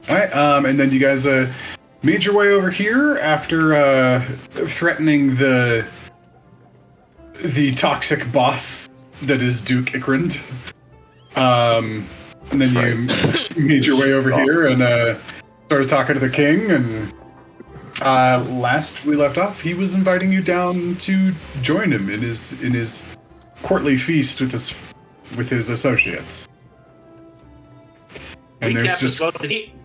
All right, and then you guys made your way over here after threatening the toxic boss that is Duke Ikrand. And then you made your way over here and started talking to the king. And last we left off, he was inviting you down to join him in his courtly feast with his associates. And there's just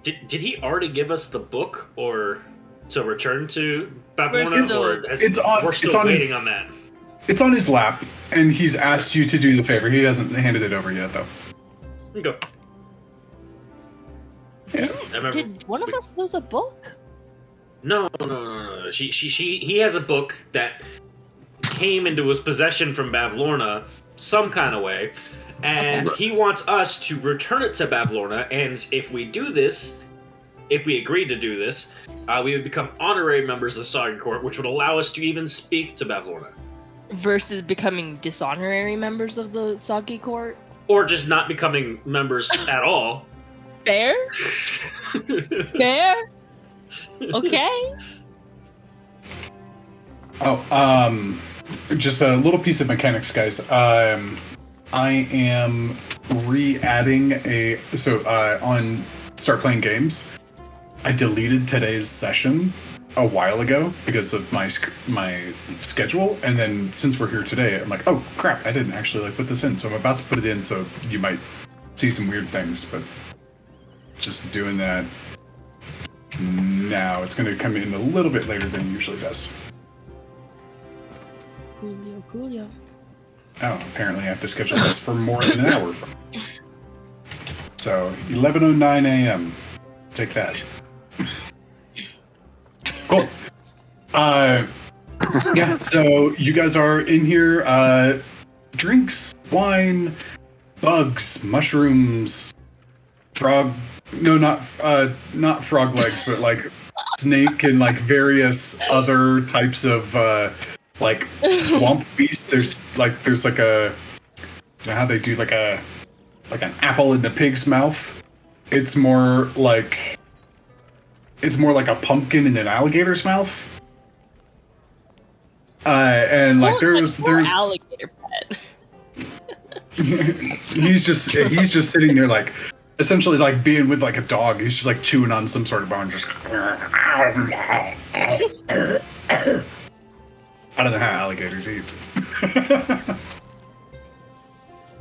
did he already give us the book or to return to Bavlorna, we're still waiting on that? It's on his lap, and he's asked you to do the favor. He hasn't handed it over yet, though. Go. Did one of us lose a book? No. He has a book that came into his possession from Bavlorna some kind of way, and he wants us to return it to Bavlorna, and if we agree to do this, we would become honorary members of the Soggy Court, which would allow us to even speak to Bavlorna. Versus becoming dishonorary members of the Soggy Court? Or just not becoming members at all. Fair? Fair? Okay. Oh, just a little piece of mechanics, guys. I am re-adding on Start Playing Games. I deleted today's session a while ago because of my schedule, and then since we're here today, I'm like, oh crap, I didn't actually put this in, so I'm about to put it in, so you might see some weird things, but just doing that now. It's going to come in a little bit later than it usually does. Coolio. Oh, apparently I have to schedule this for more than an hour from now. So 11:09 a.m. Take that. Cool. Yeah, so you guys are in here. Drinks, wine, bugs, mushrooms, not frog legs, but snake and various other types of swamp beasts. There's a, you know how they do an apple in the pig's mouth? It's more like a pumpkin in an alligator's mouth. And there's alligator pet. he's just sitting there essentially being with a dog. He's just chewing on some sort of bone, just I don't know how alligators eat.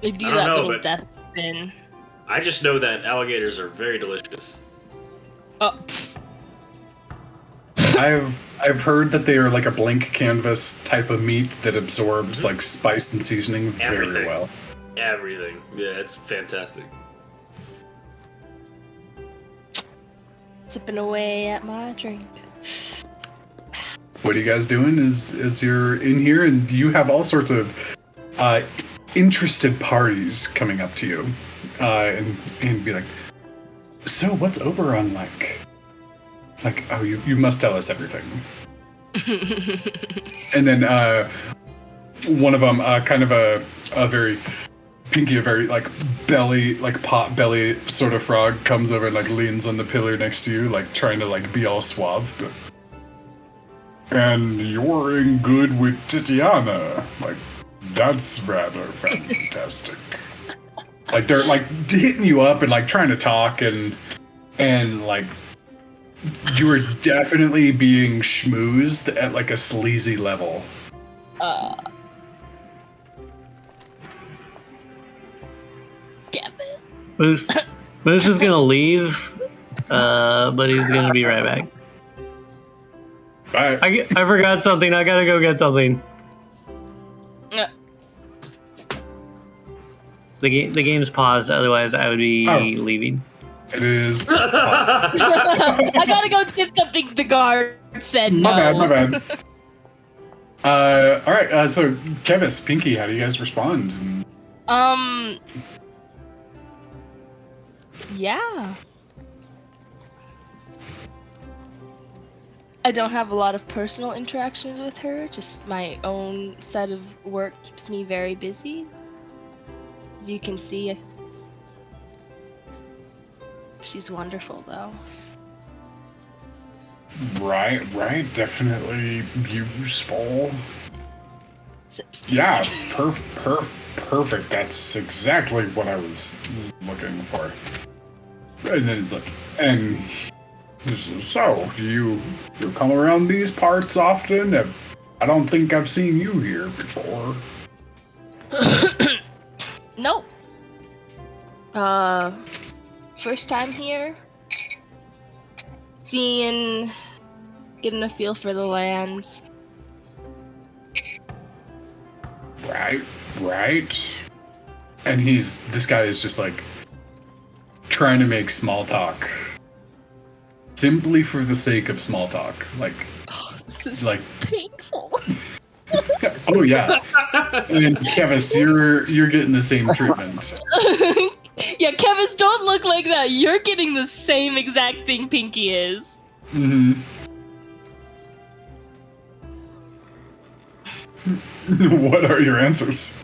They do that little death spin. I just know that alligators are very delicious. Oh. I've heard that they are a blank canvas type of meat that absorbs spice and seasoning very well. Everything. Yeah, it's fantastic. Sipping away at my drink. What are you guys doing is you're in here and you have all sorts of interested parties coming up to you and be like, so what's Oberon like? Oh, you must tell us everything. And then one of them, kind of a very pinky, a very belly, pot belly sort of frog comes over and leans on the pillar next to you, trying to be all suave. And you're in good with Titiana. That's rather fantastic. They're hitting you up and trying to talk and you are definitely being schmoozed at a sleazy level. Gavin. Moose is gonna leave, but he's gonna be right back. Bye. I forgot something. I gotta go get something. The game's paused. Otherwise, I would be leaving. It is. I gotta go get something. The guard said no. My bad. All right. So, Kevis, Pinky, how do you guys respond? Yeah. I don't have a lot of personal interactions with her. Just my own set of work keeps me very busy. As you can see, She's wonderful, though. Right, definitely useful. Sips tea. Yeah, perfect. That's exactly what I was looking for. And then it's like, and so, do you come around these parts often? I don't think I've seen you here before. Nope. First time here. Getting a feel for the lands. Right. And this guy is just like trying to make small talk. Simply for the sake of small talk. Like, This is like painful. oh yeah. And Kevis, you're getting the same treatment. Yeah, Kevis, don't look like that. You're getting the same exact thing Pinky is. Mm-hmm. What are your answers?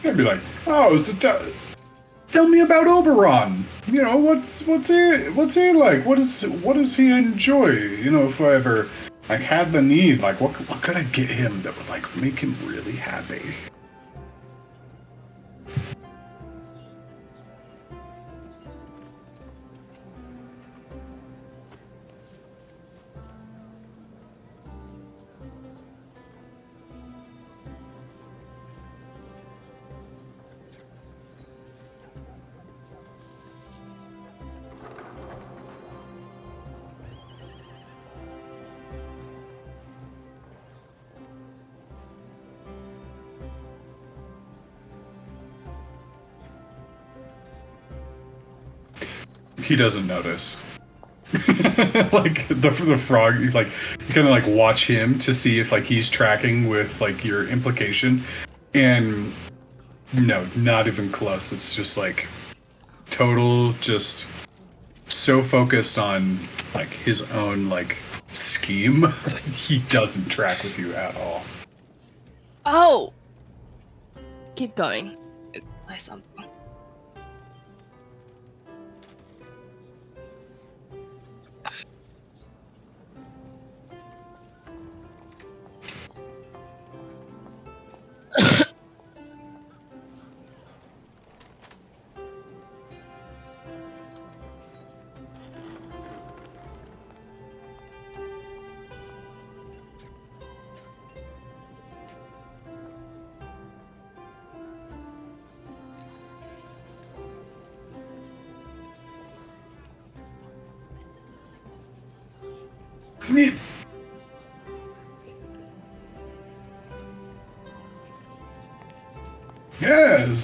I'd be like, oh, so tell me about Oberon. You know, what's he like? What does he enjoy? You know, if I ever like had the need, like what could I get him that would like make him really happy? He doesn't notice. Like the frog, you kind of like watch him to see if like he's tracking with like your implication, and no, not even close. It's just like total, just so focused on like his own like scheme. He doesn't track with you at all. Oh! Keep going. Play something.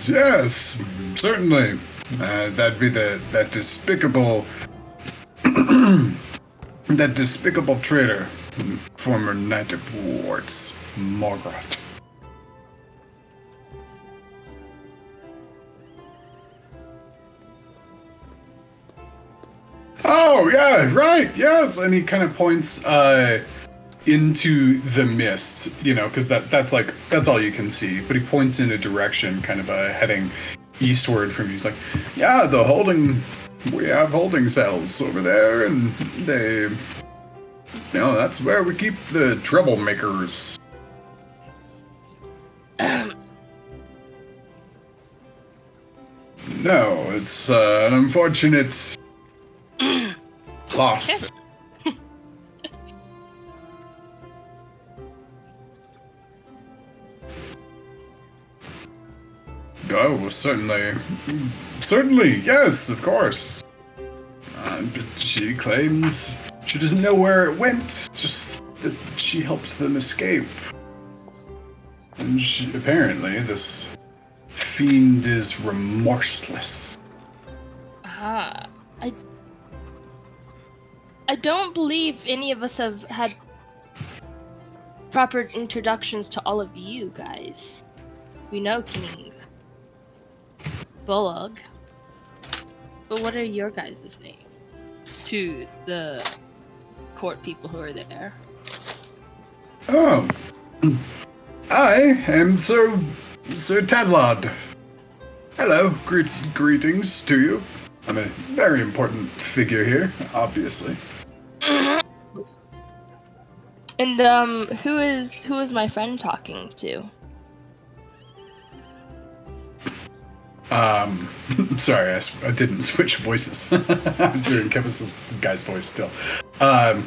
Yes, certainly. That'd be that despicable, that despicable traitor, former Knight of Warts, Morgoth. Oh yeah, right, yes, and he kind of points into the mist, you know, because that's all you can see. But he points in a direction, kind of heading eastward from you. He's like, yeah, we have holding cells over there, and that's where we keep the troublemakers. No, it's an unfortunate loss. Oh, certainly, yes, of course. But she claims she doesn't know where it went, just that she helped them escape. And apparently, this fiend is remorseless. I don't believe any of us have had proper introductions to all of you guys. We know King Bullock, but what are your guys' names to the court people who are there? Oh, I am Sir Tadlod, Hello, greetings to you. I'm a very important figure here, obviously. And who is my friend talking to? Sorry, I didn't switch voices. I was doing Kevin's guy's voice still. So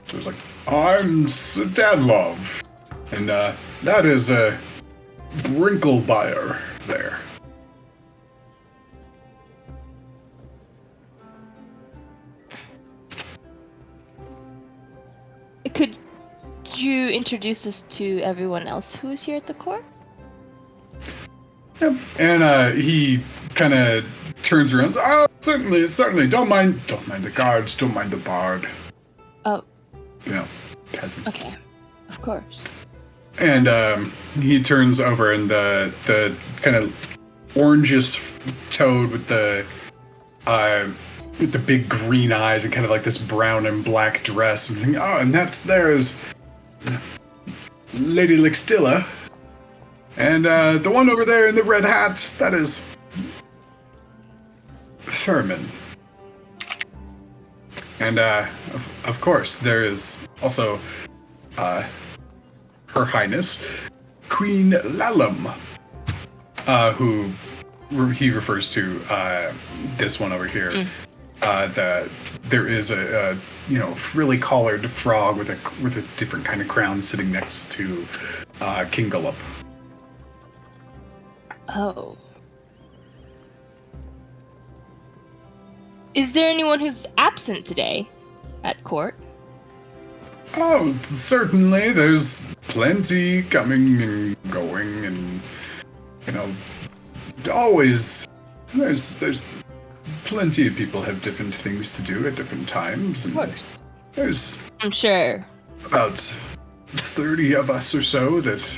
it was like, I'm Dadlov, and that is a Brinklebuyer there. Could you introduce us to everyone else who is here at the court? Yep. And he kind of turns around. Oh, certainly. Don't mind the guards. Don't mind the bard. Oh. You know, peasants. Okay. Of course. And he turns over, and the kind of orangish toad with the big green eyes and kind of like this brown and black dress. And and there's Lady Lixtilla. And the one over there in the red hat, that is Furman. And of course, there is also Her Highness Queen Lalum, who he refers to this one over here. That there is a frilly collared frog with a different kind of crown sitting next to King Gullup. Oh. Is there anyone who's absent today at court? Oh, certainly. There's plenty coming and going, and always there's plenty of people have different things to do at different times. And of course. There's I'm sure. about 30 of us or so that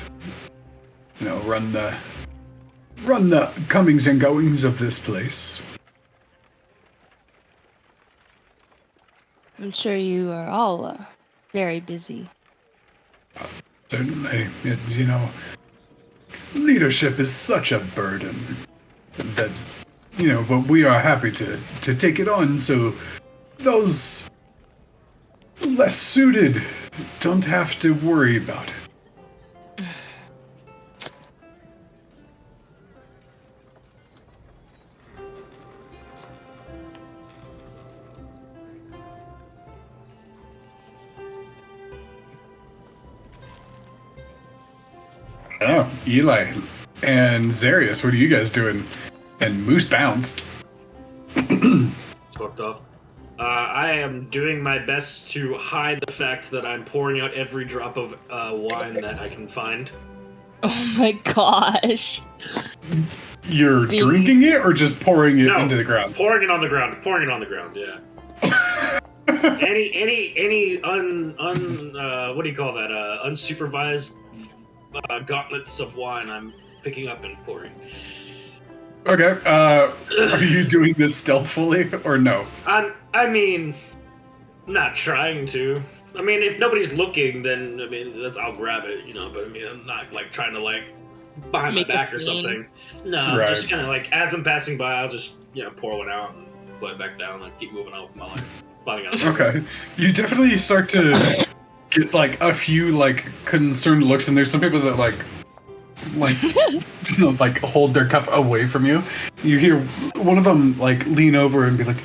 run the comings and goings of this place. I'm sure you are all very busy. Certainly. Leadership is such a burden that, but we are happy to take it on so those less suited don't have to worry about it. Oh, Eli and Zarius, what are you guys doing? And Moose bounced. Fucked off. I am doing my best to hide the fact that I'm pouring out every drop of wine that I can find. Oh my gosh. You're drinking it or just pouring it into the ground? Pouring it on the ground. Yeah. any what do you call that? Unsupervised gauntlets of wine I'm picking up and pouring. Okay. Are you doing this stealthily or no? I mean, not trying to. I mean, if nobody's looking, then I'll grab it, But I mean, I'm not like trying to behind my back or something. No, right. Just kind of as I'm passing by, I'll just pour one out and put it back down and keep moving on with my life. Okay. You definitely start to get a few concerned looks, and there's some people that hold their cup away from you. You hear one of them lean over and be like,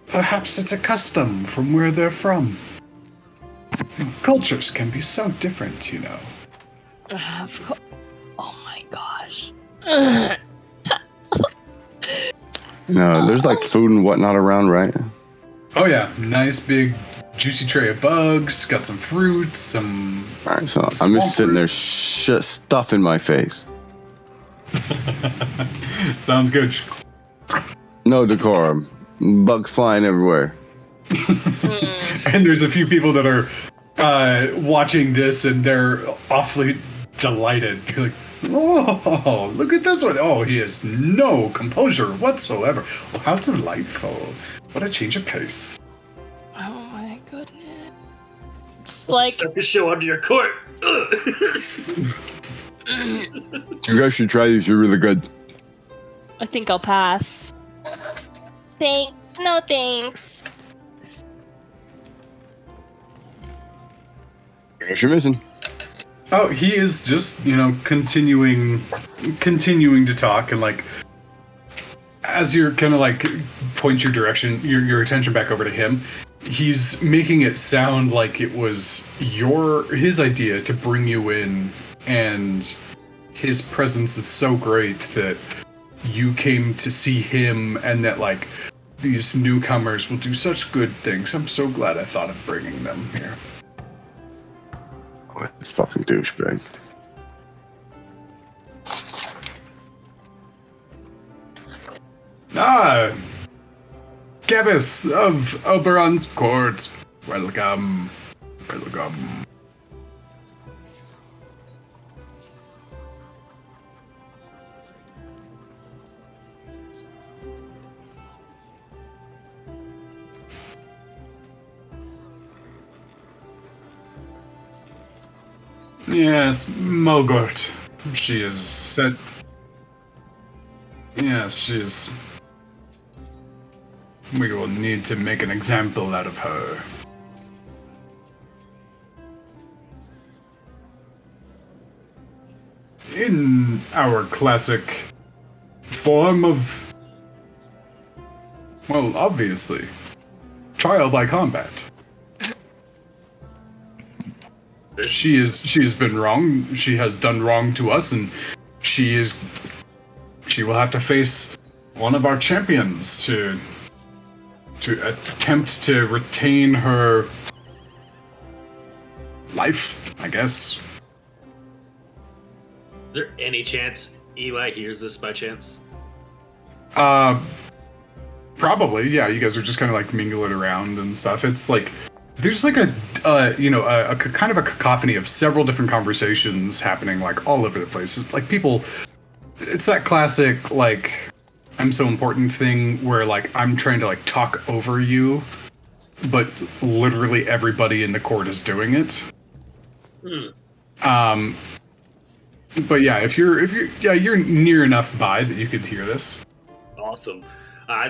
perhaps it's a custom from where they're from. Cultures can be so different, Of course. Oh my gosh. There's food and whatnot around, right? Oh yeah, nice big juicy tray of bugs, got some fruit, some... Alright, so I'm just sitting there stuffing my face. Sounds good. No decorum. Bugs flying everywhere. And there's a few people that are watching this, and they're awfully delighted. You're like, oh, look at this one. Oh, he has no composure whatsoever. Oh, how delightful. What a change of pace. Oh my goodness. It's Set the show under your court. You guys should try these. You're really good. I think I'll pass. Thanks. No thanks. What's your mission? Oh, he is just, continuing to talk, and like as you're kind of like point your direction, your attention back over to him, he's making it sound like it was his idea to bring you in, and his presence is so great that you came to see him, and that like these newcomers will do such good things. I'm so glad I thought of bringing them here. Oh, this fucking douchebag. Gavis of Oberon's court. Welcome. Welcome. Yes, Mogort. She is set. Yes, she's. We will need to make an example out of her. In our classic form of. Well, obviously. Trial by combat. She has been wrong. She has done wrong to us, and she will have to face one of our champions to attempt to retain her life, I guess. Is there any chance Eli hears this by chance? Probably, yeah. You guys are just kind of like mingling around and stuff. It's like there's like a kind of a cacophony of several different conversations happening like all over the place. Like people, it's that classic like I'm so important thing where like I'm trying to like talk over you, but literally everybody in the court is doing it. But yeah, if you're near enough by that you could hear this. Awesome.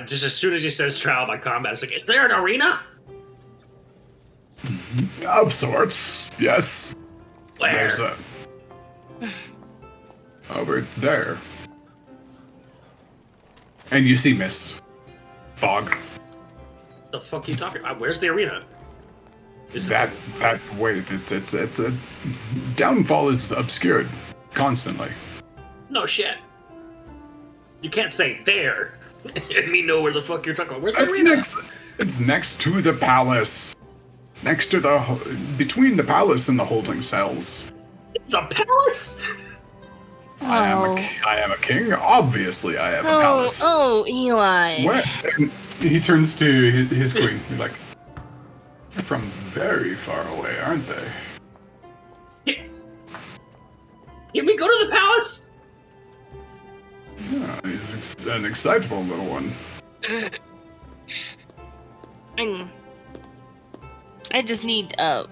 Just as soon as he says trial by combat, it's like, is there an arena? Of sorts, yes. Where? There's over there. And you see mist. Fog. The fuck are you talking about? Where's the arena? Is That wait, it's downfall is obscured constantly. No shit. You can't say there and me know where the fuck you're talking about. Where's the arena? It's next to the palace. Next to between the palace and the holding cells. It's a palace? I am a king. Obviously, I have a palace. Oh, Eli. Where? And he turns to his queen. He's like, they're from very far away, aren't they? Can we go to the palace? Yeah, he's an excitable little one. I just need a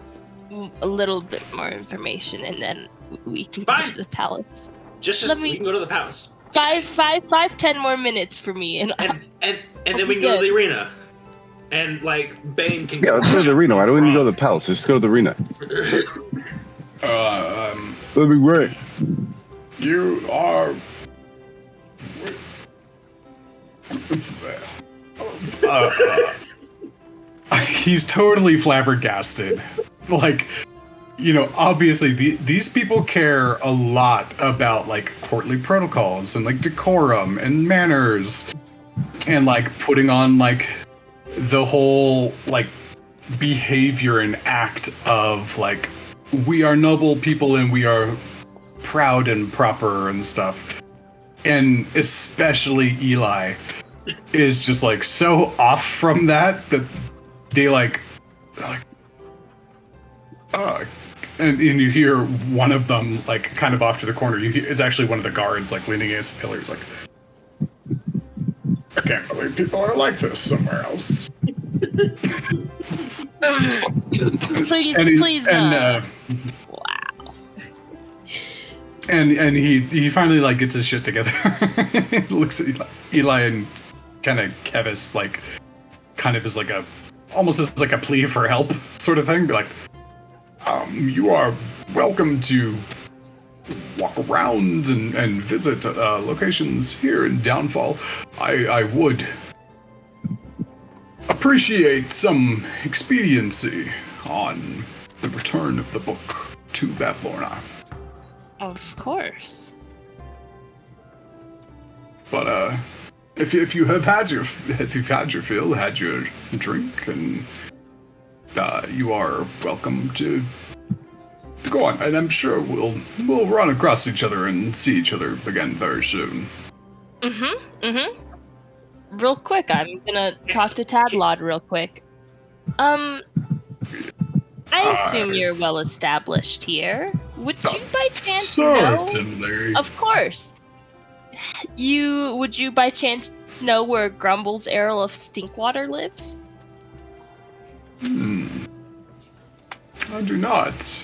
little bit more information, and then we can go Fine. to the palace. We can go to the palace. 10 more minutes for me, and And then I'll we be can go to good. the arena. And like Bane can Yeah, let's go to the arena. Why don't we go to the palace? Let's go to the arena. That'd be great. You are. He's totally flabbergasted. Like, obviously these people care a lot about like courtly protocols and like decorum and manners and like putting on like the whole like behavior and act of like we are noble people and we are proud and proper and stuff. And especially Eli is just like so off from that they're like and you hear one of them like kind of off to the corner. It's actually one of the guards like leaning against the pillars like, I can't believe people are like this somewhere else. please, And please. and, Wow. And he finally like gets his shit together. Looks at Eli and kind of Kevis like kind of as like a almost as like a plea for help sort of thing. Be like, you are welcome to walk around and visit locations here in Downfall. I would appreciate some expediency on the return of the book to Bavlorna. Of course. But if you've had your fill, had your drink, and you are welcome to go on. And I'm sure we'll run across each other and see each other again very soon. Real quick, I'm gonna talk to Tadlod real quick. I assume you're well established here. Would you by chance know? Certainly. Of course. Would you by chance know where Grumble's Earl of Stinkwater lives? I do not.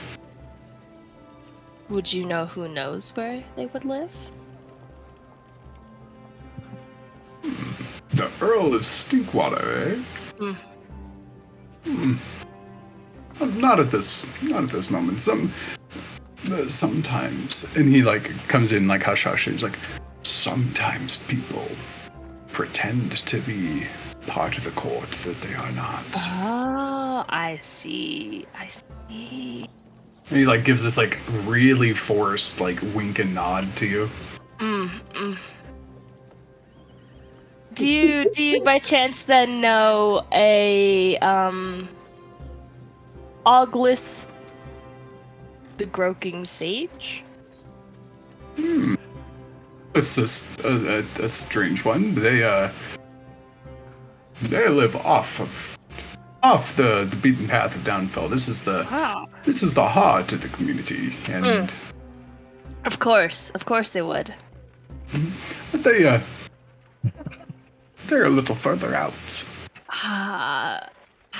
Would you know who knows where they would live? The Earl of Stinkwater, eh? Not at this moment. Sometimes, and he like comes in like hush hush. He's like, sometimes people pretend to be part of the court that they are not. Oh, I see. And he like gives this like really forced like wink and nod to you. Do you by chance then know a Oglith the Groking Sage? It's a strange one. They live off the beaten path of Downfall. This is the heart of the community, and Of course they would. but they're a little further out. How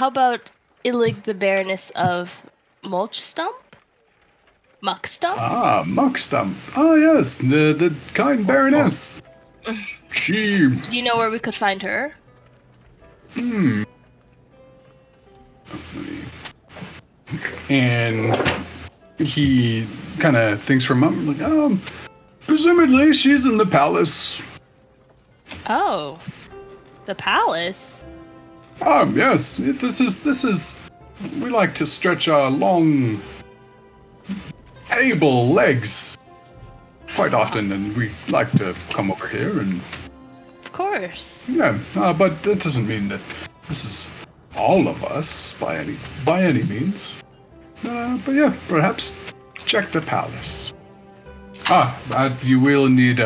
about Illig the Baroness of Muckstump? Muckstump. Oh yes, the kind Baroness. She. Do you know where we could find her? And he kind of thinks for a moment, like, presumably she's in the palace. Oh, the palace. Yes. This is. We like to stretch our long, able legs quite often, and we like to come over here and. Of course. Yeah, but that doesn't mean that this is all of us by any means. But yeah, perhaps check the palace. You will need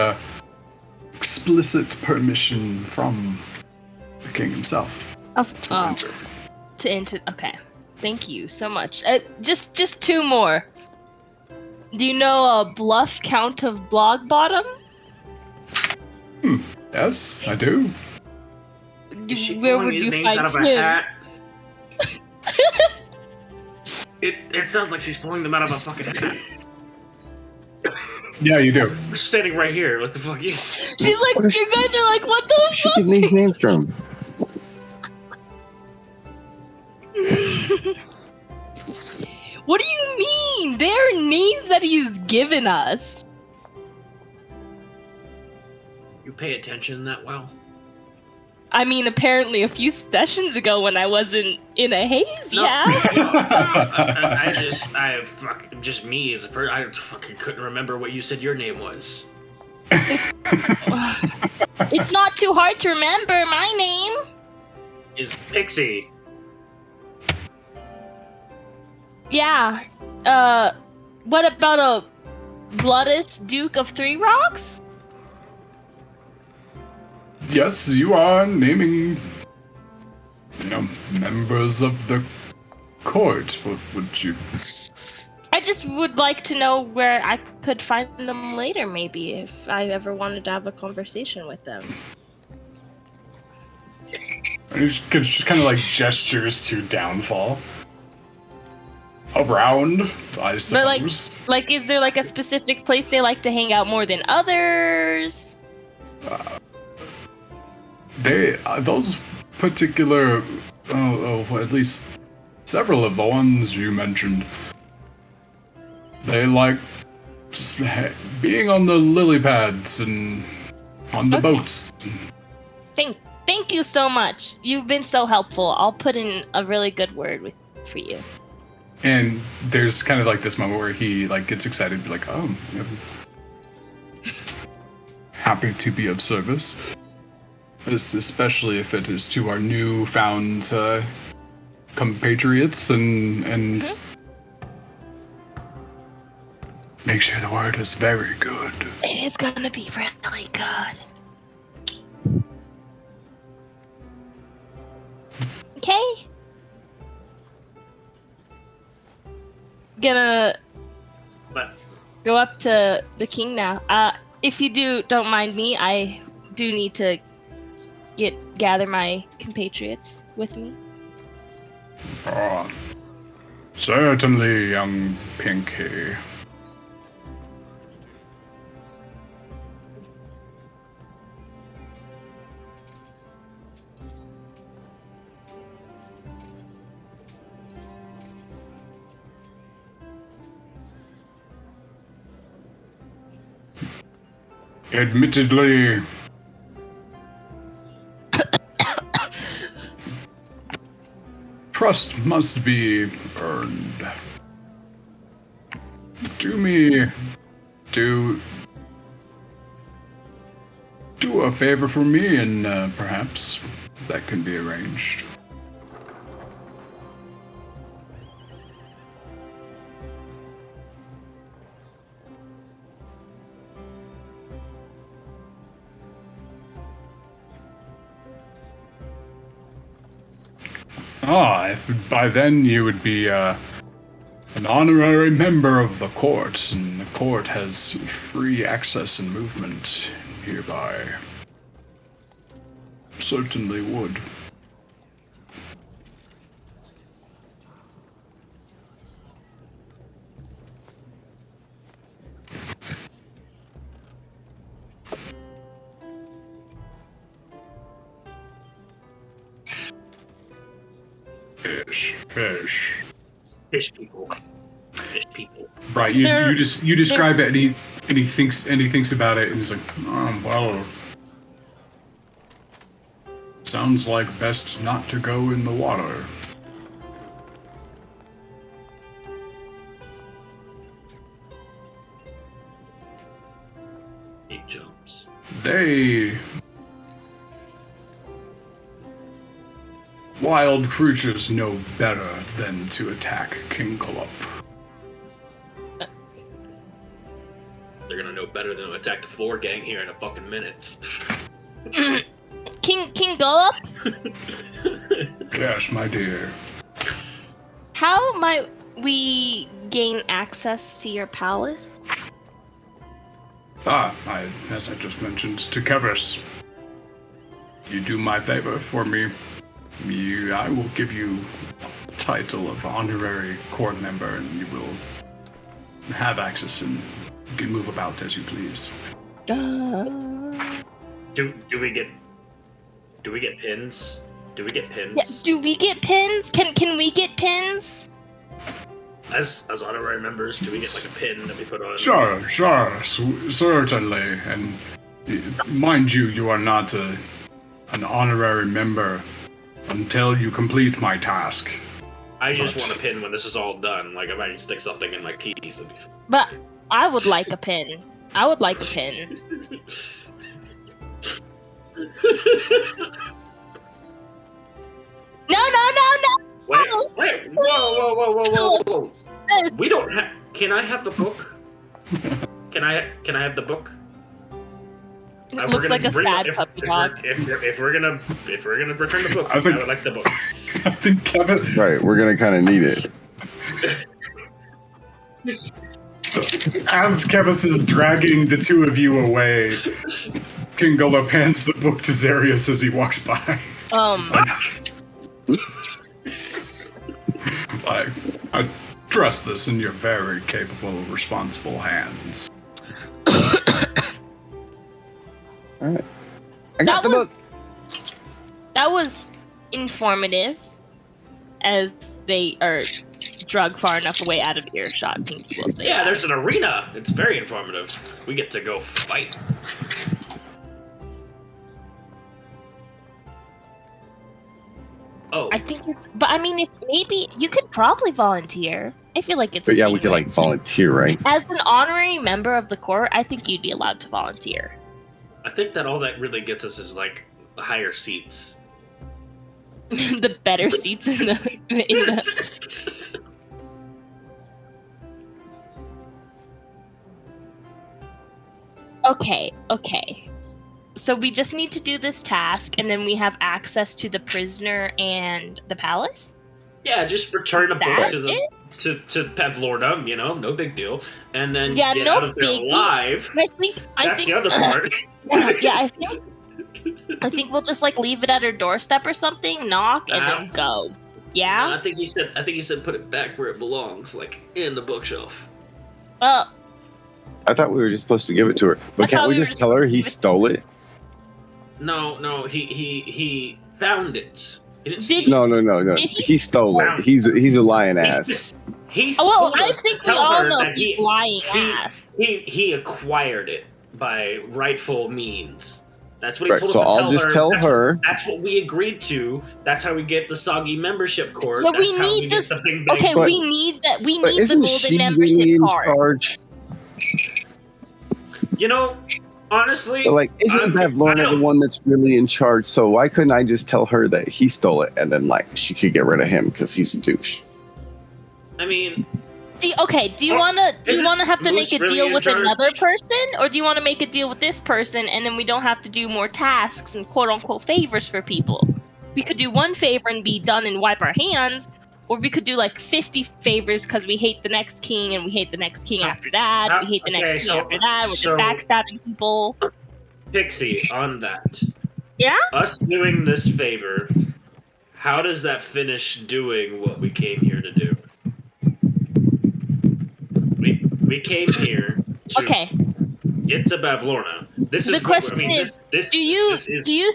explicit permission from the king himself to enter. To enter. Okay, thank you so much. Just two more. Do you know a Bluff Count of Blogbottom? Yes, I do. Is she Where pulling would these you names find out of a him? hat? It sounds like she's pulling them out of a fucking hat. Yeah, you do. We're standing right here. What the fuck? She's like, you guys are like, what the She fuck? getting these names from? What do you mean? They're names that he's given us. You pay attention that well? I mean, apparently a few sessions ago when I wasn't in a haze, No. yeah. Just me as a person. I fucking couldn't remember what you said your name was. It's not too hard to remember. My name Is Pixie. Yeah. What about a Bloodus Duke of Three Rocks? Yes, you are naming, members of the court. Would you? I just would like to know where I could find them later, maybe, if I ever wanted to have a conversation with them. And he just kind of like gestures to Downfall. Around, I suppose. But like, is there like a specific place they like to hang out more than others? Those particular, at least several of the ones you mentioned, they like just being on the lily pads and on the boats. Thank you so much. You've been so helpful. I'll put in a really good word for you. And there's kind of like this moment where he like gets excited, like, oh, I'm happy to be of service, especially if it is to our newfound compatriots, and make sure the word is very good. It is gonna be really good. Okay. Gonna go up to the king now. If you don't mind me, I do need to gather my compatriots with me. Certainly, young Pinky. Admittedly, trust must be earned. Do a favor for me, and perhaps that can be arranged. If by then you would be an honorary member of the court, and the court has free access and movement hereby. Certainly would. Fish people. Right, you describe it, and he thinks about it, and he's like, oh, well, sounds like best not to go in the water. He jumps. Wild creatures know better than to attack King Gullup. They're gonna know better than to attack the floor gang here in a fucking minute. King Gullup? Yes, my dear. How might we gain access to your palace? As I just mentioned to Kevis, you do my favor for me. I will give you the title of honorary court member, and you will have access and you can move about as you please. Do we get pins? Do we get pins? Yeah, do we get pins? Can we get pins? As honorary members, do we get like a pin that we put on? Sure, certainly. And mind you, you are not an honorary member until you complete my task. I just want a pin when this is all done. Like, I might stick something in my keys. But I would like a pin. I would like a pin. No! Wait! Whoa! We don't have. Can I have the book? Can I have the book? It looks like a sad puppy dog. If we're gonna return the book, I would like the book. I think Kevis. Right, we're gonna kind of need it. As Kevis is dragging the two of you away, King Gullup hands the book to Zarius as he walks by. trust this in your very capable, responsible hands. Alright. I got the book! That was informative, as they are drug far enough away out of earshot. Pinky will say. Yeah, that. there's an arena. It's very informative. We get to go fight. Oh, I think it's. But I mean, if maybe you could probably volunteer. I feel like it's. But a yeah, thing, we could right? like volunteer, right? As an honorary member of the court, I think you'd be allowed to volunteer. I think that all that really gets us is like higher seats. The better seats in the. Okay. So we just need to do this task, and then we have access to the prisoner and the palace. Yeah, just return a book That to the to Bavlorna, no big deal, and then Yeah, get no out of there biggie. alive. I That's think the other part. yeah, I think we'll just like leave it at her doorstep or something, knock, and then go. Yeah. I think he said put it back where it belongs, like in the bookshelf. Well, I thought we were just supposed to give it to her. But can't we just tell her he stole it? No, he found it. He didn't Did- steal No. Did He stole Wow. it. He's a lying it. ass. well, I think we all know he's lying he- ass. He acquired it by rightful means. That's what he Right, told so us to I'll just tell her. That's what we agreed to. That's how we get the soggy membership cord. Yeah, we That's how need we this- get the bing bang. Okay, But- we need that. We But need the isn't golden she membership really in card. charge? You know, honestly, But, like, isn't I Bavlorna don't- the one that's really in charge? So why couldn't I just tell her that he stole it, and then like she could get rid of him because he's a douche? I mean, Do you wanna have to Moose make a really deal in with charge? another person, or do you want to make a deal with this person and then we don't have to do more tasks and quote unquote favors for people? We could do one favor and be done and wipe our hands, or we could do like 50 favors because we hate the next king and we hate the next king after that. We hate the next king after that. We're just backstabbing people. Pixie, on that. Yeah? Us doing this favor, how does that finish doing what we came here to do? We came here to Okay. get to Bavlorna. This is The what- question I mean, is, this Do you is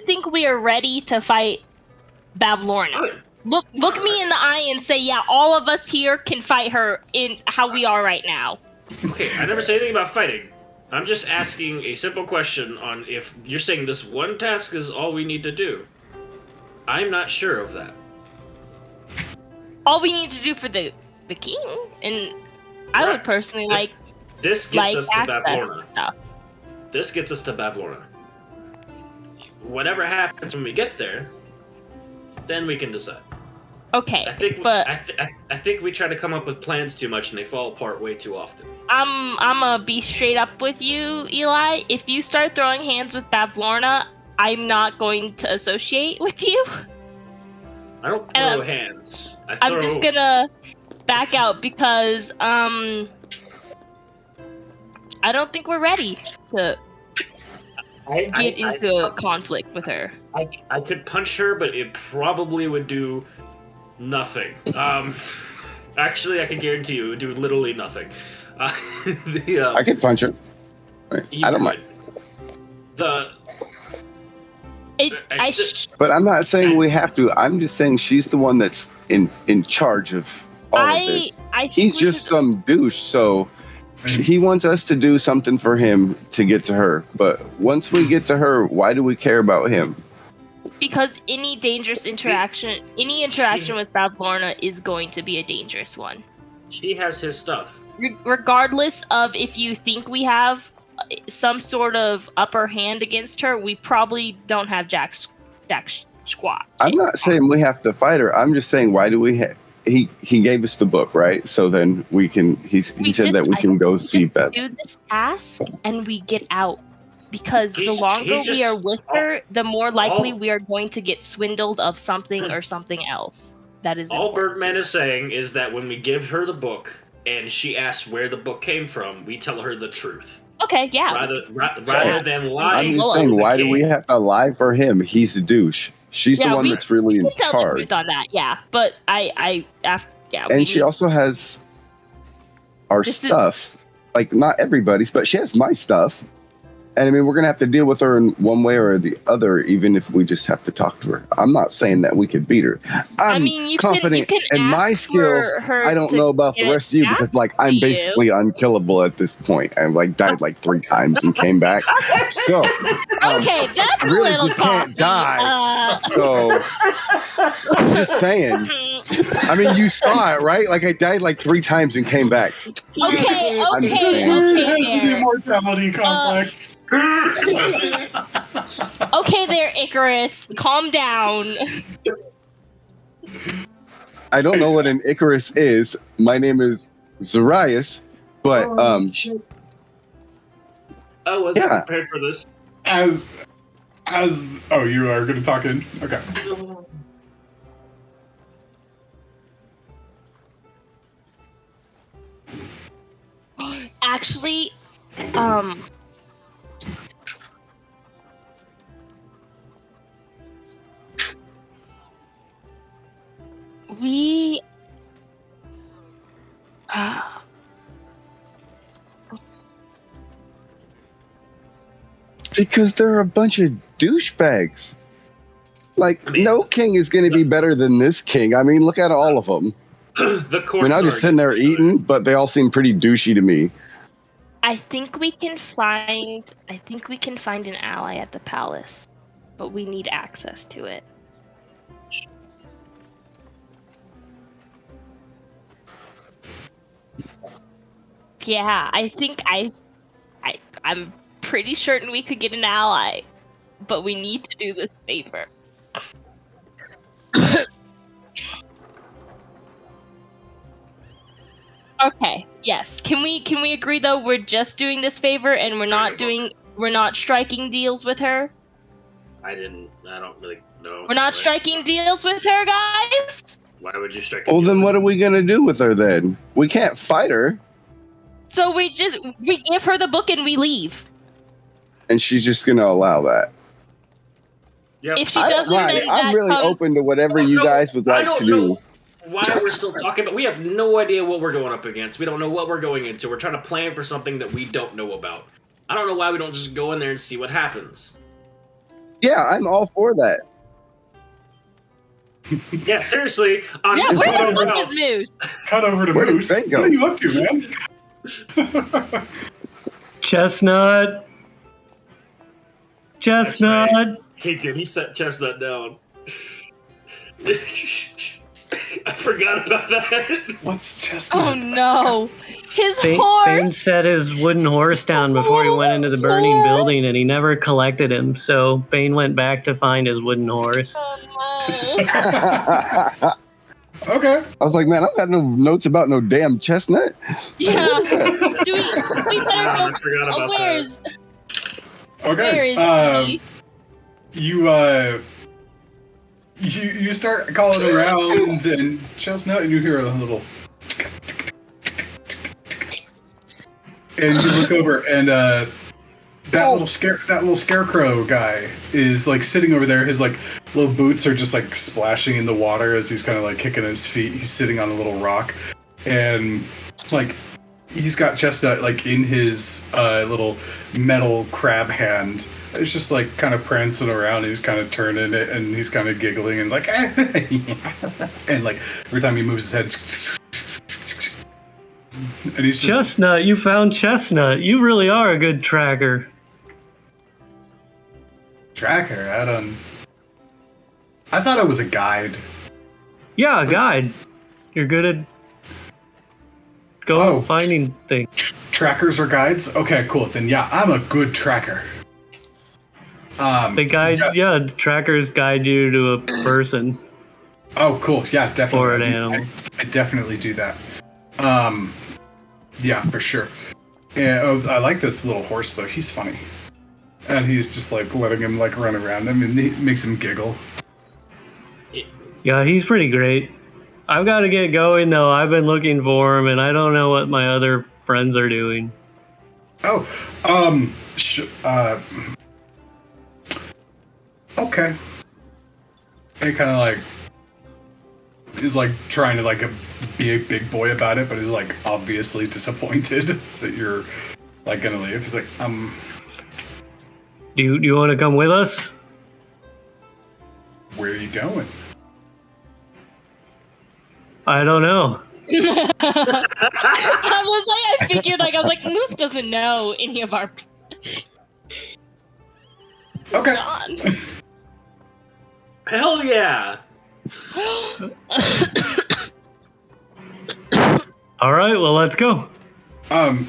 think we are ready to fight Bavlorna? good. Look me in the eye and say, yeah, all of us here can fight her in how we are right now. Okay, I never say anything about fighting. I'm just asking a simple question on if you're saying this one task is all we need to do. I'm not sure of that. All we need to do for the king, and I would personally This gets like us to access Bavlorna. to stuff. This gets us to Bavlorna. Whatever happens when we get there, then we can decide. Okay, I think, but I think we try to come up with plans too much and they fall apart way too often. I'm gonna be straight up with you, Eli. If you start throwing hands with Bavlorna, I'm not going to associate with you. I don't throw hands. I'm just gonna back out because I don't think we're ready to get into a conflict with her. I could punch her, but it probably would do nothing. Actually, I can guarantee you it would do literally nothing. I could punch her. Right. I don't mind. But I'm not saying we have to. I'm just saying she's the one that's in charge of all of this. He's just some douche, so he wants us to do something for him to get to her. But once we get to her, why do we care about him? Because any dangerous interaction, with Bavlorna is going to be a dangerous one. She has his stuff. Regardless of if you think we have some sort of upper hand against her, we probably don't have jack squat. I'm not saying we have to fight her. I'm just saying, why do we have... He gave us the book, right? So then we can... He said that we can go see Beth. Do this task and we get out. Because the longer we are with her, the more likely we are going to get swindled of something or something else. That is all important. Birdman is saying is that when we give her the book and she asks where the book came from, we tell her the truth. Okay, yeah. Rather than lying. I'm just saying, why do we have to lie for him? He's a douche. She's the one that's really in tell the charge. truth on that, yeah. But And she also has our stuff. Like, not everybody's, but she has my stuff. And I mean, we're going to have to deal with her in one way or the other, even if we just have to talk to her. I'm not saying that we could beat her. I'm confident in my skills. I don't know about the rest of you because, like, I'm basically unkillable at this point. I, like, died like 3 times and came back. So, okay, that's I really a little just can't die. So, I'm just saying. I mean, you saw it, right? Like, I died like 3 times and came back. Okay. There's an immortality complex. Okay there, Icarus. Calm down. I don't know what an Icarus is. My name is Zarias, but I wasn't prepared for this. As you are going to talk in? Okay. Actually, we because they're a bunch of douchebags. Like, no king is going to be better than this king. I mean, look at all of them. The I mean, I'm just sitting there eating, but they all seem pretty douchey to me. I think we can find an ally at the palace, but we need access to it. Yeah, I think I'm pretty certain we could get an ally, but we need to do this favor. Okay, yes. Can we agree though we're just doing this favor and we're not striking deals with her? I don't really know. We're not striking deals with her, guys? Why would you strike? Well, then what are we going to do with her then? We can't fight her. So we give her the book and we leave. And she's just going to allow that. Yep. If she doesn't, then I'm really open to whatever you guys would like to do. Why we're still talking, but we have no idea what we're going up against. We don't know what we're going into. We're trying to plan for something that we don't know about. I don't know why we don't just go in there and see what happens. Yeah, I'm all for that. Yeah, seriously. Where the fuck is Moose? Cut over to Moose. What are you up to, man? Chestnut. He set Chestnut down. I forgot about that. What's Chestnut? Oh no. His Bane horse! set his wooden horse down before he went into the burning building, and he never collected him, so Bane went back to find his wooden horse. Oh no. Okay. I was like, man, I've got no notes about no damn Chestnut. Yeah. we better go. Where's... Okay. Where is he? You start calling around, and Chestnut, and you hear a little, and you look over, and that little scarecrow guy is like sitting over there. His like little boots are just like splashing in the water as he's kind of like kicking his feet. He's sitting on a little rock, and like he's got Chestnut like in his little metal crab hand. It's just like kind of prancing around. He's kind of turning it, and he's kind of giggling and like, and like every time he moves his head, and he's just, Chestnut, you found Chestnut. You really are a good tracker. Tracker? I thought it was a guide. Yeah, a guide. You're good at finding things. Trackers or guides? Okay, cool. Then yeah, I'm a good tracker. The trackers guide you to a person. Oh, cool. Yeah, definitely. Or an animal. I definitely do that. Yeah, for sure. Yeah, I like this little horse though. He's funny, and he's just like letting him like run around him, and it makes him giggle. Yeah, he's pretty great. I've got to get going though. I've been looking for him, and I don't know what my other friends are doing. Oh, okay. And he kind of like is like trying to like be a big boy about it, but is like obviously disappointed that you're like gonna leave. He's like, Do you want to come with us? where are you going? I don't know. I figured, like, I was like, Moose doesn't know any of our. Okay. Gone. Hell yeah! All right, well, let's go. And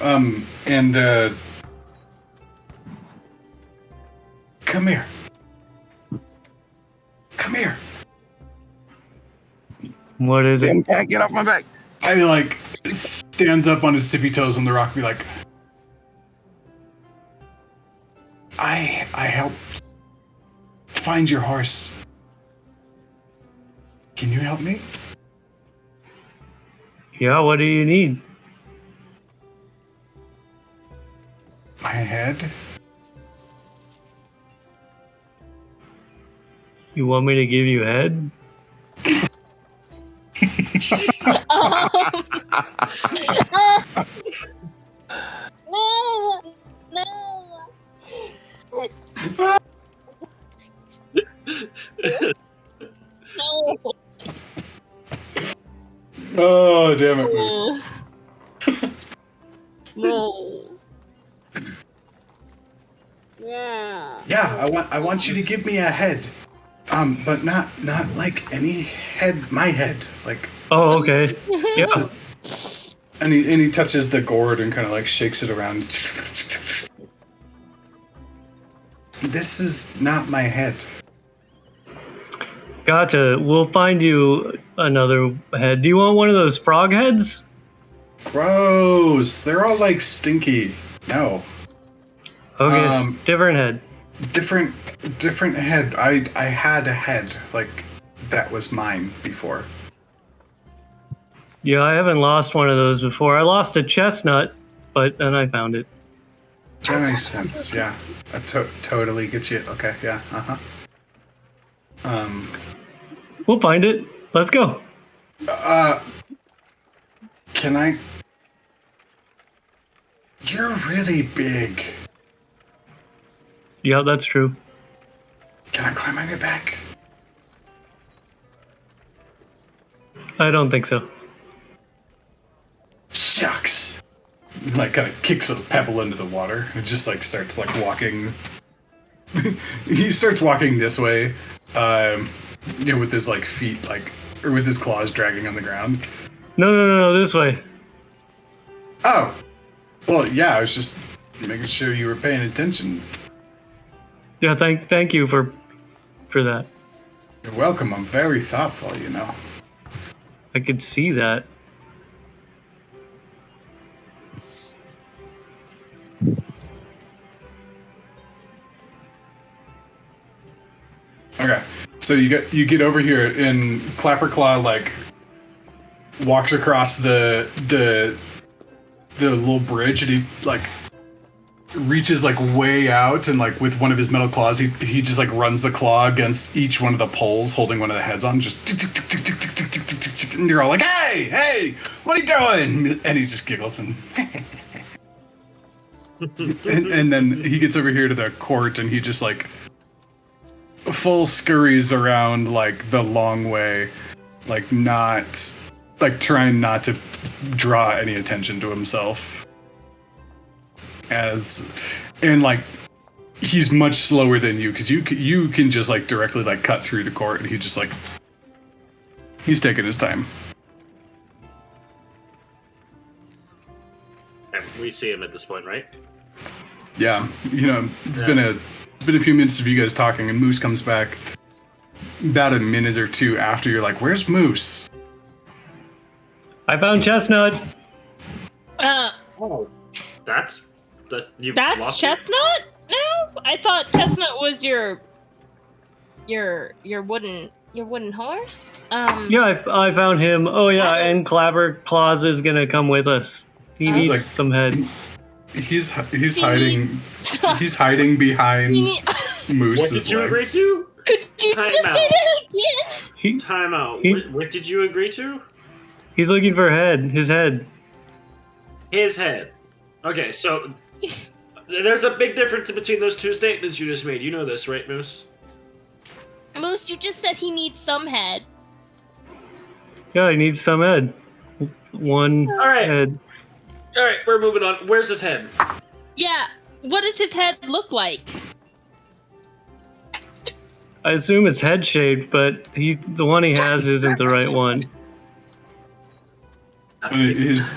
come here. Come here. What is it? Impact, get off my back. I like stands up on his tippy toes on the rock and be like, I helped find your horse. Can you help me? Yeah, what do you need? My head? You want me to give you head? No. No. Oh, damn it, Moose. No. Yeah. Yeah, I want you to give me a head. But not like any head, my head. Like, Oh, okay. Yeah. this is, and he touches the gourd and kind of like shakes it around. This is not my head. Gotcha. We'll find you another head. Do you want one of those frog heads? Gross. They're all like stinky. No. Okay, different head. Different head. I had a head like that was mine before. Yeah, I haven't lost one of those before. I lost a chestnut, but then I found it. That makes sense. Yeah, I totally get you. Okay. Yeah. We'll find it. Let's go. Can I? You're really big. Yeah, that's true. Can I climb on your back? I don't think so. Shucks. Like kind of kicks a pebble into the water and just like starts like walking. He starts walking this way, with his like feet or with his claws dragging on the ground. No, this way. Oh, well, yeah. I was just making sure you were paying attention. Yeah, thank you for that. You're welcome. I'm very thoughtful, you know. I could see that. Okay, so you get over here and Clapperclaw like walks across the little bridge and he like reaches like way out and like with one of his metal claws he just like runs the claw against each one of the poles holding one of the heads on, just tick, tick, tick, tick, tick, tick, tick, tick, tick, tick, and you're all like, hey, what are you doing? And he just giggles and and then he gets over here to the court and he just like full scurries around like the long way, like not like trying not to draw any attention to himself. And like he's much slower than you because you can just like directly like cut through the court and he just like he's taking his time. And we see him at this point, right? Yeah, it's been a few minutes of you guys talking, and Moose comes back about a minute or two after. You're like, "Where's Moose?" I found Chestnut. Oh, that's lost Chestnut? No, I thought Chestnut was your wooden horse. Yeah, I found him. Oh yeah, and Claws is gonna come with us. He needs like, some head. He's hiding. He's hiding behind Moose's What did you agree legs. to? Could you Time just out. say that again? Time out. What did you agree to? He's looking for his head. His head. Okay, so there's a big difference between those two statements you just made. You know this, right, Moose? Moose, you just said he needs some head. Yeah, he needs some head. One head. All right, we're moving on. Where's his head? Yeah, what does his head look like? I assume it's head shaped, but the one he has isn't the right one. He's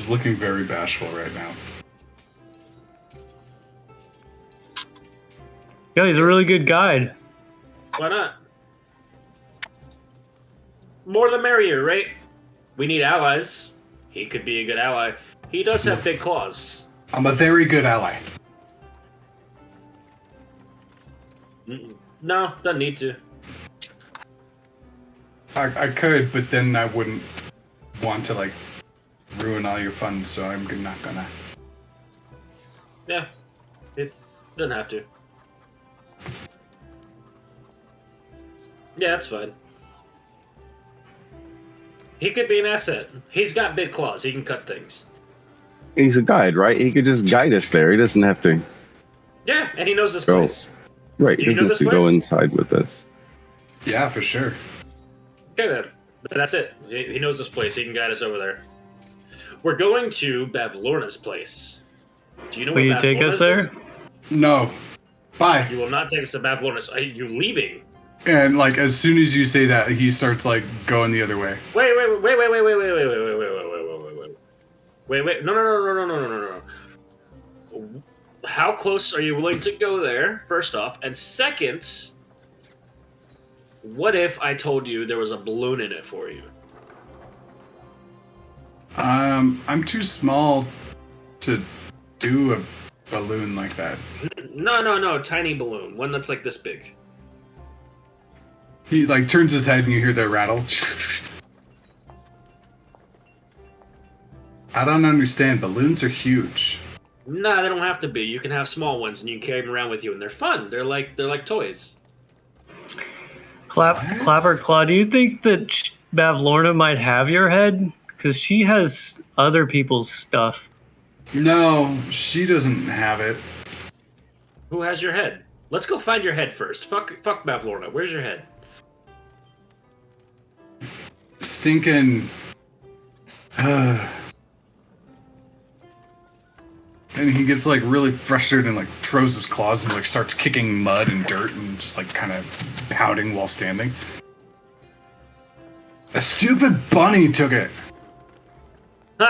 looking very bashful right now. Yeah, he's a really good guide. Why not? More the merrier, right? We need allies. He could be a good ally. He does have big claws. I'm a very good ally. No, doesn't need to. I could, but then I wouldn't want to, like, ruin all your fun, so I'm not gonna. Yeah, it doesn't have to. Yeah, that's fine. He could be an asset. He's got big claws. He can cut things. He's a guide, right? He could just guide us there. He doesn't have to. Yeah, and he knows this place. Right, he doesn't have to go inside with us. Yeah, for sure. Okay then. But that's it. He knows this place. He can guide us over there. We're going to Bavlorna's place. Do you know Will you take us there? No. Bye. You will not take us to Bavlorna's. Are you leaving? And, like, as soon as you say that, he starts, like, going the other way. Wait. No. How close are you willing to go there, first off? And second, what if I told you there was a balloon in it for you? I'm too small to do a balloon like that. No, tiny balloon. One that's like this big. He, like, turns his head and you hear that rattle. I don't understand. Balloons are huge. Nah, they don't have to be. You can have small ones and you can carry them around with you, and they're fun. They're like toys. Clapper Claw, do you think that Bavlorna might have your head? Because she has other people's stuff. No, she doesn't have it. Who has your head? Let's go find your head first. Fuck Bavlorna. Where's your head? Stinking. And he gets, like, really frustrated and, like, throws his claws and, like, starts kicking mud and dirt and just, like, kind of pouting while standing. A stupid bunny took it. Can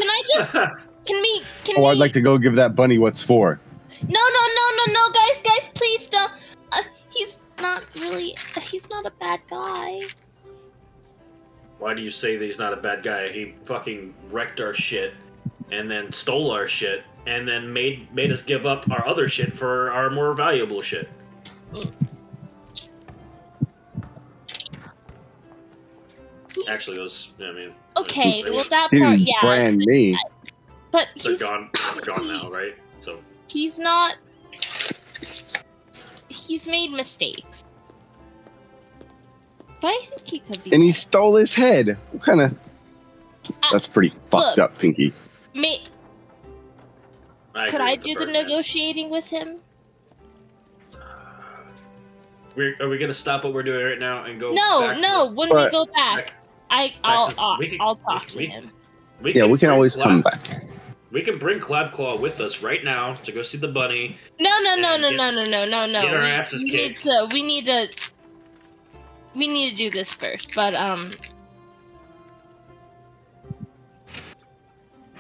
I just... Can we... I'd like to go give that bunny what's for. No, guys, please don't. He's not a bad guy. Why do you say that he's not a bad guy? He fucking wrecked our shit, and then stole our shit, and then made us give up our other shit for our more valuable shit. Actually, those, I mean... Okay, well, that Dude, part, yeah. brand me. But they're gone now, right? So he's not... He's made mistakes. But I think he could be... And he stole his head. What kind of... That's pretty fucked up, Pinky. Could I do the negotiating with him? Are we gonna stop what we're doing right now and go? No. When we go back, I'll talk to him. We can always come back. We can bring Clapclaw with us right now to go see the bunny. No. Get our asses kicked. We need to do this first, but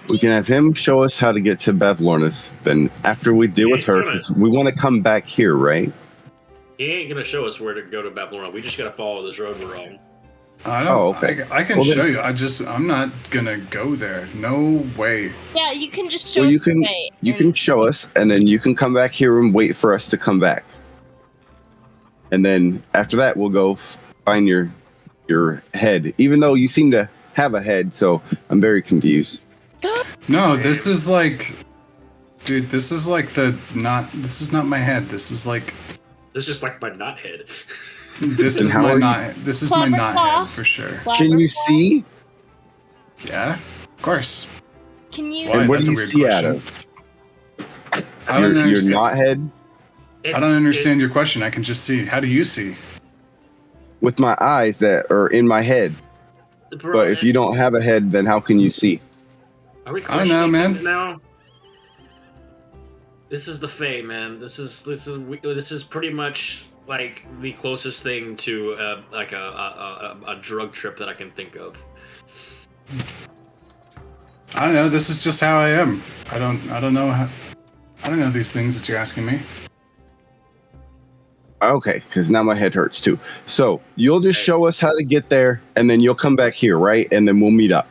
we can have him show us how to get to Bavlorna's. Then after we deal with her, 'cause we want to come back here, right? He ain't gonna show us where to go to Bavlorna. We just gotta follow this road we're on. I know. Oh, okay. I can show you. I'm not gonna go there. No way. Yeah, you can just show us the way. You can show us, and then you can come back here and wait for us to come back. And then after that, we'll go find your head. Even though you seem to have a head, so I'm very confused. No, this is like Dude, this is like this is not my head. This is like... This is like my not head. This is my not head for sure. Can you see? Yeah, of course. Can you... And what do you see out of? Your not head? I don't understand your question. I can just see. How do you see? With my eyes that are in my head. But if you don't have a head, then how can you see? Are we I don't know, man. Now? This is the Fae, man. This is pretty much like the closest thing to like a drug trip that I can think of. I don't know. This is just how I am. I don't know these things that you're asking me. Okay, because now my head hurts too. So you'll just show us how to get there, and then you'll come back here, right? And then we'll meet up.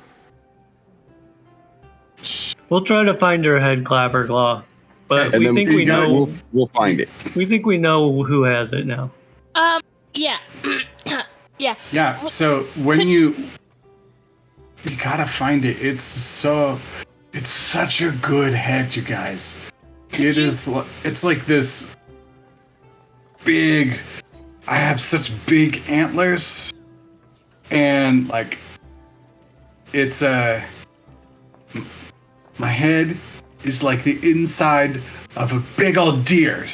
We'll try to find her head, Clapperclaw. But and we think we know. We'll find it. We think we know who has it now. Yeah. Yeah. Yeah. So when you gotta find it. It's such a good head, you guys. It's like this big. I have such big antlers, and like it's my head is like the inside of a big old deer.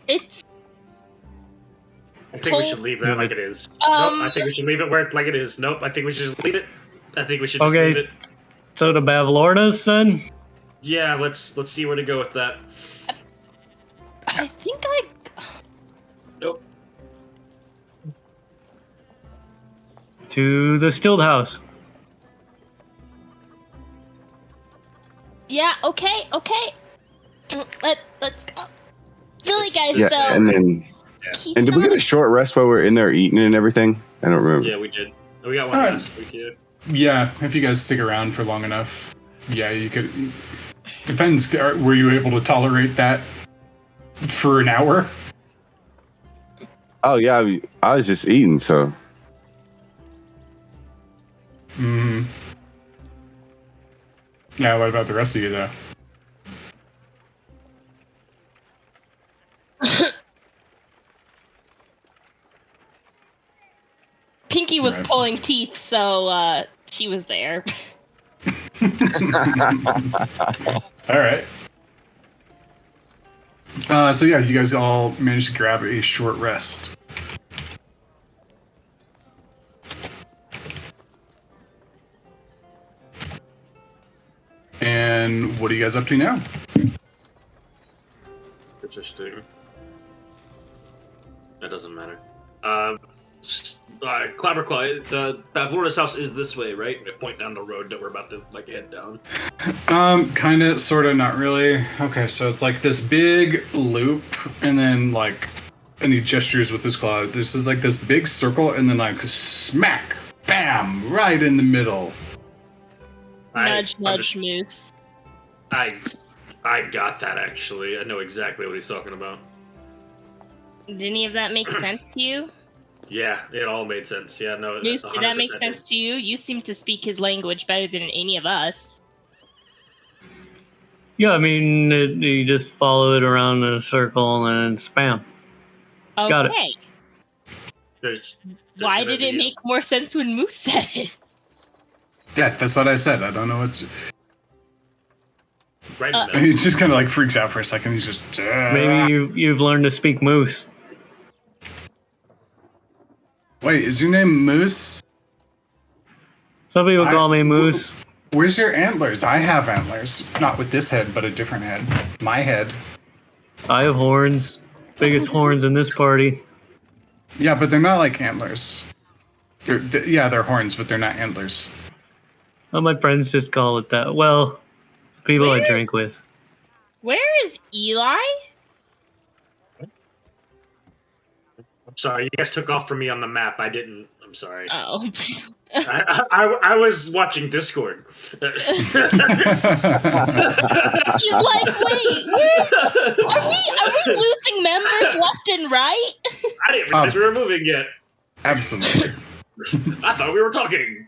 I think we should leave that like it is. Nope, I think we should leave it like it is. Nope, I think we should just leave it. I think we should just leave it. So the Bavlorna's son? Yeah, let's see where to go with that. I think Nope. To the Stilled House. Yeah, okay. Let's go. Really, guys, yeah, so... And did we get a short rest while we were in there eating and everything? I don't remember. Yeah, we did. We got one last week, yeah. Yeah, if you guys stick around for long enough. Yeah, you could... Depends, were you able to tolerate that for an hour? Oh, yeah, I was just eating, so... Mm-hmm. Yeah, what about the rest of you, though? Pinky was pulling teeth, so she was there. Alright. So yeah, you guys all managed to grab a short rest. And what are you guys up to now? Interesting. That doesn't matter. Clapperclaw, the Bavlorna's house is this way, right? I point down the road that we're about to head down. Kinda, sorta, not really. Okay, so it's like this big loop, and then and he gestures with his claw. This is like this big circle, and then smack, bam, right in the middle. Nudge, Moose. I got that, actually. I know exactly what he's talking about. Did any of that make sense to you? Yeah, it all made sense. Yeah, no. Moose, did that make sense to you? You seem to speak his language better than any of us. Yeah, I mean, you just follow it around in a circle and then spam. Okay. Got it. There's Why did it make more sense when Moose said it? Yeah, that's what I said. I don't know what's... Right he just kind of freaks out for a second. He's just... Maybe you've learned to speak Moose. Wait, is your name Moose? Some people call me Moose. Where's your antlers? I have antlers. Not with this head, but a different head. My head. I have horns. Biggest horns in this party. Yeah, but they're not like antlers. They're horns, but they're not antlers. Well, my friends just call it that. Well, it's the people I drink with. Where is Eli? I'm sorry, you guys took off from me on the map. I didn't. I'm sorry. Oh. I was watching Discord. He's like, wait, are we losing members left and right? I didn't realize we were moving yet. Absolutely. I thought we were talking.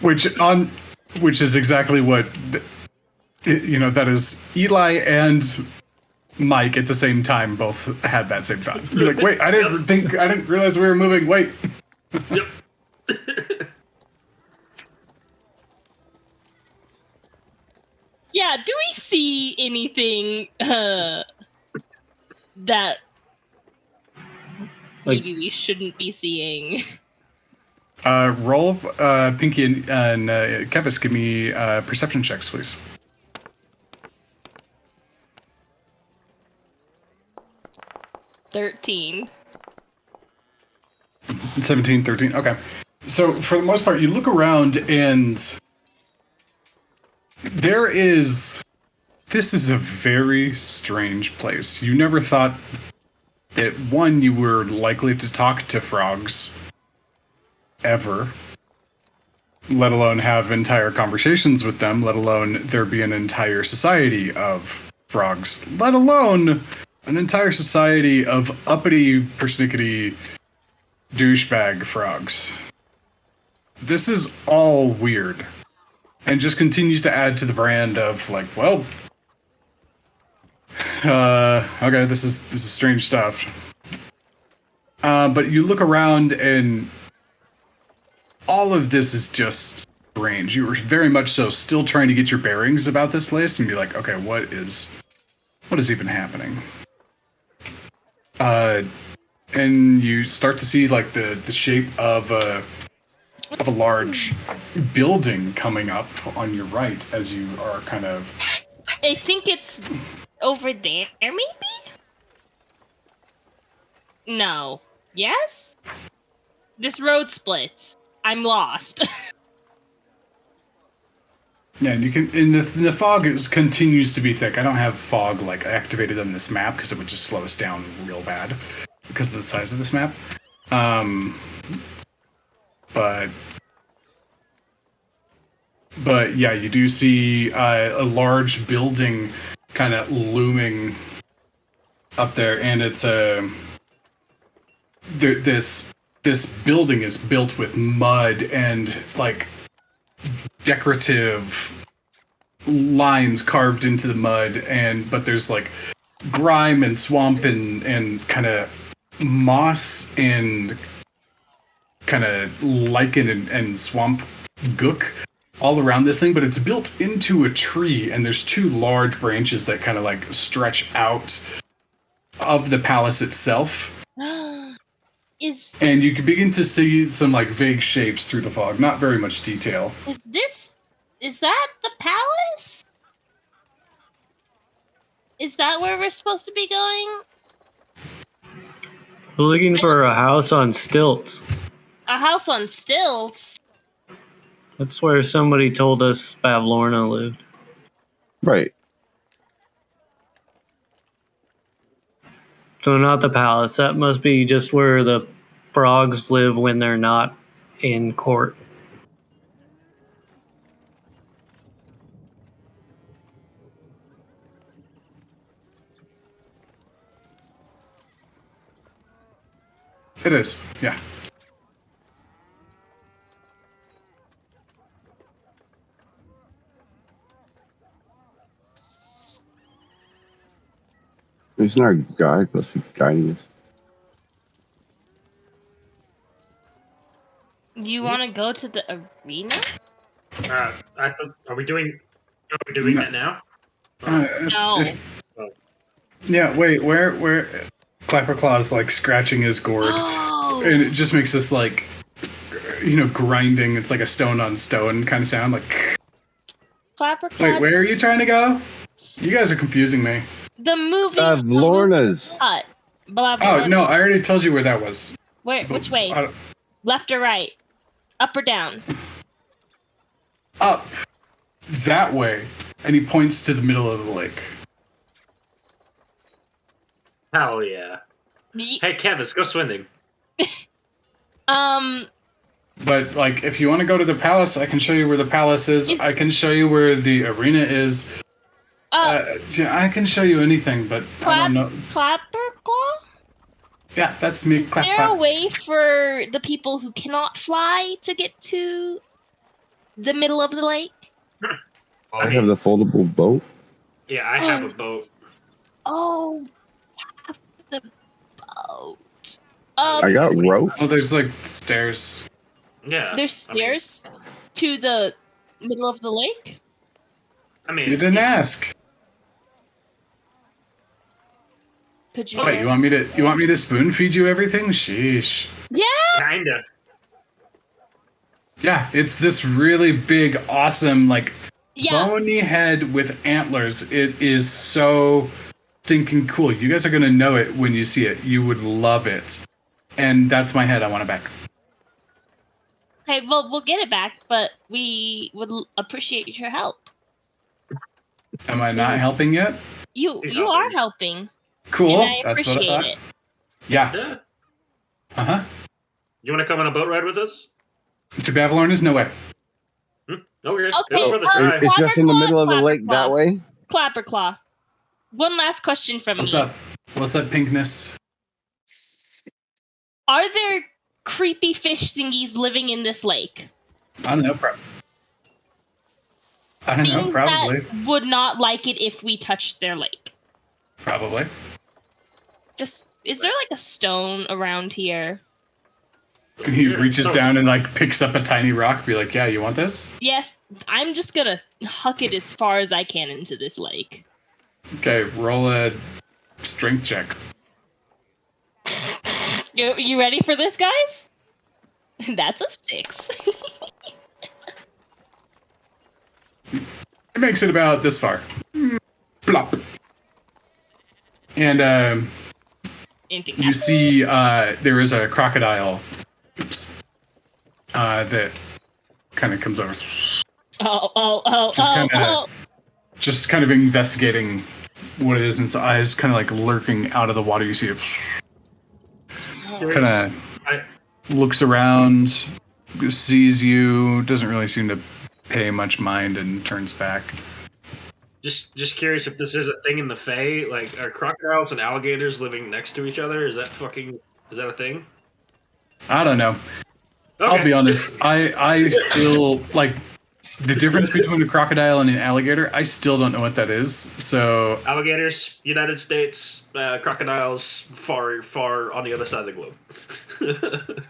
Which is exactly what that is Eli and Mike at the same time both had that same thought. You're like, wait, I didn't realize we were moving. Wait. Yep. Yeah, do we see anything that maybe we shouldn't be seeing? Roll, Pinky and Kevis, give me perception checks, please. 13. 17, 13. Okay. So for the most part, you look around and this is a very strange place. You never thought that, one, you were likely to talk to frogs ever, let alone have entire conversations with them, let alone there be an entire society of frogs, let alone an entire society of uppity, persnickety, douchebag frogs. This is all weird. And just continues to add to the brand of, like, well, okay, this is strange stuff. But you look around and all of this is just strange. You were very much so still trying to get your bearings about this place and be like, okay, what is even happening? And you start to see like the shape of a large building coming up on your right as you are kind of... I think it's over there, maybe? No. Yes? This road splits. I'm lost. Yeah, and you can... And the fog continues to be thick. I don't have fog like activated on this map because it would just slow us down real bad because of the size of this map. But yeah, you do see a large building kind of looming up there, and it's this building is built with mud and like decorative lines carved into the mud, but there's like grime and swamp and kind of moss and kind of lichen and swamp gook all around this thing, but it's built into a tree, and there's two large branches that kind of like stretch out of the palace itself. And you can begin to see some like vague shapes through the fog, not very much detail. Is that the palace? Is that where we're supposed to be going? We're looking for a house on stilts. A house on stilts? That's where somebody told us Bavlorna lived. Right. So not the palace. That must be just where the frogs live when they're not in court. It is, yeah. Isn't our guide supposed to be guiding us? Do you want to go to the arena? Are we doing that now? No. Yeah, wait, where Clapper Claw's like scratching his gourd, and it just makes this like, grinding. It's like a stone on stone kind of sound, like. Clapper Claw. Wait, where are you trying to go? You guys are confusing me. The movie. Bavlorna's. Oh no, I already told you where that was. Where? Which way? Left or right? Up or down? Up. That way. And he points to the middle of the lake. Hell yeah. Hey, Kev, let's go swimming. But, like, if you want to go to the palace, I can show you where the palace is. I can show you where the arena is. I can show you anything, but I don't know. Clapper Claw? Yeah, that's me. Is there a way for the people who cannot fly to get to the middle of the lake? I have the foldable boat. Yeah, I have a boat. Oh, the boat. I got rope. Oh, there's like stairs. Yeah. There's stairs to the middle of the lake. I mean, You didn't ask. Could you? Wait, you want me to spoon feed you everything? Sheesh. Yeah. Kinda. Yeah, it's this really big, awesome, like Yeah. bony head with antlers. It is so stinking cool. You guys are gonna know it when you see it. You would love it. And that's my head. I want it back. Okay, well, we'll get it back, but we would appreciate your help. Am I not helping yet? You He's are helping. Cool. And I That's what I appreciate thought. it. Yeah. Yeah. Uh huh. You want to come on a boat ride with us? To Bavlorna is no way. Okay. Okay, It's worth a try. It's just in the middle of the lake that Clapperclaw. way. Clapperclaw. One last question from What's me. up? What's up, pinkness? Are there creepy fish thingies living in this lake? I don't know. I don't know. Things Probably. that would not like it if we touched their lake. Probably. Just, is there like a stone around here? He reaches down and like picks up a tiny rock. Be like, yeah, you want this? Yes, I'm just gonna huck it as far as I can into this lake. Okay, roll a strength check. You ready for this, guys? That's a 6. It makes it about this far. Plop. And Anything you happens? see there is a crocodile. Oops. That kind of comes over. Just kind of investigating what it is, and its eyes kind of like lurking out of the water. You see it kind of looks around, sees you, doesn't really seem to pay much mind, and turns back. Just curious if this is a thing in the Fae. Like, are crocodiles and alligators living next to each other? Is that a thing? I don't know. Okay. I'll be honest. I still like the difference between a crocodile and an alligator. I still don't know what that is. So Alligators, United States. Crocodiles, far on the other side of the globe.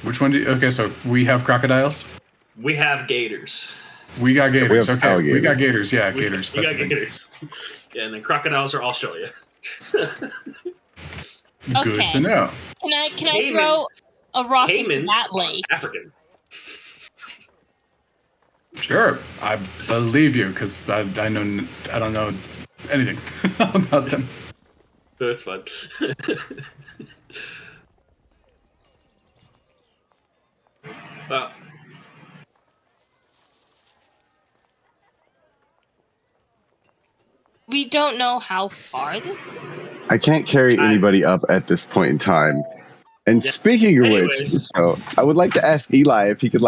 which one do you? Okay, so we have crocodiles. We have gators. We got gators. We have Okay, we alligators. got gators. Yeah, We gators. got That's the thing. gators. Yeah, and then crocodiles are Australia. Good Okay. to know. Can I Cayman- throw a rock into Caimans that are lake? African. Sure, I believe you because I don't know anything about them. That's fun. Well, We don't know how far this is. I can't carry anybody up at this point in time. And Yeah. speaking of Anyways. which, so I would like to ask Eli if he could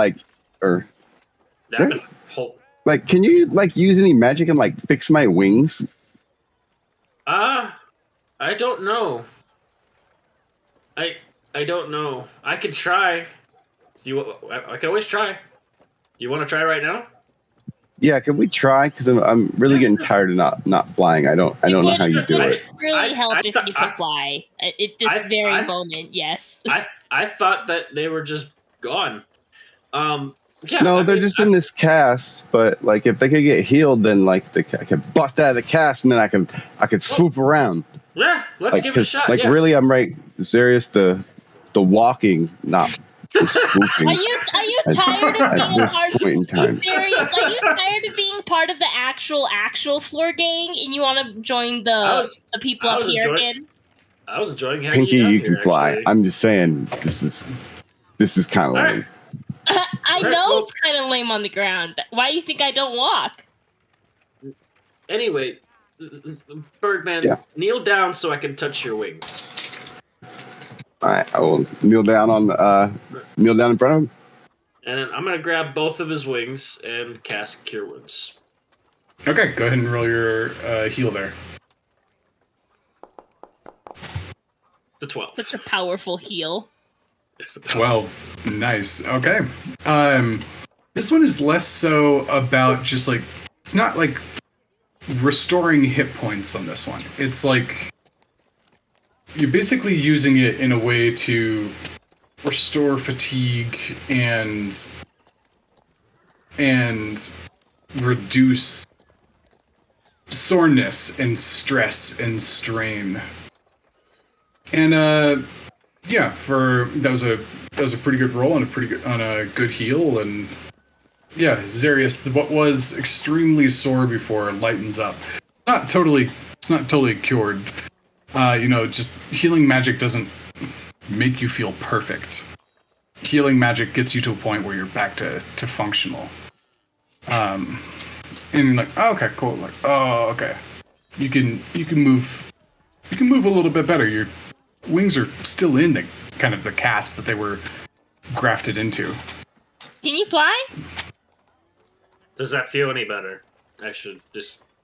can you use any magic and fix my wings? I don't know. I don't know. I could try. I can always try. You want to try right now? Yeah, could we try? Because I'm really getting tired of not flying. I don't know how you do it. It would really help if you I- could fly at this very moment. Yes. I thought that they were just gone. Yeah. No, I they're mean, just in this cast. But if they could get healed, then I could bust out of the cast, and then I could swoop around. Yeah, let's give it a shot. Yes. Really, I'm right serious. The walking, not the swooping. Are you tired of at being this part? point in time. Serious? Are you tired of being part of the actual floor gang, and you want to join the people I up was here enjoying- again? I was enjoying having Pinky, down you here, can fly. actually. I'm just saying, this is kind of Alright. lame. I Right, know well- it's kind of lame on the ground. Why do you think I don't walk? Anyway, Birdman, Yeah. kneel down so I can touch your wings. All right, I will kneel down in front of him. And then I'm gonna grab both of his wings and cast Cure Wounds. Okay, go ahead and roll your heal there. It's a 12. Such a powerful heal. It's a 12. Nice. Okay. This one is less so about just it's not like restoring hit points on this one. It's like you're basically using it in a way to restore fatigue and reduce soreness and stress and strain. And yeah, that was a pretty good roll and a good heal. And yeah, Zarius, what was extremely sore before lightens up. It's not totally cured. Just healing magic doesn't make you feel perfect. Healing magic gets you to a point where you're back to functional. And you're like, oh, okay, cool. Like, oh, okay. You can move a little bit better. Your wings are still in the kind of the cast that they were grafted into. Can you fly? Does that feel any better? Did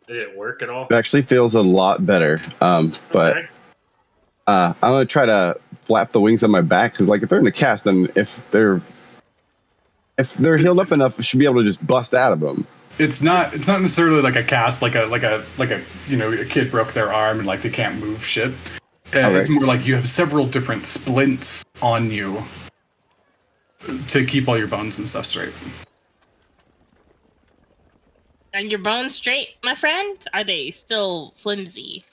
it work at all? It actually feels a lot better. But Okay. I'm gonna try to flap the wings on my back because, like, if they're in a cast, then if they're healed up enough, I should be able to just bust out of them. It's not necessarily like a cast, like a a kid broke their arm and like they can't move shit. It's more like you have several different splints on you to keep all your bones and stuff straight. Are your bones straight, my friend? Are they still flimsy?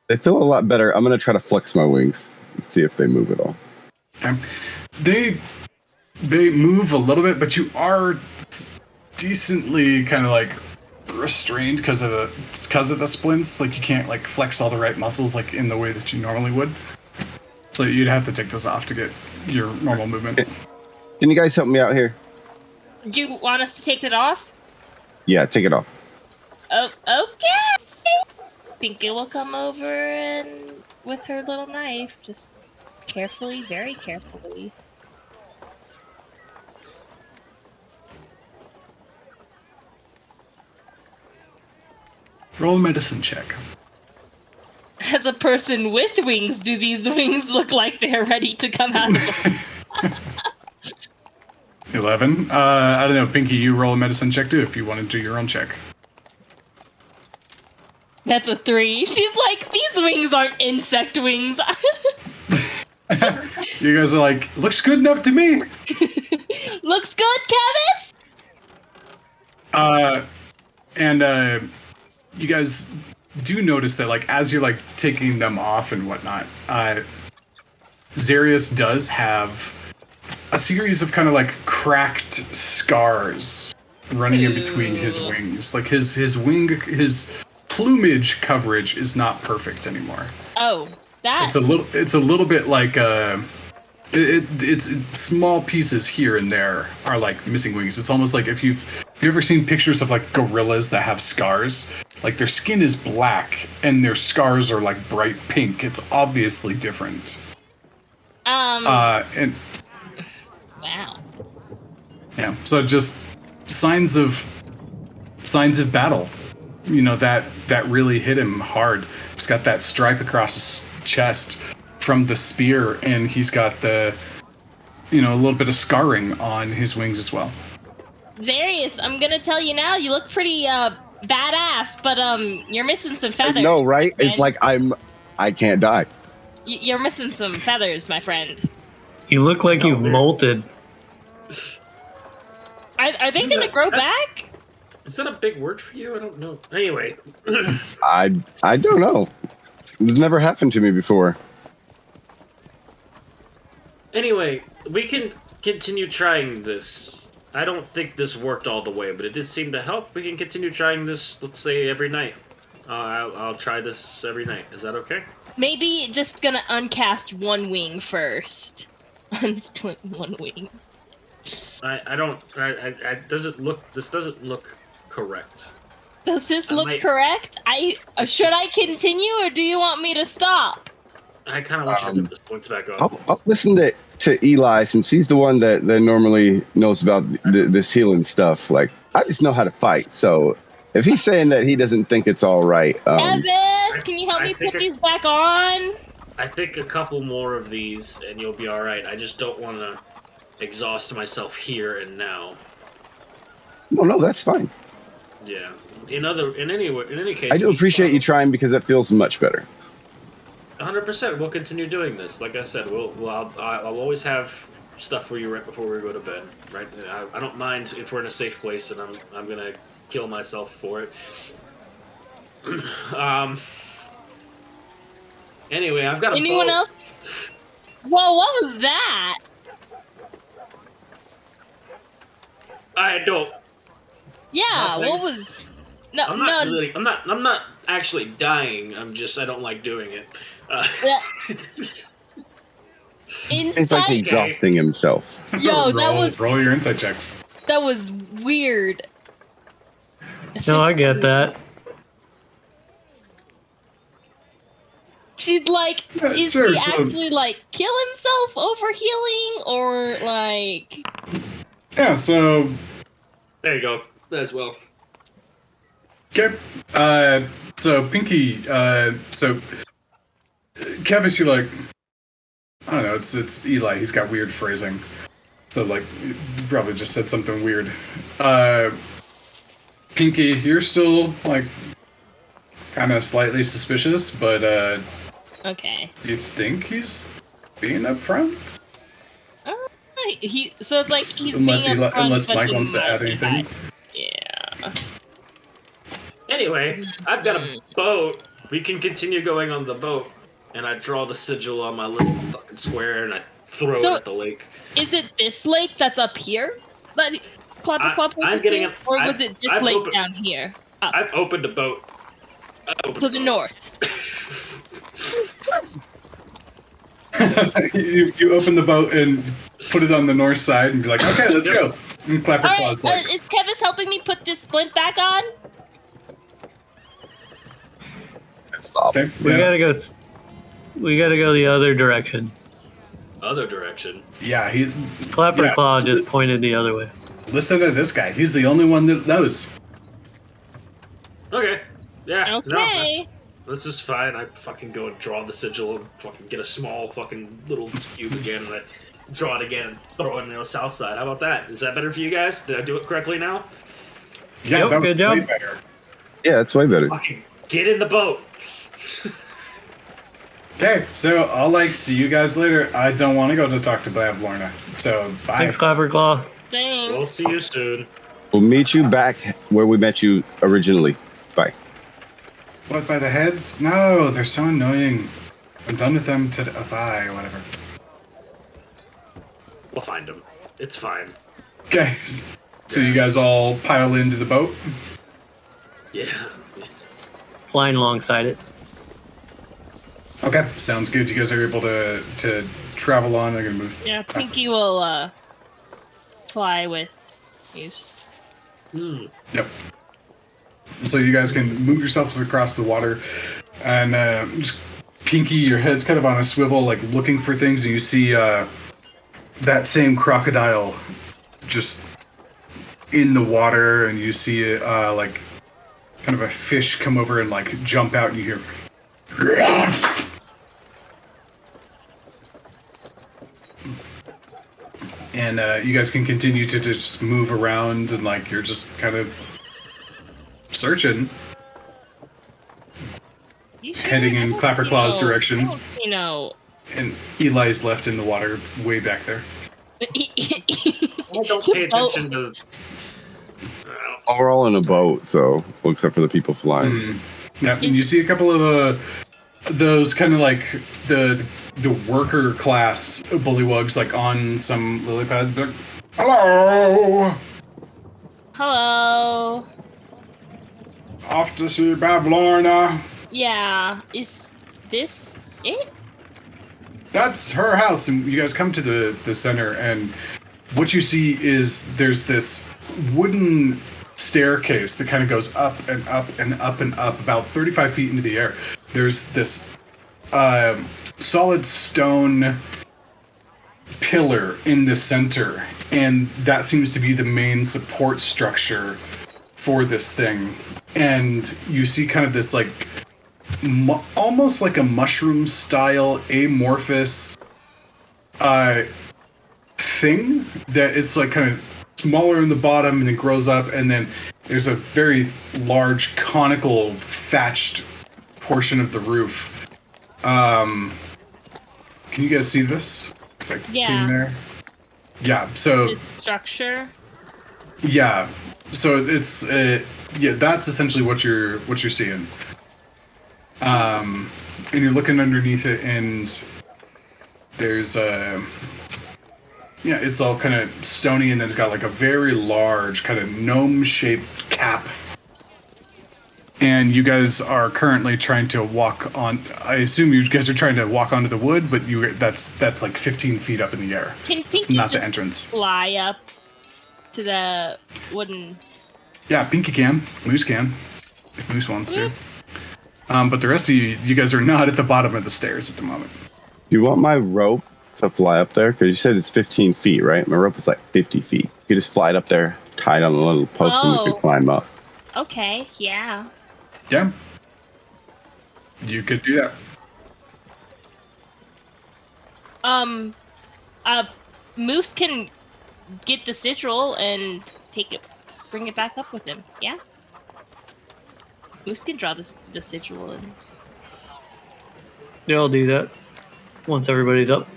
They feel a lot better. I'm gonna try to flex my wings and see if they move at all. Okay. They move a little bit, but you are decently kind of like restrained because of the splints. Like you can't like flex all the right muscles like in the way that you normally would. So you'd have to take those off to get your normal movement. Can you guys help me out here? Do you want us to take that off? Yeah, take it off. Oh, okay. Pinky will come over and with her little knife, just carefully, very carefully. Roll a medicine check. As a person with wings, do these wings look like they're ready to come out of them? 11. I don't know, Pinky, you roll a medicine check too if you want to do your own check. That's a 3. She's like, these wings aren't insect wings. You guys are like, looks good enough to me. Looks good, Kevis? And you guys do notice that, like, as you're like taking them off and whatnot, Zarius does have a series of kind of like cracked scars running in between his wings. Like his plumage coverage is not perfect anymore. Oh, that. It's a little bit like it's small pieces here and there are like missing wings. It's almost like if you've ever seen pictures of like gorillas that have scars, like their skin is black and their scars are like bright pink. It's obviously different. And wow. Yeah, so just signs of battle. You know, that really hit him hard. He's got that stripe across his chest from the spear, and he's got a little bit of scarring on his wings as well. Zarius, I'm gonna tell you now, you look pretty badass, but you're missing some feathers. No, right? It's like I can't die. You're missing some feathers, my friend. You look like you've molted. Are they gonna grow back? Is that a big word for you? I don't know. Anyway. I don't know. It's never happened to me before. Anyway, we can continue trying this. I don't think this worked all the way, but it did seem to help. We can continue trying this, let's say, every night. I'll try this every night. Is that okay? Maybe just gonna uncast one wing first. Unsplint one wing. This doesn't look correct. Does this look correct? Should I continue, or do you want me to stop? I kind of want you to get this points back on. I'll listen to Eli, since he's the one that normally knows about this healing stuff. Like, I just know how to fight, so if he's saying that he doesn't think it's all right, Evis, can you help me put these back on? I think a couple more of these, and you'll be all right. I just don't want to exhaust myself here and now. No, that's fine. Yeah. In any case, I do appreciate you trying because that feels much better. 100%. We'll continue doing this. Like I said, I'll always have stuff for you right before we go to bed. Right? I don't mind if we're in a safe place and I'm gonna kill myself for it. Anyway, I've got a Anyone boat. else? Whoa, what was that? I don't. Yeah, Nothing. what was? No, I'm not actually dying. I don't like doing it. Yeah. It's like exhausting himself. Yo, that was roll your insight checks. that was weird. No, I get that. She's like, is sure, he so- actually like kill himself over healing or like? Yeah, so There you go. As well. okay. So Pinky, so Kevis, you like, I don't know, it's Eli, he's got weird phrasing. So like he probably just said something weird. Pinky, you're still like kinda slightly suspicious, but Okay. you think he's being upfront? So it's like he's Unless being upfront, unless but Mike he wants to might add be anything. hiding. Yeah. Anyway, I've got a boat. We can continue going on the boat, and I draw the sigil on my little fucking square, and I throw it at the lake. Is it this lake that's up here that Clapper Clap I'm went getting to, it. or was it this I've lake opened- down here? Up I've opened a boat. to the north. you open the boat and put it on the north side and be like, okay, let's go. And Clapper All right, Claw's like, is Kevis helping me put this splint back on? Stop. okay, We yeah. gotta go. We gotta go the other direction. Other direction. Yeah, he Clapper Yeah. Claw just pointed the other way. listen to this guy. He's the only one that knows. Okay. Yeah. Okay. No, this is fine. I fucking go and draw the sigil and fucking get a small fucking little cube again, and I draw it again and throw it on the south side. How about that? Is that better for you guys? Did I do it correctly now? Yeah, Yep, that was good job. way better. Yeah, it's way better. Fucking get in the boat. Okay, so I'll like see you guys later. I don't want to go to talk to Bavlorna. So bye. Thanks, Clapper Claw. Thanks. We'll see you soon. We'll meet you back where we met you originally. Bye. What, by the heads? No, they're so annoying. I'm done with them today. Bye, or whatever. We'll find him. It's fine. Okay, so you guys all pile into the boat. Yeah. Flying alongside it. Okay, sounds good. You guys are able to travel on. They're gonna move. Yeah, Pinky will fly with Muse. Hmm. Yep. So you guys can move yourselves across the water, and just Pinky, your head's kind of on a swivel, like looking for things, and you see that same crocodile just in the water, and you see like kind of a fish come over and like jump out, and you hear. And you guys can continue to just move around, and like you're just kind of searching, You sure? heading I in don't Clapper see Claw's no- direction. I don't see no. And Eli's left in the water, way back there. I don't pay attention to. Oh, we're all in a boat, so well, except for the people flying. Yeah, and you see a couple of those kind of like the worker class bullywugs, like on some lily pads. But like, hello, Hello. off to see Bavlorna. Yeah. Is this it? That's her house, and you guys come to the center, and what you see is there's this wooden staircase that kind of goes up and up and up and up, about 35 feet into the air. There's this solid stone pillar in the center, and that seems to be the main support structure for this thing. And you see kind of this like almost like a mushroom style amorphous thing that it's like kind of smaller in the bottom and then grows up, and then there's a very large conical thatched portion of the roof. Can you guys see this? Yeah. There? Yeah. So Its structure. yeah. So it's that's essentially what you're seeing. And you're looking underneath it, and there's it's all kind of stony, and then it's got like a very large kind of gnome-shaped cap. And you guys are currently trying to walk on. I assume you guys are trying to walk onto the wood, but that's like 15 feet up in the air. Can It's Pinky not the just entrance. fly up to the wooden? Yeah, Pinky can. Moose can, if Moose wants to. But the rest of you guys are not at the bottom of the stairs at the moment. Do you want my rope to fly up there? Because you said it's 15 feet, right? My rope is like 50 feet. You could just fly it up there, tie it on a little post, and we could climb up. Okay, yeah. Yeah. You could do that. Moose can get the sigil and bring it back up with him. Yeah. Moose can draw the sigil and. Yeah, I'll do that once everybody's up.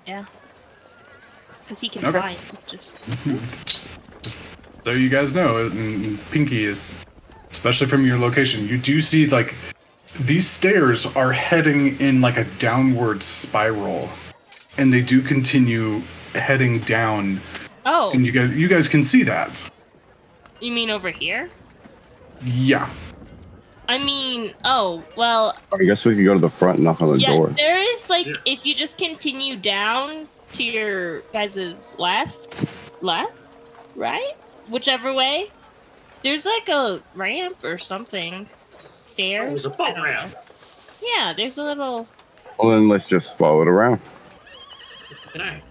Yeah. Because he can Okay. fly. Just So you guys know, and Pinky is, especially from your location, you do see like these stairs are heading in like a downward spiral, and they do continue heading down. Oh. And you guys can see that. You mean over here? Yeah. I mean, oh, well, I guess we could go to the front and knock on the yeah, door. there is, like, Yeah. if you just continue down to your guys' left, right? Whichever way, there's, like, a ramp or something. Stairs? There's a boat ramp. Yeah, there's a little... Well, then let's just follow it around. Good night.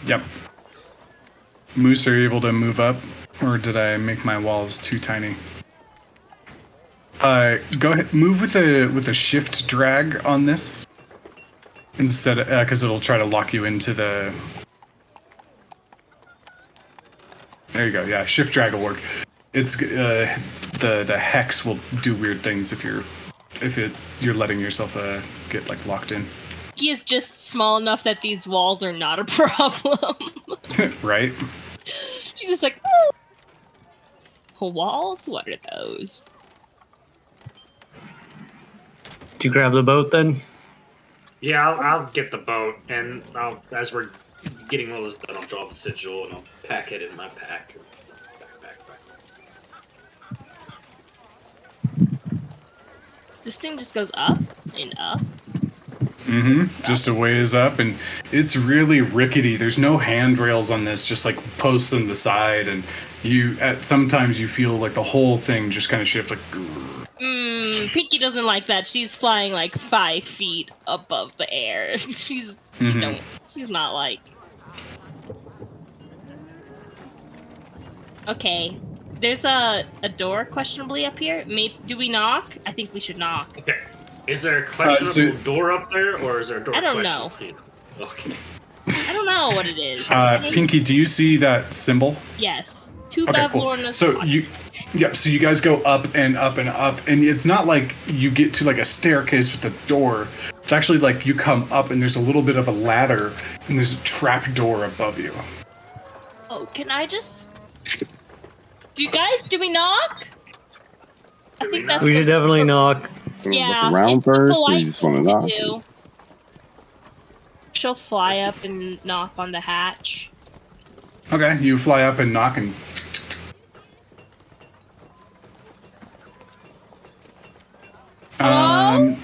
Yep. Moose, are you able to move up, or did I make my walls too tiny? Go ahead, move with a shift drag on this instead, because it'll try to lock you into the. There you go. Yeah, shift drag will work. It's the hex will do weird things if you're letting yourself get like locked in. He is just small enough that these walls are not a problem. Right. She's just like, oh. Walls? What are those? Did you grab the boat then? Yeah, I'll get the boat, and as we're getting all this done, I'll draw the sigil and I'll pack it in my pack. This thing just goes up and up. Mm-hmm. Just a ways up, and it's really rickety. There's no handrails on this, just like posts on the side, and sometimes you feel like the whole thing just kind of shifts like. Pinky doesn't like that. She's flying like 5 feet above the air. She's not like. Okay, there's a door questionably up here. Do we knock? I think we should knock. Okay. Is there a questionable door up there, or is there a door? I don't know. Okay. I don't know what it is. Pinky, do you see that symbol? Yes. Two Okay, Bavlorna. cool. So so you guys go up and up and up, and it's not like you get to like a staircase with a door. It's actually like you come up, and there's a little bit of a ladder, and there's a trap door above you. Oh, can I just? Do we knock? I think that's. We should definitely knock. Yeah. Look around it's the first, or polite you just want to thing knock? do. She'll fly up and knock on the hatch. Okay, you fly up and knock, and Hello?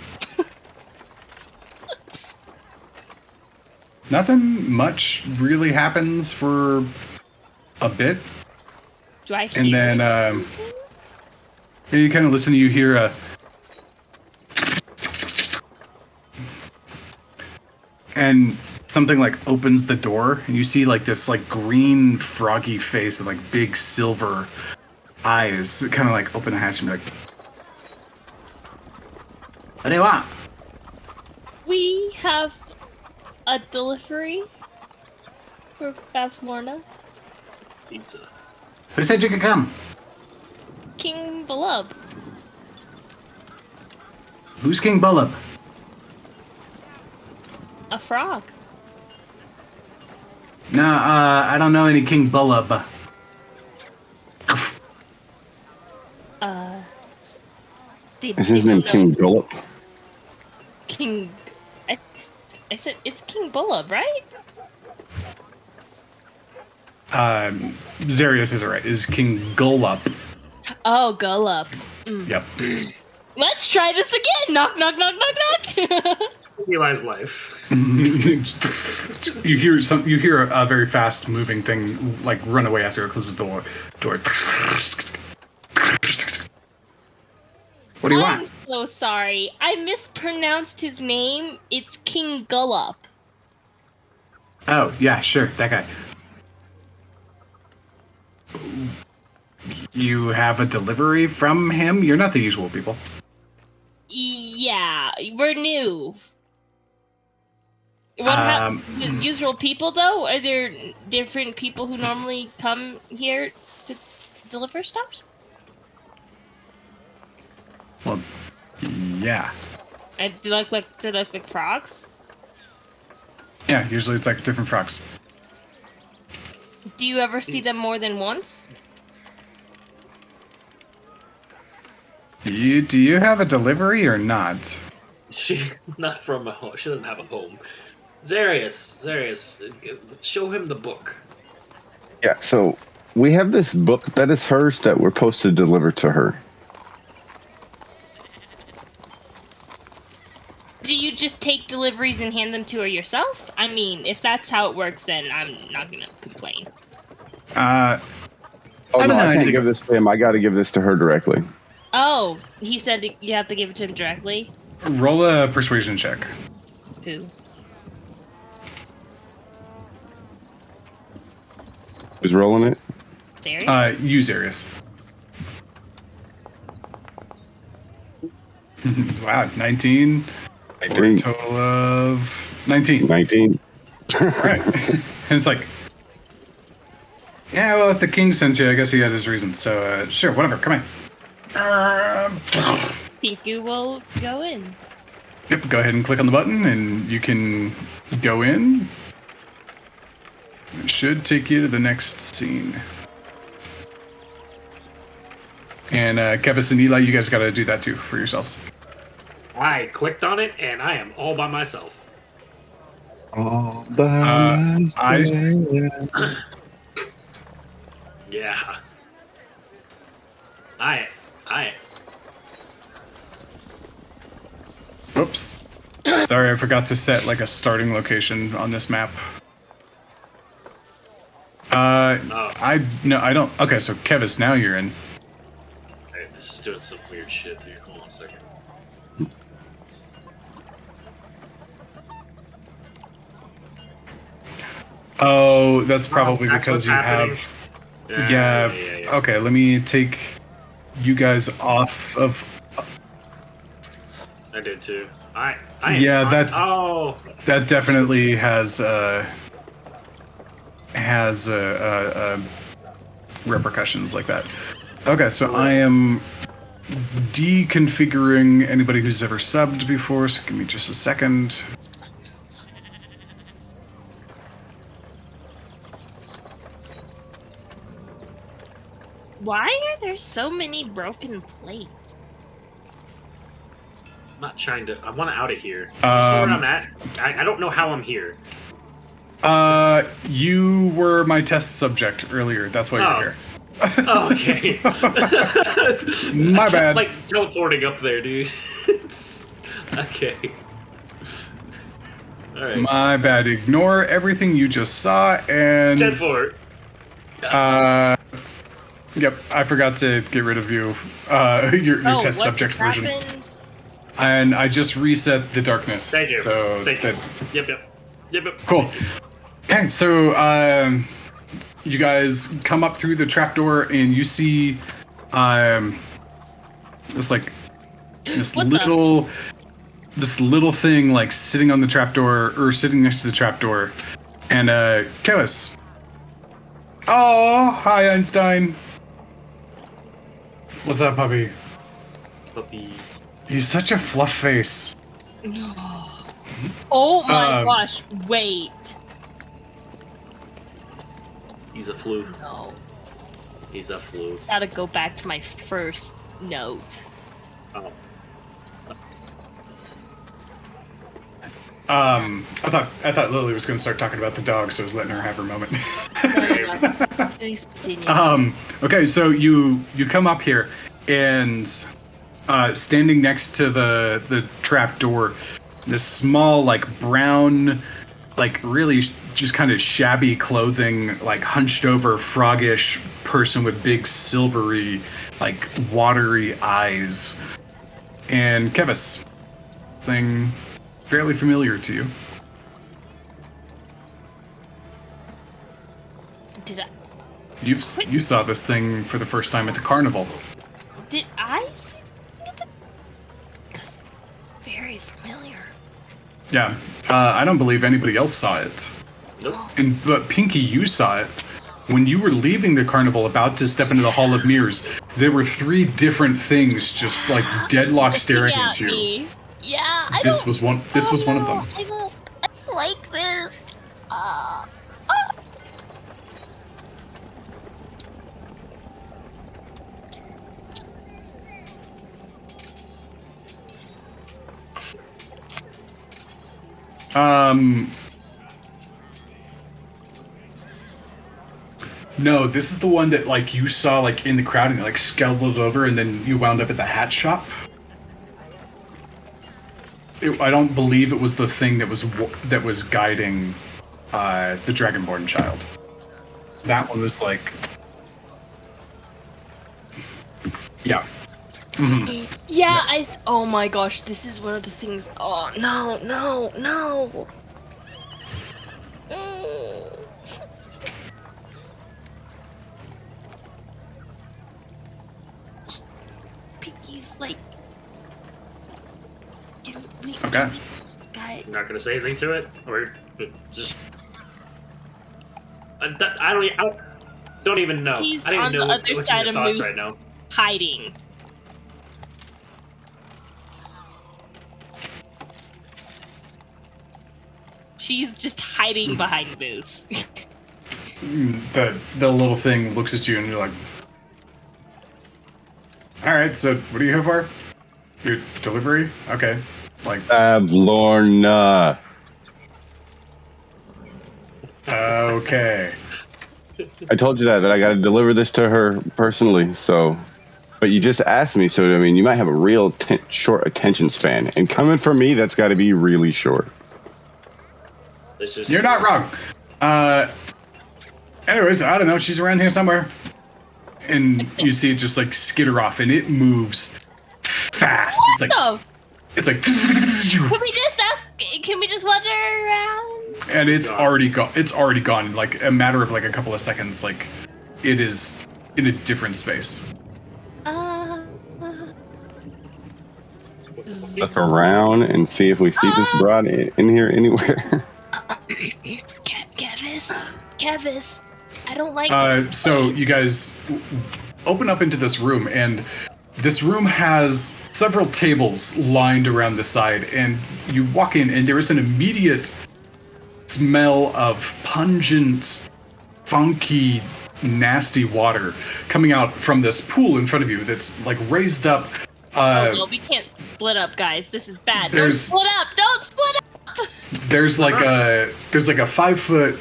nothing much really happens for a bit, Do I hear? and then you kind of listen to you hear a. And something like opens the door, and you see like this like green froggy face with like big silver eyes, kind of like open the hatch and be like, "What do you want?" We have a delivery. for Bavlorna? Pizza. Who said you could come? King Balub. Who's King Bullup? A frog. No, I don't know any King Bullup. Is his name King Gullup? King. I said it's King Bulub, right? Zarius is right. Is King Gullup. Oh, Gullup. Yep. Let's try this again. Knock, knock, knock, knock, knock. Eli's life. You hear a very fast moving thing like run away after it closes the door. What do you want? I'm so sorry. I mispronounced his name. It's King Gullup. Oh, yeah, sure, that guy. You have a delivery from him? You're not the usual people. Yeah, we're new. What the usual people, though? Are there different people who normally come here to deliver stuff? Well, yeah. Do they look like frogs? Yeah, usually it's like different frogs. Do you ever see them more than once? Do you have a delivery or not? She not from a home. She doesn't have a home. Zarius, show him the book. Yeah, so we have this book that is hers that we're supposed to deliver to her. Do you just take deliveries and hand them to her yourself? I mean, if that's how it works, then I'm not gonna complain. I can't give this to him. I gotta give this to her directly. Oh, he said that you have to give it to him directly? Roll a persuasion check. Who? Who's rolling it? Serious? You, Zarius. Wow, 19. For a total of 19. 19. Alright. And it's like, yeah, well, if the king sent you, I guess he had his reasons. So, sure, whatever, come in. Piku will go in. Yep, go ahead and click on the button, and you can go in. It should take you to the next scene. And Kevis and Eli, you guys got to do that too for yourselves. I clicked on it, and I am all by myself. All by myself. Yeah. I. Oops. Sorry, I forgot to set like a starting location on this map. I don't. Okay, so Kevis, now you're in. Okay, this is doing some weird shit here. Hold on a second. Oh, that's probably that's because what's you happening. have. Yeah. Okay, let me take you guys off of. I did too. I Yeah, Oh. That definitely has repercussions like that. Okay, so I am deconfiguring anybody who's ever subbed before, so give me just a second. Why are there so many broken plates? I'm not trying to. I want out of here. You see where I'm at? I don't know how I'm here. You were my test subject earlier. That's why you're here. Oh, okay. My bad. Like teleporting up there, dude. Okay. All right. My bad. Ignore everything you just saw and. Teleport. Yep, I forgot to get rid of you. Your test subject version. And I just reset the darkness. Thank you. So Thank you. Yep. Cool. Okay, so you guys come up through the trapdoor and you see this little thing like sitting on the trapdoor or sitting next to the trapdoor, And Kevis. Oh, hi Einstein. What's up, puppy? Puppy. He's such a fluff face. No. Oh my gosh! Wait. He's a fluke. No. He's a fluke. Gotta go back to my first note. Oh. I thought Lily was going to start talking about the dog, so I was letting her have her moment. No. Please continue. Okay, so you come up here, and standing next to the trap door, this small, like, brown, like, really just kind of shabby clothing, like, hunched over, froggish person with big silvery, like, watery eyes. And Kevis, thing fairly familiar to you. Did I? You saw this thing for the first time at the carnival. Did I see it? Because very familiar. Yeah, I don't believe anybody else saw it. Nope. But Pinky, you saw it. When you were leaving the carnival, about to step into the Hall of Mirrors, there were 3 different things just like deadlock staring at you. Me. Yeah, This was one of them. I don't like this. No, this is the one that like you saw like in the crowd and like scuttled over, and then you wound up at the hat shop. I don't believe it was the thing that was guiding the Dragonborn child. That one was like, yeah. Mm-hmm. Yeah, oh my gosh, this is one of the things. Oh no. Pinky's like. Okay. You're not gonna say anything to it, or just. I don't even know. He's I don't on even know the other what's side in of your thoughts Moose, right now. hiding. She's just hiding behind Moose. The little thing looks at you and you're like, all right, so what are you here for? Your delivery? Okay. Like, Bavlorna. Okay. I told you that I got to deliver this to her personally. So, but you just asked me, so I mean, you might have a real short attention span, and coming from me, that's got to be really short. You're not wrong. Anyways, I don't know. She's around here somewhere. And you see it just like skitter off, and it moves fast. It's like. Can we just ask? Can we just wander around? And it's already gone. It's already gone. In like a matter of like a couple of seconds. Like, it is in a different space. Look around and see if we see this broad in here anywhere. Kevis, I don't like. So you guys open up into this room, and this room has several tables lined around the side, and you walk in, and there is an immediate smell of pungent, funky, nasty water coming out from this pool in front of you that's like raised up. No, we can't split up, guys. This is bad. Don't split up. There's like a 5-foot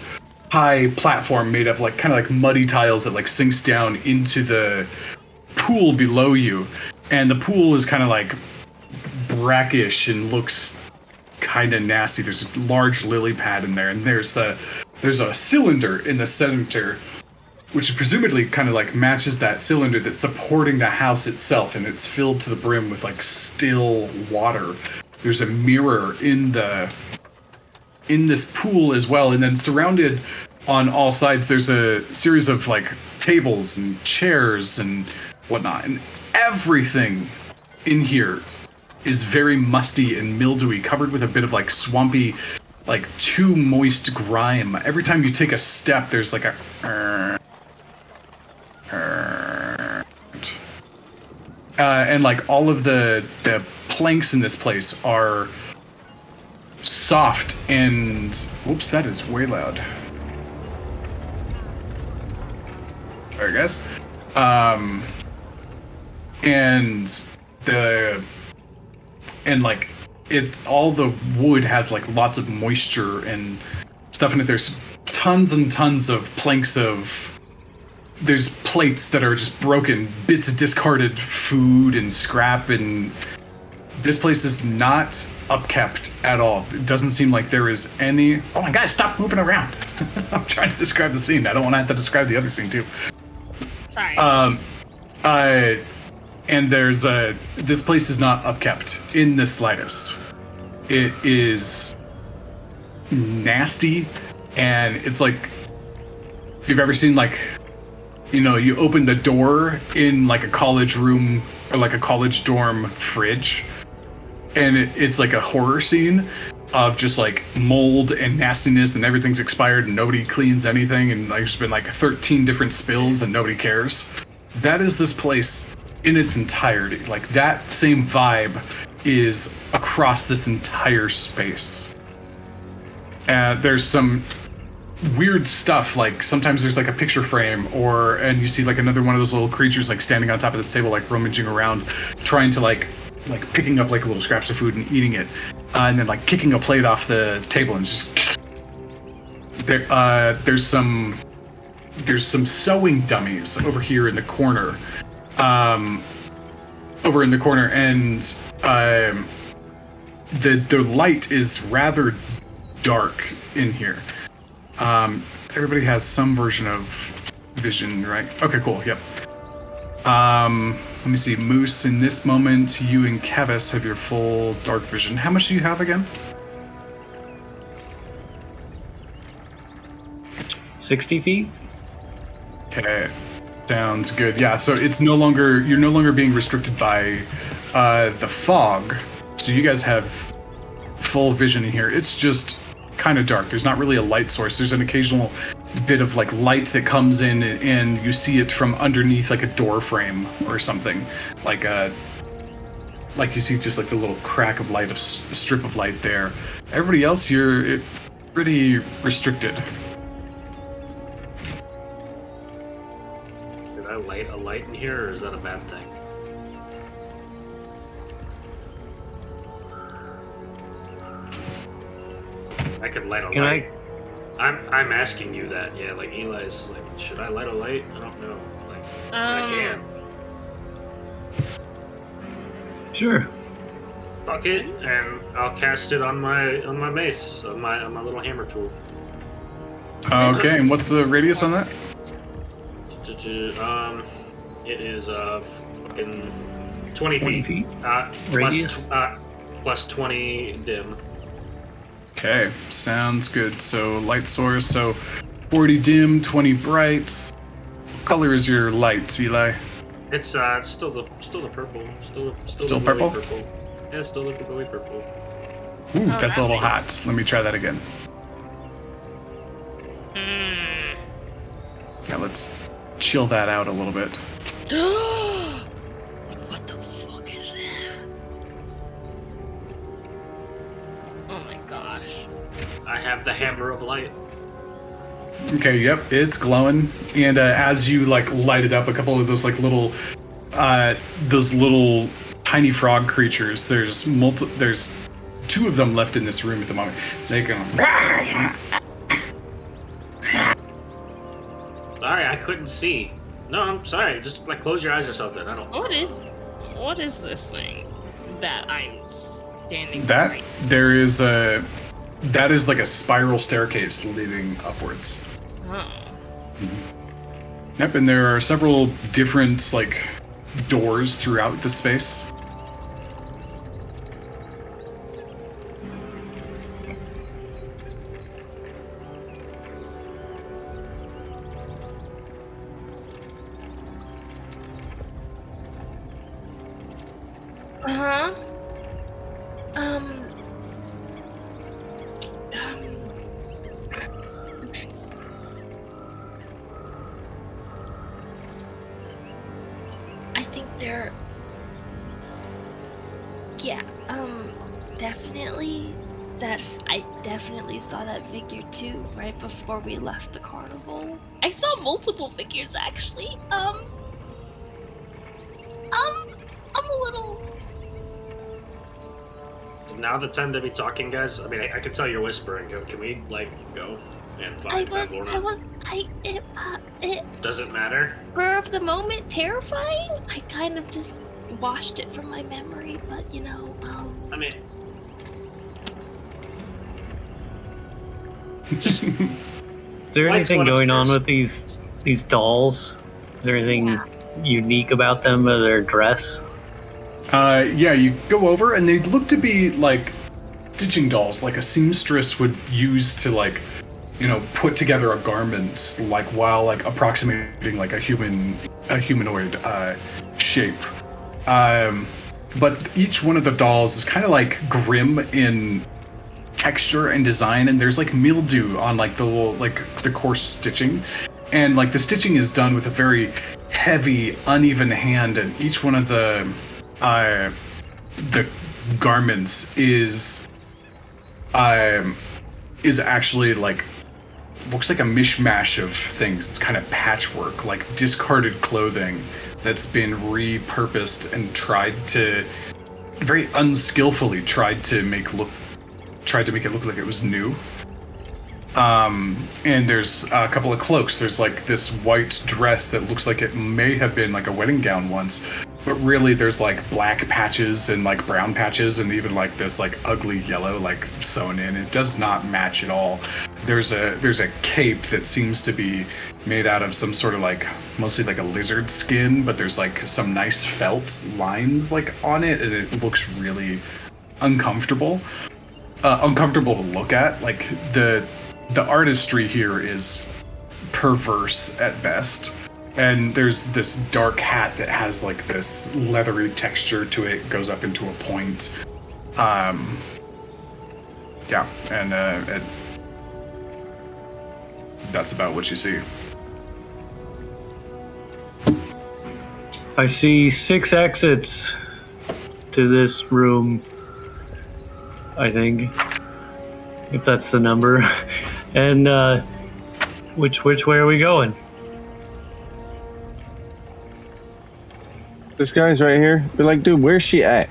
high platform made of like kind of like muddy tiles that like sinks down into the pool below you, and the pool is kind of like brackish and looks kind of nasty. There's a large lily pad in there, and there's a cylinder in the center, which presumably kind of like matches that cylinder that's supporting the house itself, and it's filled to the brim with like still water. There's a mirror in this pool as well, and then surrounded on all sides there's a series of like tables and chairs and whatnot, and everything in here is very musty and mildewy, covered with a bit of like swampy like too moist grime. Every time you take a step, there's like a and like all of the planks in this place are soft and whoops, that is way loud. All right, guys. And like all the wood has like lots of moisture and stuff in it. There's tons and tons of planks there's plates that are just broken, bits of discarded food and scrap, and this place is not upkept at all. It doesn't seem like there is any... Oh my god, stop moving around. I'm trying to describe the scene. I don't want to have to describe the other scene too. Sorry. And there's this place is not upkept in the slightest. It is nasty, and it's like, if you've ever seen like, you know, you open the door in like a college room or like a college dorm fridge, and it's like a horror scene of just like mold and nastiness, and everything's expired and nobody cleans anything, and like, there's been like 13 different spills and nobody cares. That is this place in its entirety. Like that same vibe is across this entire space. There's some weird stuff, like sometimes there's like a picture frame, and you see like another one of those little creatures like standing on top of this table, like rummaging around, trying to like picking up like little scraps of food and eating it, and then like kicking a plate off the table, and just there's some sewing dummies over here in the corner, and the light is rather dark in here. Everybody has some version of vision, right? Okay, cool. Yep. Let me see. Moose, in this moment, you and Kevis have your full dark vision. How much do you have again? 60 feet. Okay. Sounds good. Yeah, so you're no longer being restricted by the fog. So you guys have full vision in here. It's just kind of dark. There's not really a light source. There's an occasional bit of like light that comes in, and you see it from underneath like a door frame or something, like you see just like the little crack of light, of strip of light there. Everybody else, you're pretty restricted. Did I light a light in here, or is that a bad thing? I could light a light. I'm asking you that. Yeah, like Eli's like, should I light a light? I don't know. Like, I can. Sure. Fuck it, and I'll cast it on my mace, on my little hammer tool. Okay, and what's the radius on that? It is fucking 20 feet. Radius? Plus 20 dim. Okay, sounds good. So light source, so 40 dim, 20 brights. What color is your light, Eli? It's still the purple. Still the purple? purple. Yeah, still the glowy purple. Ooh, that's a little hot. Let me try that again. Yeah, let's chill that out a little bit. What the fuck is that? Oh my gosh. I have the hammer of light. Okay, yep, it's glowing, and as you like light it up, a couple of those like little tiny frog creatures. There's two of them left in this room at the moment. They go. Sorry, I couldn't see. No, I'm sorry. Just like close your eyes or something. I don't. What is this thing that I'm standing? That right? there is a. That is like a spiral staircase leading upwards. Oh. Yep, and there are several different like doors throughout the space. There. Yeah. Definitely. I definitely saw that figure too, right before we left the carnival. I saw multiple figures actually. I'm a little. Is now the time to be talking, guys? I mean, I can tell you're whispering. Can we go and find Bavlorna? It doesn't matter. Spur of the moment, terrifying. I kind of just washed it from my memory, but I mean. Is there anything going on with these dolls? Is there anything unique about them or their dress? Yeah, you go over and they look to be like stitching dolls, like a seamstress would use to put together a garment, like while approximating like a humanoid shape. But each one of the dolls is kind of like grim in texture and design, and there's like mildew on like the little the coarse stitching, and like the stitching is done with a very heavy, uneven hand, and each one of the garments is actually looks like a mishmash of things. It's kind of patchwork, like discarded clothing that's been repurposed and very unskillfully tried to make it look like it was new. And there's a couple of cloaks. There's like this white dress that looks like it may have been like a wedding gown once, but really there's like black patches and like brown patches and even like this like ugly yellow like sewn in. It does not match at all. There's a cape that seems to be made out of some sort of like mostly like a lizard skin, but there's like some nice felt lines like on it, and it looks really uncomfortable to look at. Like the artistry here is perverse at best. And there's this dark hat that has like this leathery texture to it, goes up into a point. That's about what you see. I see 6 exits to this room, I think, if that's the number. And which way are we going? This guy's right here. Be like, dude, where's she at?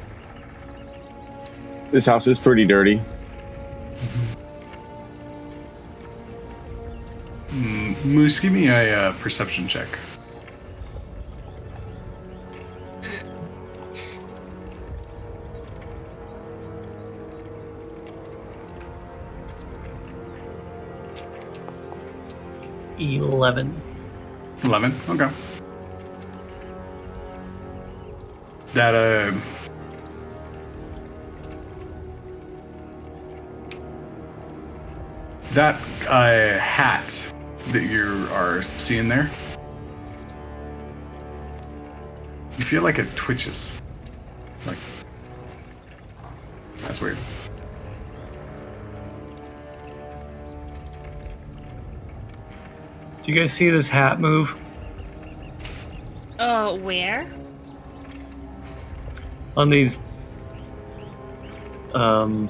This house is pretty dirty. Moose, give me a perception check. $11. 11? Okay. That hat that you are seeing there, you feel like it twitches. Like, that's weird. Do you guys see this hat move? Where? On these dolls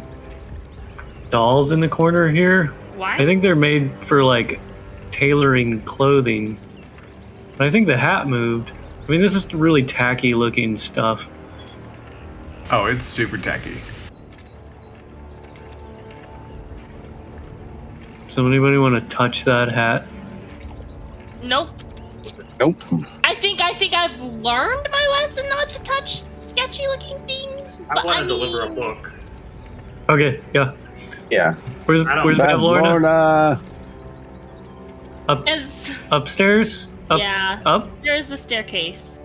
in the corner here. Why? I think they're made for like tailoring clothing. But I think the hat moved. I mean, this is really tacky looking stuff. Oh, it's super tacky. So anybody want to touch that hat? Nope. Nope. I think I've learned my lesson not to touch sketchy looking things. I want to deliver a book. Okay, yeah. Yeah. Where's Bavlorna? Upstairs? Up? There's a staircase.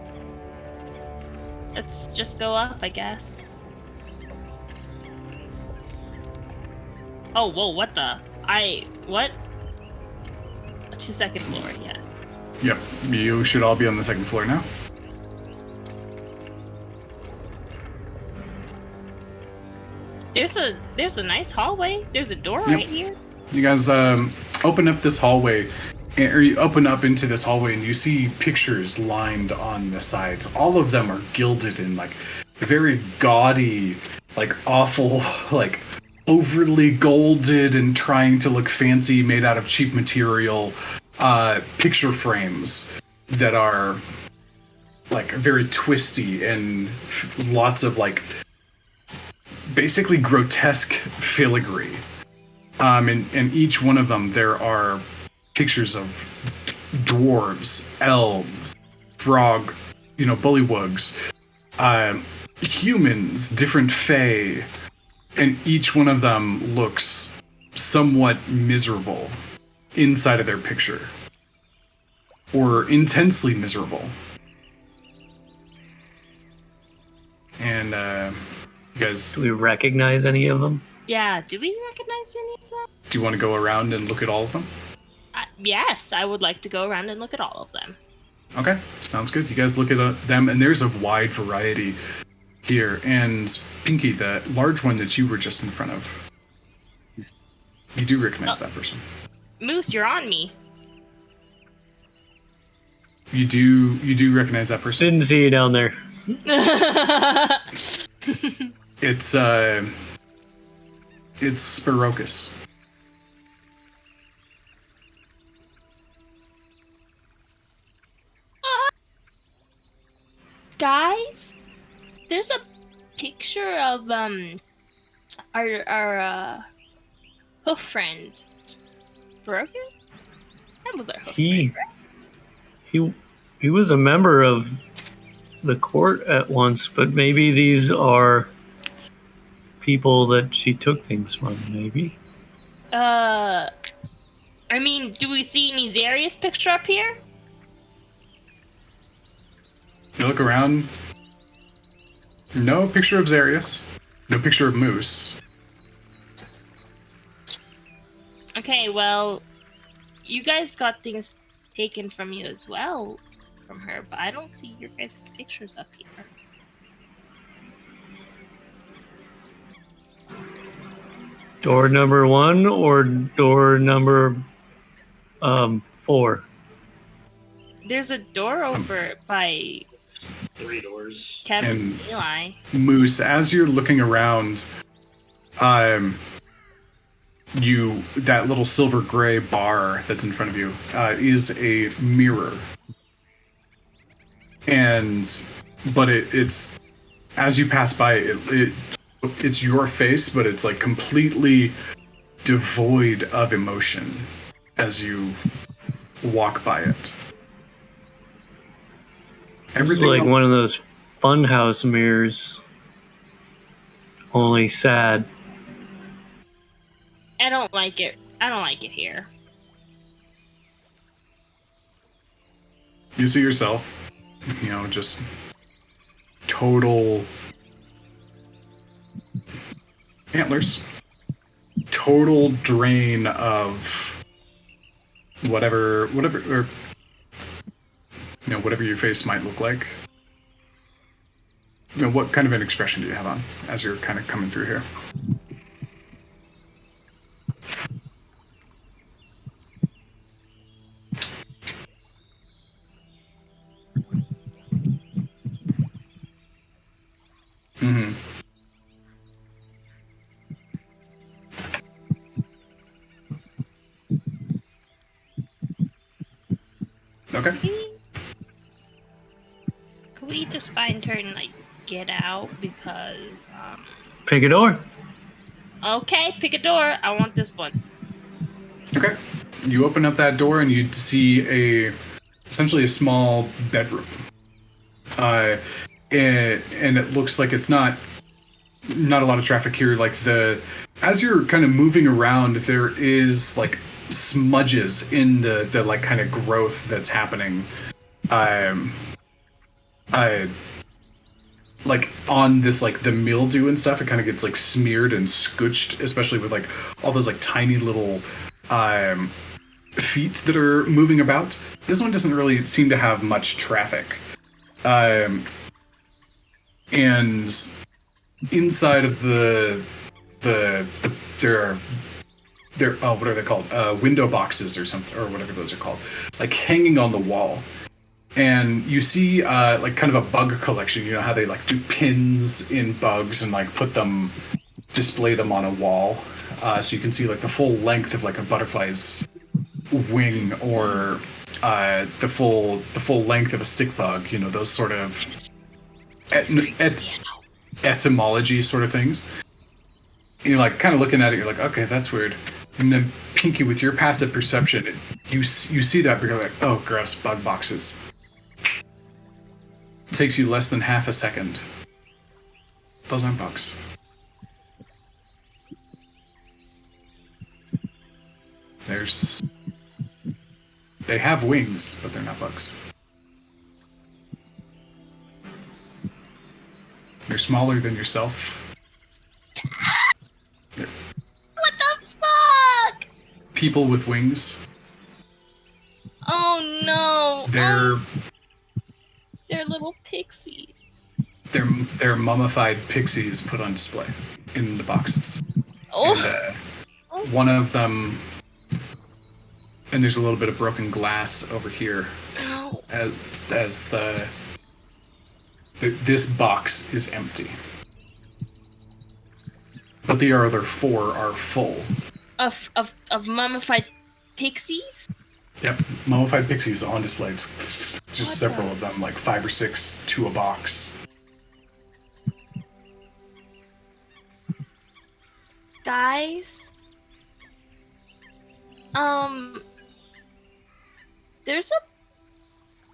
Let's just go up, I guess. Oh, whoa, what the? What? To second floor, yes. Yep, you should all be on the second floor now. There's a nice hallway. There's a door right here. You guys open up this hallway, or you open up into this hallway and you see pictures lined on the sides. All of them are gilded in like very gaudy, like awful, like overly golded and trying to look fancy, made out of cheap material picture frames that are like very twisty and lots of like basically grotesque filigree. And each one of them, there are pictures of dwarves, elves, frog, bullywugs, humans, different fae, and each one of them looks somewhat miserable inside of their picture, or intensely miserable. And you guys, do we recognize any of them? Yeah, do we recognize any of them? Do you want to go around and look at all of them? Yes, I would like to go around and look at all of them. Okay, sounds good. You guys look at them, and there's a wide variety here. And Pinky, the large one that you were just in front of, you do recognize that person. Moose, you're on me. You do recognize that person. Didn't see you down there. It's Spirocus. Guys, there's a picture of our hoof friend. Broken? That was our hoof friend, right? He was a member of the court at once, but maybe these are people that she took things from, maybe. I mean, do we see any Zarius picture up here? You look around. No picture of Zarius. No picture of Moose. Okay, well, you guys got things taken from you as well from her, but I don't see your guys' pictures up here. Door number 1 or door number 4? There's a door over by 3 doors. Kevin's and Eli. Moose, as you're looking around, that little silver gray bar that's in front of you is a mirror. But it's as you pass by it's your face, but it's like completely devoid of emotion as you walk by it. It's like one of those funhouse mirrors, only sad. I don't like it. I don't like it here. You see yourself, just total antlers, total drain of whatever, or whatever your face might look like. What kind of an expression do you have on as you're kind of coming through here? Mm-hmm. Okay. Could we just find her and get out because Pick a door. Okay, pick a door. I want this one. Okay. You open up that door and you see essentially a small bedroom. And it looks like it's not a lot of traffic here. As you're kind of moving around, there is smudges in the kind of growth that's happening. On this the mildew and stuff, it kind of gets smeared and scooched, especially with all those tiny little feet that are moving about. This one doesn't really seem to have much traffic. And inside of there are they're what are they called? Window boxes or something, or whatever those are called, like hanging on the wall. And you see like kind of a bug collection. You know how they like do pins in bugs and like display them on a wall, so you can see like the full length of like a butterfly's wing, or the full length of a stick bug. You know, those sort of etymology sort of things. And you're like kind of looking at it. You're like, okay, that's weird. And then Pinky, with your passive perception, you see that, but you're like, oh, gross, bug boxes. It takes you less than half a second. Those aren't bugs. They have wings, but they're not bugs. They're smaller than yourself. They're what the fuck? people with wings. Oh no. They're little pixies. They're mummified pixies put on display in the boxes. Oh. And, one of them, and there's a little bit of broken glass over here, Oh. as this box is empty, but the other 4 are full. Of mummified pixies? Yep, mummified pixies on display. It's just What several the- of them, like 5 or 6 to a box. Guys, there's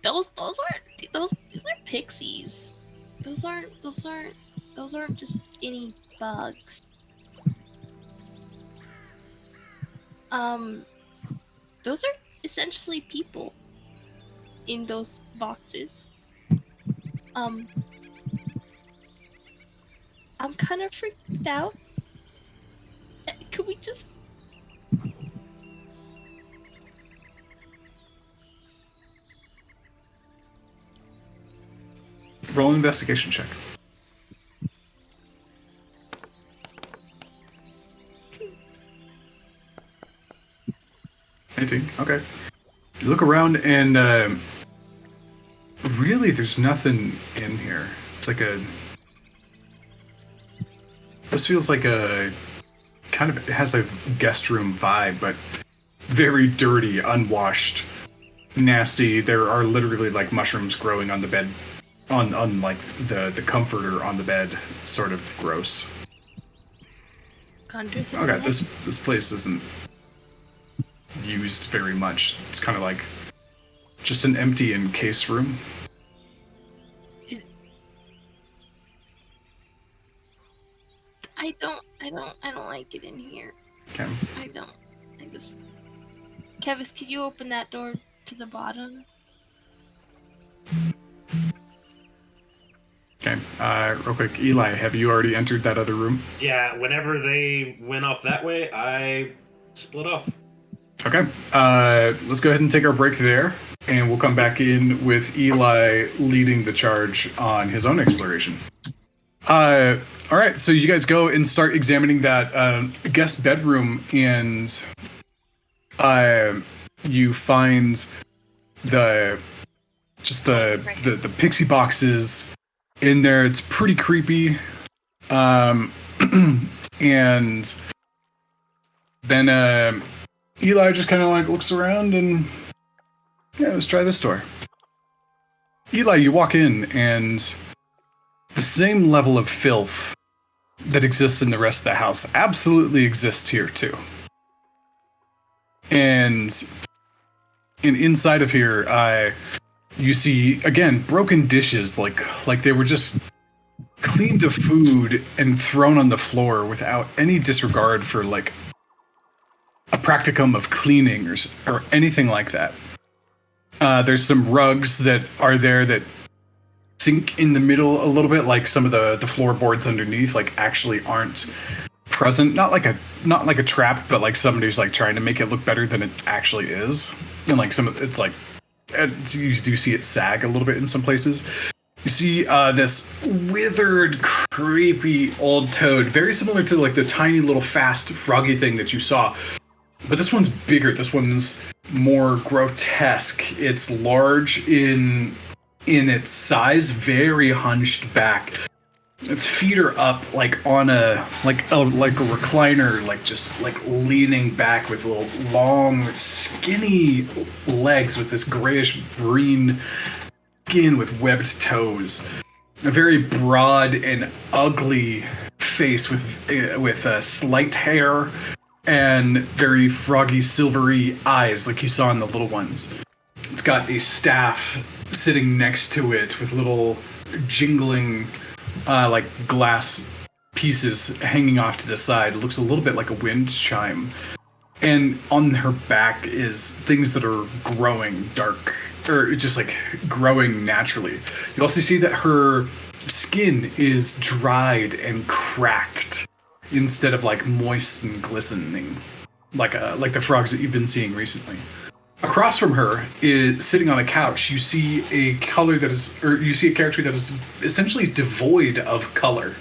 those aren't pixies. Those aren't just any bugs. Those are essentially people in those boxes. I'm kind of freaked out. Could we just... Roll an investigation check. Okay. You look around and really there's nothing in here. It's like this feels like a kind of, it has a guest room vibe, but very dirty, unwashed, nasty. There are literally like mushrooms growing on the bed, on like the comforter on the bed. Sort of gross. Okay, this place isn't used very much. It's kind of like just an empty encased room. I don't like it in here. Okay. I just... Kevis, could you open that door to the bottom? Okay. Real quick, Eli, have you already entered that other room? Yeah, whenever they went off that way, I split off. Okay. Let's go ahead and take our break there, and we'll come back in with Eli leading the charge on his own exploration. All right, so you guys go and start examining that guest bedroom, and you find the pixie boxes in there. It's pretty creepy, and then Eli just kind of like looks around and, yeah, let's try this door. Eli, you walk in and the same level of filth that exists in the rest of the house absolutely exists here too. And inside of here, you see, again, broken dishes, like they were just cleaned of food and thrown on the floor without any disregard for like a practicum of cleaning or anything like that. There's some rugs that are there that sink in the middle a little bit, like some of the floorboards underneath like actually aren't present. Not like a trap, but like somebody's like trying to make it look better than it actually is. And like it's like you do see it sag a little bit in some places. You see this withered, creepy old toad, very similar to like the tiny little fast froggy thing that you saw, But this one's bigger. This one's more grotesque. It's large in its size, very hunched back. Its feet are up like on a recliner, like just like leaning back with little long, skinny legs with this grayish green skin with webbed toes. A very broad and ugly face with slight hair and very froggy, silvery eyes like you saw in the little ones. It's got a staff sitting next to it with little jingling like glass pieces hanging off to the side. It looks a little bit like a wind chime. And on her back is things that are growing dark, or just like growing naturally. You also see that her skin is dried and cracked instead of like moist and glistening, like the frogs that you've been seeing recently. Across from her is sitting on a couch. You see a character that is essentially devoid of color,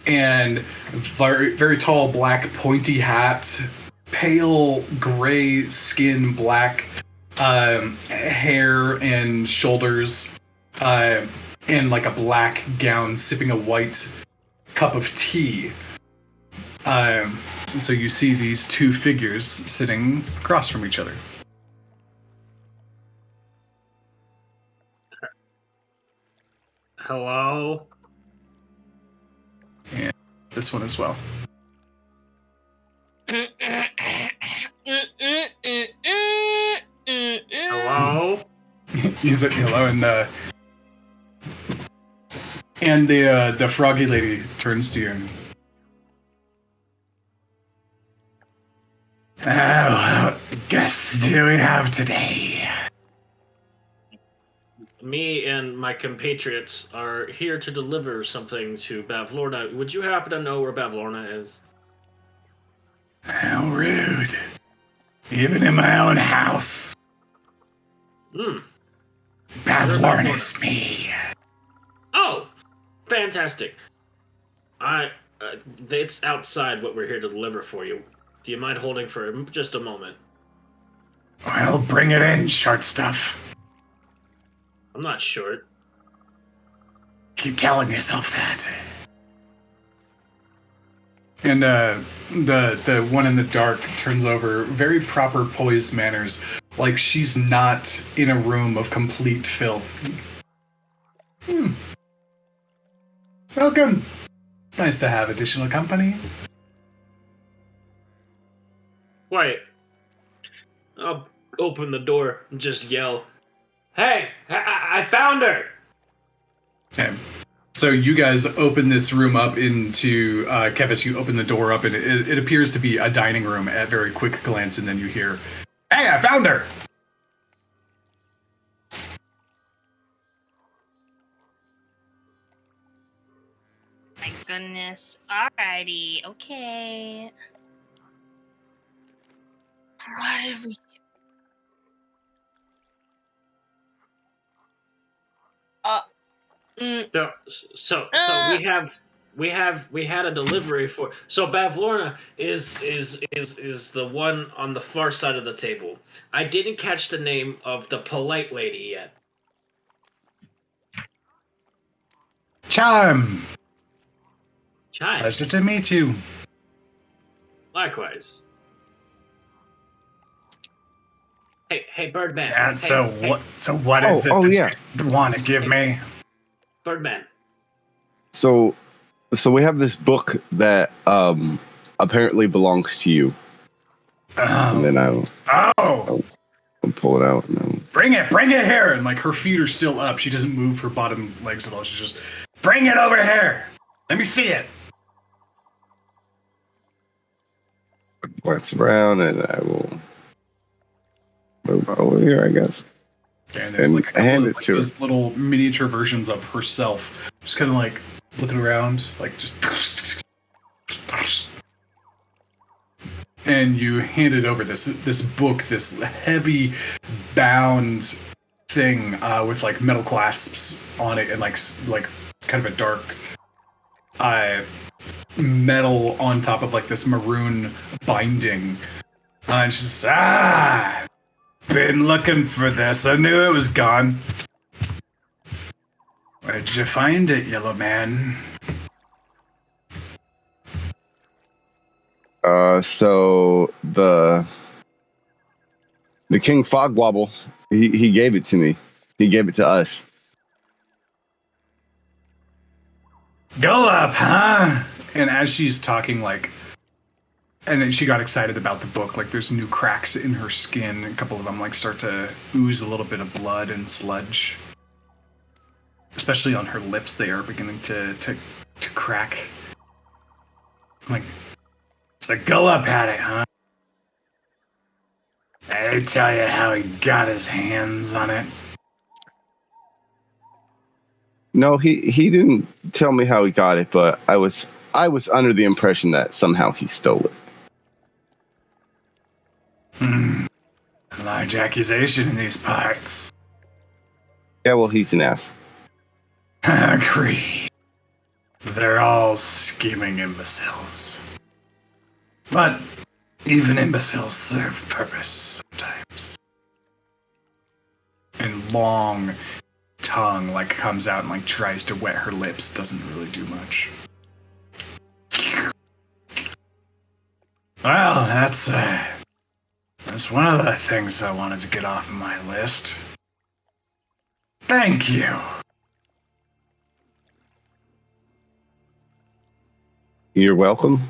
and very very tall black pointy hat, pale gray skin, black hair and shoulders, and like a black gown, sipping a white cup of tea. And so you see these two figures sitting across from each other. Hello? And this one as well. Hello? You said hello, and the froggy lady turns to you. And, what guests do we have today? Me and my compatriots are here to deliver something to Bavlorna. Would you happen to know where Bavlorna is? How rude. Even in my own house. Bavlorna is me. Oh, fantastic. It's outside what we're here to deliver for you. Do you mind holding for just a moment? Well, bring it in, short stuff. I'm not short. Keep telling yourself that. And the one in the dark turns over, very proper poised manners, like she's not in a room of complete filth. Welcome. It's nice to have additional company. Wait. I'll open the door and just yell, "Hey, I found her!" Okay. So you guys open this room up into, Kevis, you open the door up and it appears to be a dining room at very quick glance, and then you hear, "Hey, I found her!" My goodness. Alrighty, okay. What did we do? So we had a delivery for. So Bavlorna is the one on the far side of the table. I didn't catch the name of the polite lady yet. Chime. Chime. Pleasure to meet you. Likewise. Hey, Birdman. Yeah, Hey. So what is it that you want to give me? Birdman. So we have this book that apparently belongs to you. And then I'll pull it out. Bring it here! And like her feet are still up. She doesn't move her bottom legs at all. She's just, bring it over here! Let me see it! Glance around and I will move over here, I guess. Okay, and there's And like a couple hand of it like, to her. those little miniature versions of herself. Just kind of like looking around, like just. And you hand it over this book, this heavy bound thing with like metal clasps on it, and like kind of a dark metal on top of like this maroon binding. And she says, been looking for this. I knew it was gone. Where'd you find it, yellow man? So the King Fogwobble, he gave it to me. He gave it to us. Go up, huh? And as she's talking, like, and then she got excited about the book, like there's new cracks in her skin. A couple of them like start to ooze a little bit of blood and sludge. Especially on her lips, they are beginning to crack. Like, so Gullop had it, huh? Did he tell you how he got his hands on it? No, he didn't tell me how he got it, but I was under the impression that somehow he stole it. Large accusation in these parts. Yeah, well, he's an ass. Agreed. They're all scheming imbeciles. But even imbeciles serve purpose sometimes. And long tongue like comes out and like tries to wet her lips, doesn't really do much. Well, that's one of the things I wanted to get off of my list. Thank you. You're welcome.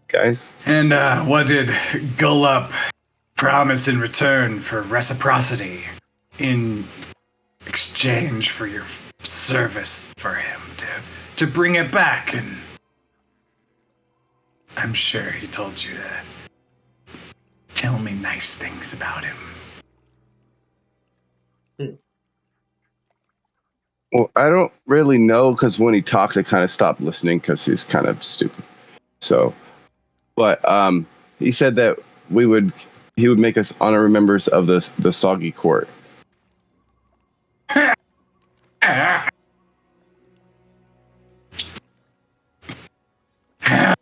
Guys. And what did Gullop promise in return for reciprocity in exchange for your service for him to bring it back? And I'm sure he told you to tell me nice things about him. Well, I don't really know because when he talked, I kind of stopped listening because he's kind of stupid. So, but he said that he would make us honorary members of the Soggy Court.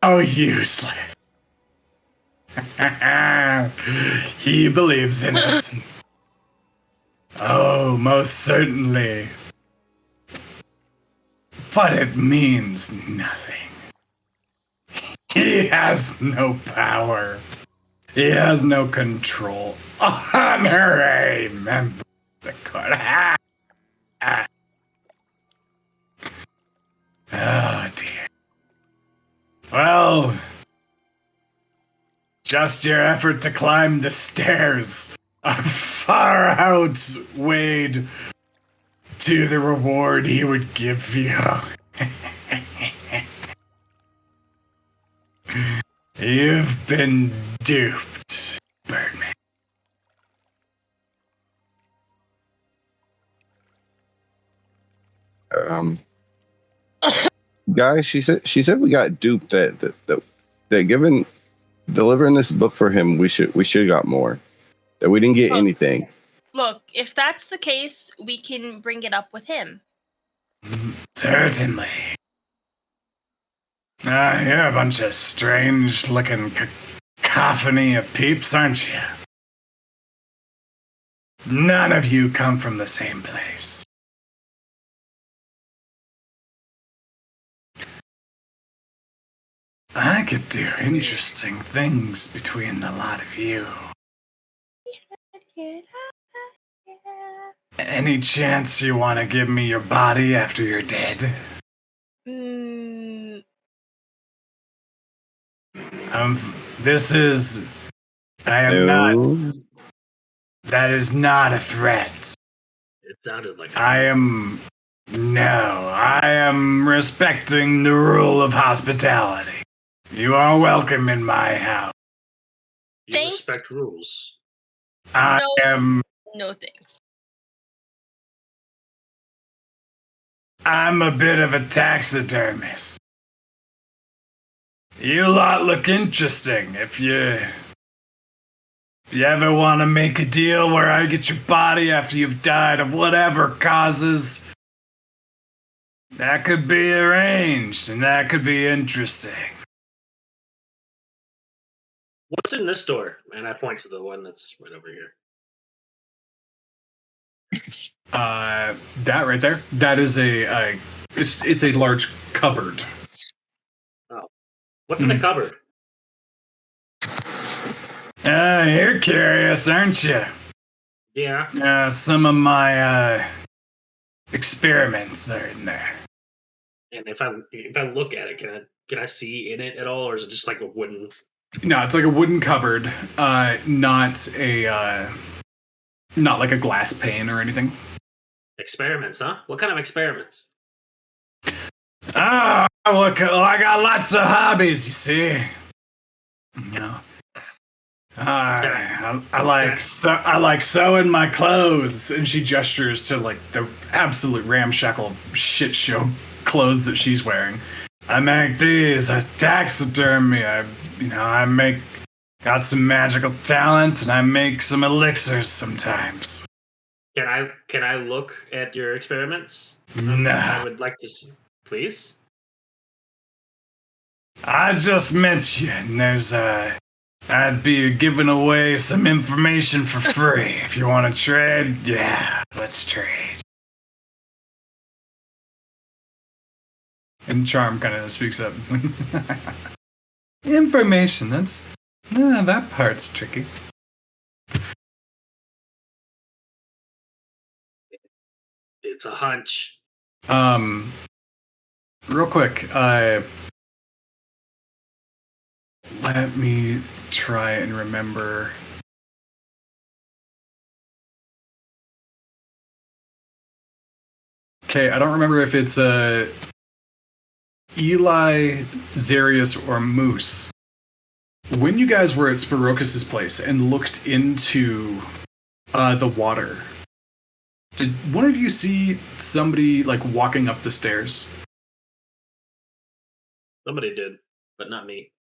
How useless. He believes in it. Oh, most certainly. But it means nothing. He has no power. He has no control. Honorary member of the court. Oh, dear. Well, just your effort to climb the stairs are far outweighed to the reward he would give you. You've been duped, Birdman. Guys, she said we got duped. That given delivering this book for him, we should have got more. That we didn't get anything. Look, if that's the case, we can bring it up with him. Certainly. You're a bunch of strange-looking cacophony of peeps, aren't you? None of you come from the same place. I could do interesting things between the lot of you. Any chance you want to give me your body after you're dead? That is not a threat. It sounded like I am respecting the rule of hospitality. You are welcome in my house. You respect rules. I am. No thanks. I'm a bit of a taxidermist. You lot look interesting. If you ever want to make a deal where I get your body after you've died of whatever causes, That could be arranged, and that could be interesting. What's in this door? And I point to the one that's right over here. That right there. That is it's a large cupboard. Oh, what's in the cupboard? You're curious, aren't you? Yeah. Some of my experiments are in there. And if I look at it, can I see in it at all, or is it just like a wooden? No, it's like a wooden cupboard. Not like a glass pane or anything. Experiments, huh? What kind of experiments? Well, I got lots of hobbies, you see. You know, I like sewing my clothes, and she gestures to like the absolute ramshackle shit show clothes that she's wearing. I make these. I taxidermy. I got some magical talent, and I make some elixirs sometimes. Can I look at your experiments? No. I would like to see. Please? I just met you, and I'd be giving away some information for free. If you want to trade, yeah, let's trade. And Charm kind of speaks up. Information, that part's tricky. It's a hunch. Real quick, let me try and remember. Okay, I don't remember if it's Eli, Zarius, or Moose. When you guys were at Spirocus's place and looked into the water, did one of you see somebody like walking up the stairs? Somebody did, but not me.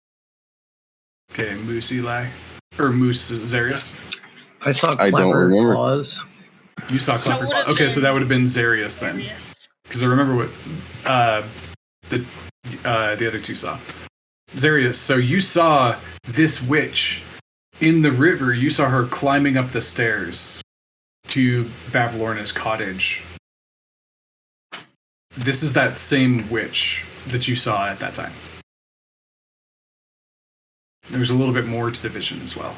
Okay, Moose Eli. Or Moose Zarius. I saw I don't Clever remember. Claws. You saw Clever Claws. Okay, so that would have been Zarius then. Because I remember what the other two saw. Zarius, so you saw this witch in the river. You saw her climbing up the stairs to Bavlorna's cottage. This is that same witch that you saw at that time. There's a little bit more to the vision as well.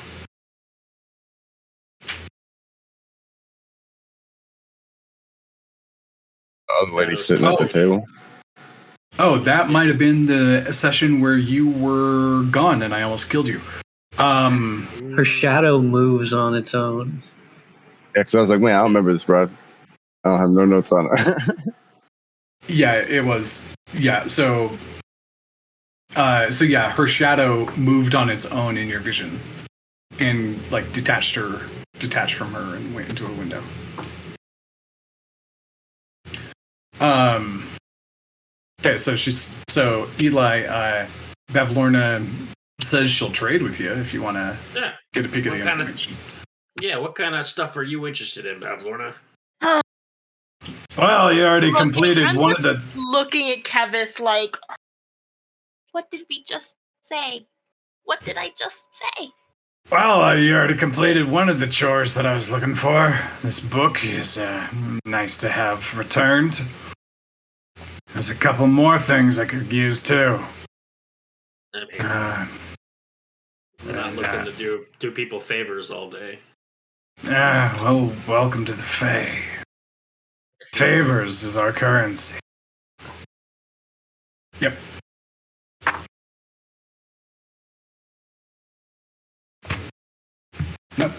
The lady sitting at the table. Oh, that might have been the session where you were gone and I almost killed you. Her shadow moves on its own. Yeah, because I was like, man, I don't remember this, bro. I don't have no notes on it. Yeah, it was. Yeah, so yeah, her shadow moved on its own in your vision, and like detached from her, and went into a window. Okay, so Eli, Bavlorna says she'll trade with you if you want to get a peek at the information. What kind of stuff are you interested in, Bavlorna? Well, you already completed one of the. Looking at Kevis like, what did we just say? What did I just say? Well, you already completed one of the chores that I was looking for. This book is nice to have returned. There's a couple more things I could use too. I'm not looking to do people favors all day. Well, welcome to the Fae. Favors is our currency. Yep. Nope.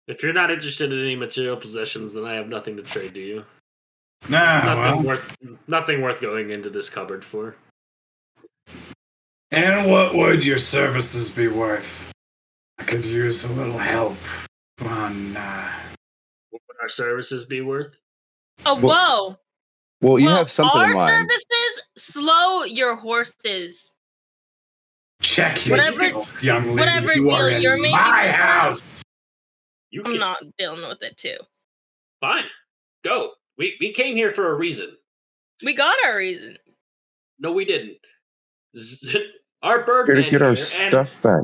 If you're not interested in any material possessions, then I have nothing to trade to you. Nothing worth going into this cupboard for. And what would your services be worth? I could use a little help on. What would our services be worth? Oh, whoa! Well, you have something in our mind. services? Slow your horses. Check yourself, young lady. Whatever you are deal you're in making my house. I'm not dealing with it too. Fine. Go. We came here for a reason. We got our reason. No, we didn't. Our birdman here get our stuff back.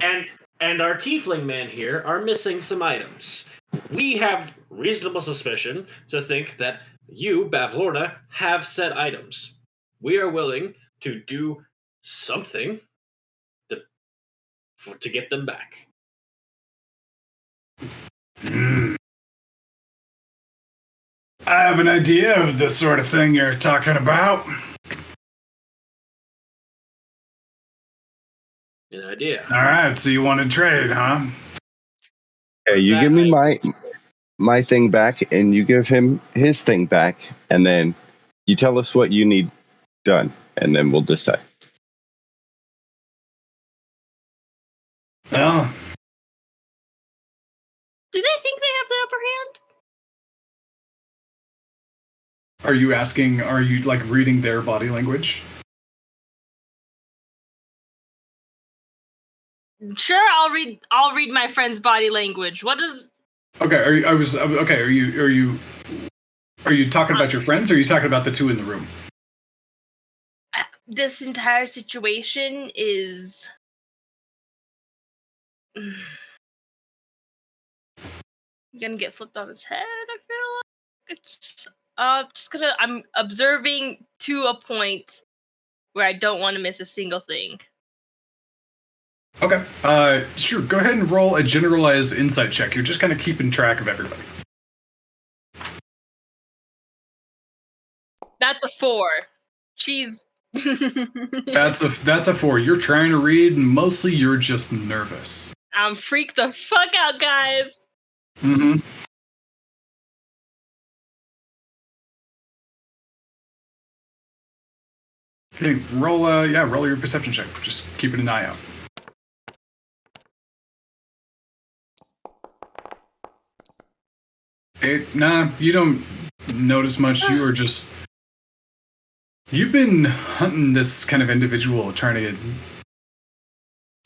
And our tiefling man here are missing some items. We have reasonable suspicion to think that you, Bavlorna, have said items. We are willing to do something to get them back. I have an idea of the sort of thing you're talking about. An idea. All right, so you want to trade, huh? Okay, you give me my thing back, and you give him his thing back, and then you tell us what you need done, and then we'll decide. Well, do they think they have the upper hand? are you asking? Are you like reading their body language? Sure, I'll read my friend's body language. What is? Okay, are you talking about your friends, or are you talking about the two in the room? This entire situation is gonna get flipped on its head. I feel like it's I'm observing to a point where I don't want to miss a single thing. Okay. Sure. Go ahead and roll a generalized insight check. You're just kind of keeping track of everybody. That's a 4. She's. That's a 4. You're trying to read, and mostly you're just nervous. I'm freaked the fuck out, guys. Mm-hmm. Okay. Roll your perception check. Just keeping an eye out. Nah, you don't notice much. You've been hunting this kind of individual, trying to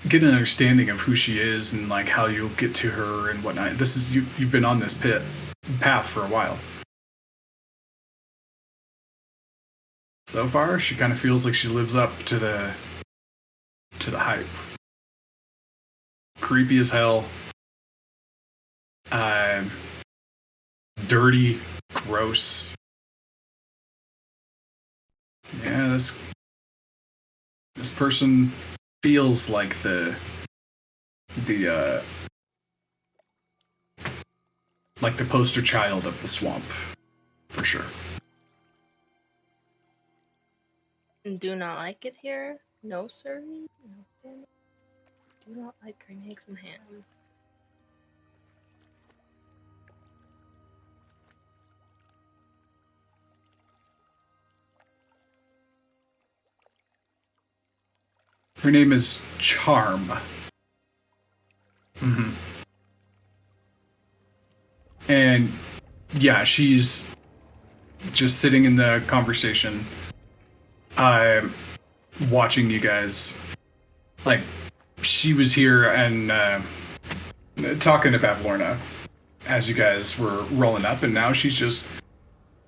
get an understanding of who she is and like how you'll get to her and whatnot. You've been on this path for a while. So far, she kind of feels like she lives up to the hype. Creepy as hell. Dirty, gross. Yeah, this person feels like the poster child of the swamp, for sure. Do not like it here. No, sir. No, do not like green eggs and ham. Her name is Charm. Mm-hmm. And yeah, she's just sitting in the conversation, watching you guys. Like, she was here and talking to Bavlorna as you guys were rolling up, and now she's just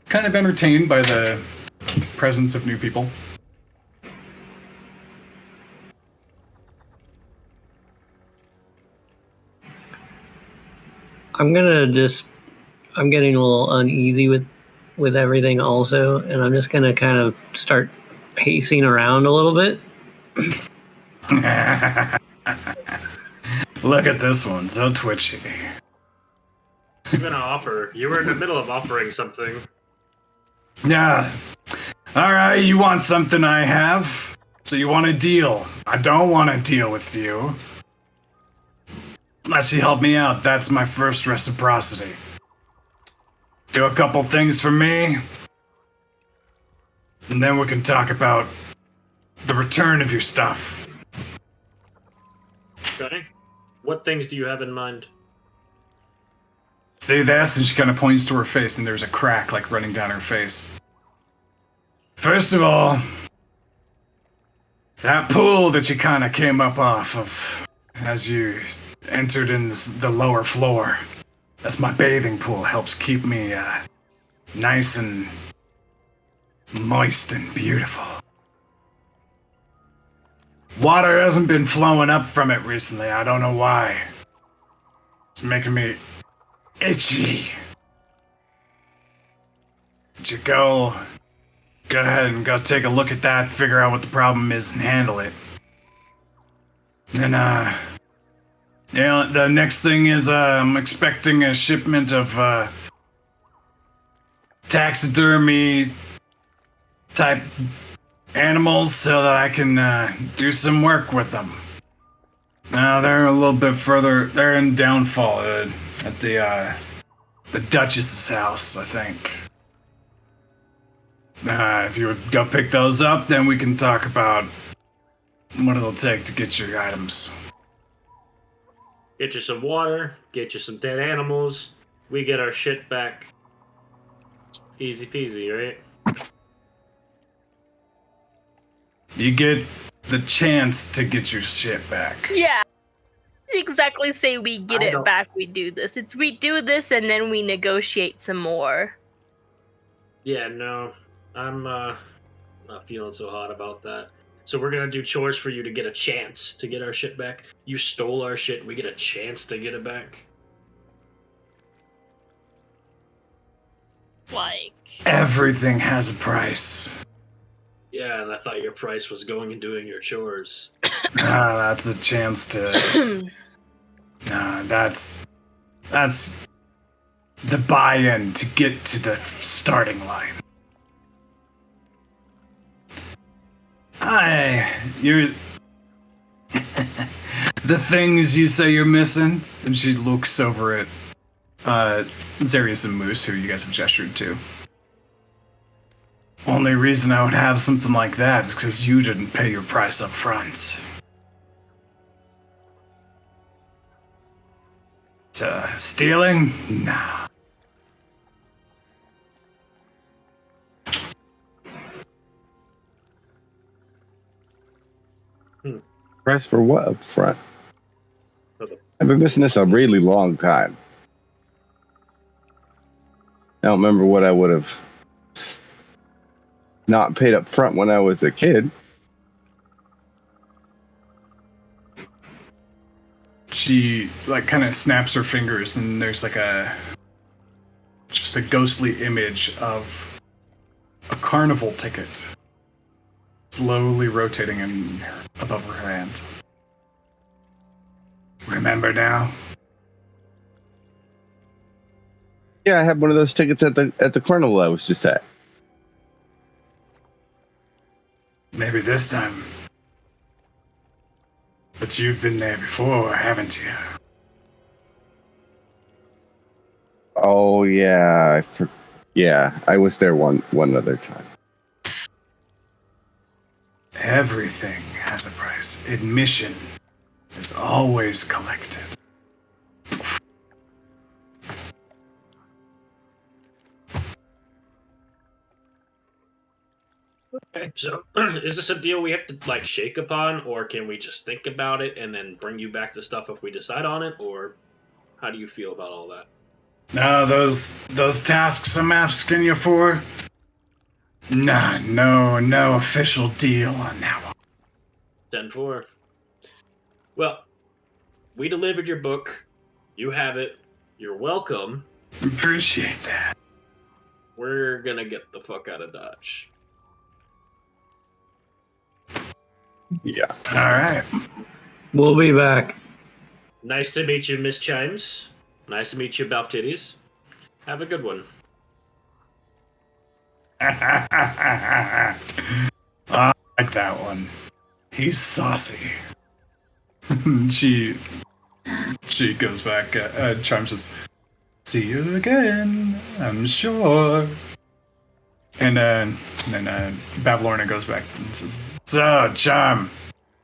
kind of entertained by the presence of new people. I'm getting a little uneasy with everything also, and I'm just gonna kind of start pacing around a little bit. Look at this one, so twitchy. I'm gonna offer. You were in the middle of offering something. Yeah. Alright, you want something I have? So you want a deal. I don't want to deal with you. Unless you help me out, that's my first reciprocity. Do a couple things for me, and then we can talk about the return of your stuff. Okay. What things do you have in mind? See this? And she kind of points to her face, and there's a crack like running down her face. First of all, that pool that you kind of came up off of as you entered in the lower floor. That's my bathing pool. Helps keep me nice and moist and beautiful. Water hasn't been flowing up from it recently. I don't know why. It's making me itchy. Would you go ahead and go take a look at that, figure out what the problem is, and handle it. Then, the next thing is, I'm expecting a shipment of, taxidermy type animals so that I can, do some work with them. Now, they're a little bit further, they're in downfall, at the Duchess's house, I think. If you would go pick those up, then we can talk about what it'll take to get your items. Get you some water, get you some dead animals, we get our shit back. Easy peasy, right? You get the chance to get your shit back. Yeah. Exactly say we get it back, we do this. It's we do this and then we negotiate some more. Yeah, no. I'm not feeling so hot about that. So we're gonna do chores for you to get a chance to get our shit back. You stole our shit, we get a chance to get it back. Like... Everything has a price. Yeah, and I thought your price was going and doing your chores. That's a chance to... that's the buy-in to get to the starting line. You're... the things you say you're missing, and she looks over at Zarius and Moose, who you guys have gestured to. Only reason I would have something like that is because you didn't pay your price up front. Stealing? Nah. Price for what up front? I've been missing this a really long time. I don't remember what I would have not paid up front when I was a kid. She kind of snaps her fingers, and there's just a ghostly image of a carnival ticket slowly rotating above her hand. Remember now? Yeah, I had one of those tickets at the carnival I was just at. Maybe this time. But you've been there before, haven't you? Oh yeah, I was there one other time. Everything has a price. Admission is always collected. Okay, so is this a deal we have to shake upon, or can we just think about it and then bring you back the stuff if we decide on it, or how do you feel about all that? No, those tasks I'm asking you for? Nah, no official deal on that one. 10-4. Well, we delivered your book. You have it. You're welcome. Appreciate that. We're gonna get the fuck out of Dodge. Yeah. All right. We'll be back. Nice to meet you, Miss Chimes. Nice to meet you, Balf Titties. Have a good one. I like that one. He's saucy. She goes back. Chimes says, "See you again, I'm sure." And then Bavlorna goes back and says, "So, Charm,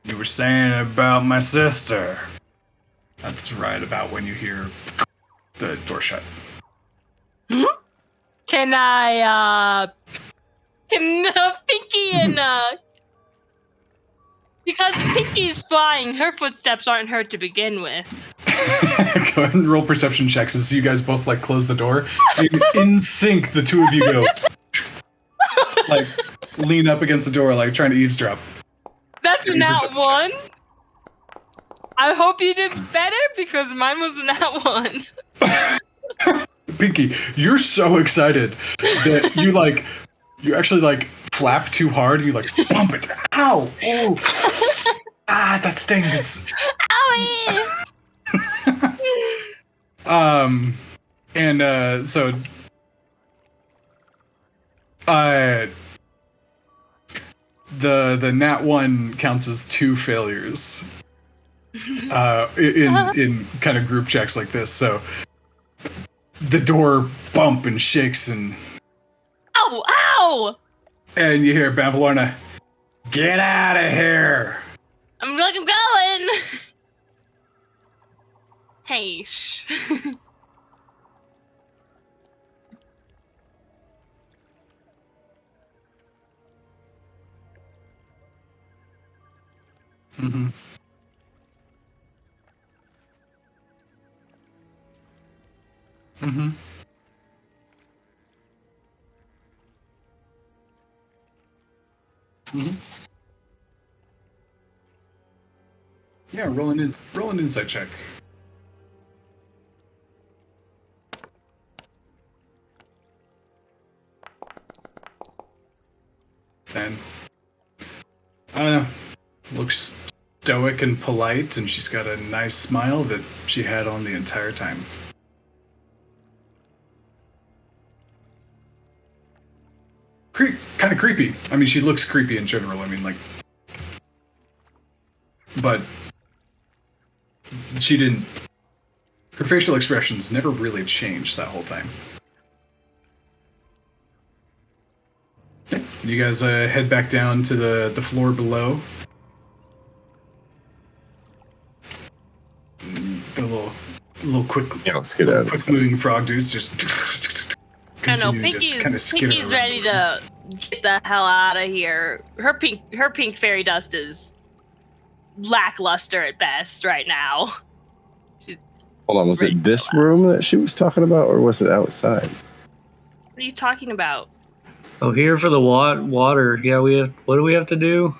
you were saying about my sister." That's right about when you hear the door shut. Can Pinky and because Pinky's flying, her footsteps aren't heard to begin with. Go ahead and roll perception checks as you guys both like close the door. And in sync, the two of you go like lean up against the door, like trying to eavesdrop. That's not one. Checks. I hope you did better because mine was not one. Pinky, you're so excited that you actually like flap too hard and you like bump it. Ow! Oh! That stings. Owie! So the nat 1 counts as 2 failures in kind of group checks like this. So the door bump and shakes and ow! And you hear Bavlorna, "Get out of here!" I'm going. Hey, shh. Mm-hmm. Mm-hmm. Mm-hmm. Yeah, roll an insight check. Then I don't know. Looks stoic and polite, and she's got a nice smile that she had on the entire time. Kind of creepy. I mean, she looks creepy in general. I mean, like, but she didn't. Her facial expressions never really changed that whole time. Okay. You guys head back down to the floor below. The little quick, let's get out. Quick moving frog dudes just. I know Pinky's ready to get the hell out of here. Her pink fairy dust is lackluster at best right now. Hold on, was it this room that she was talking about, or was it outside? What are you talking about? Oh, here for the water. Yeah, what do we have to do?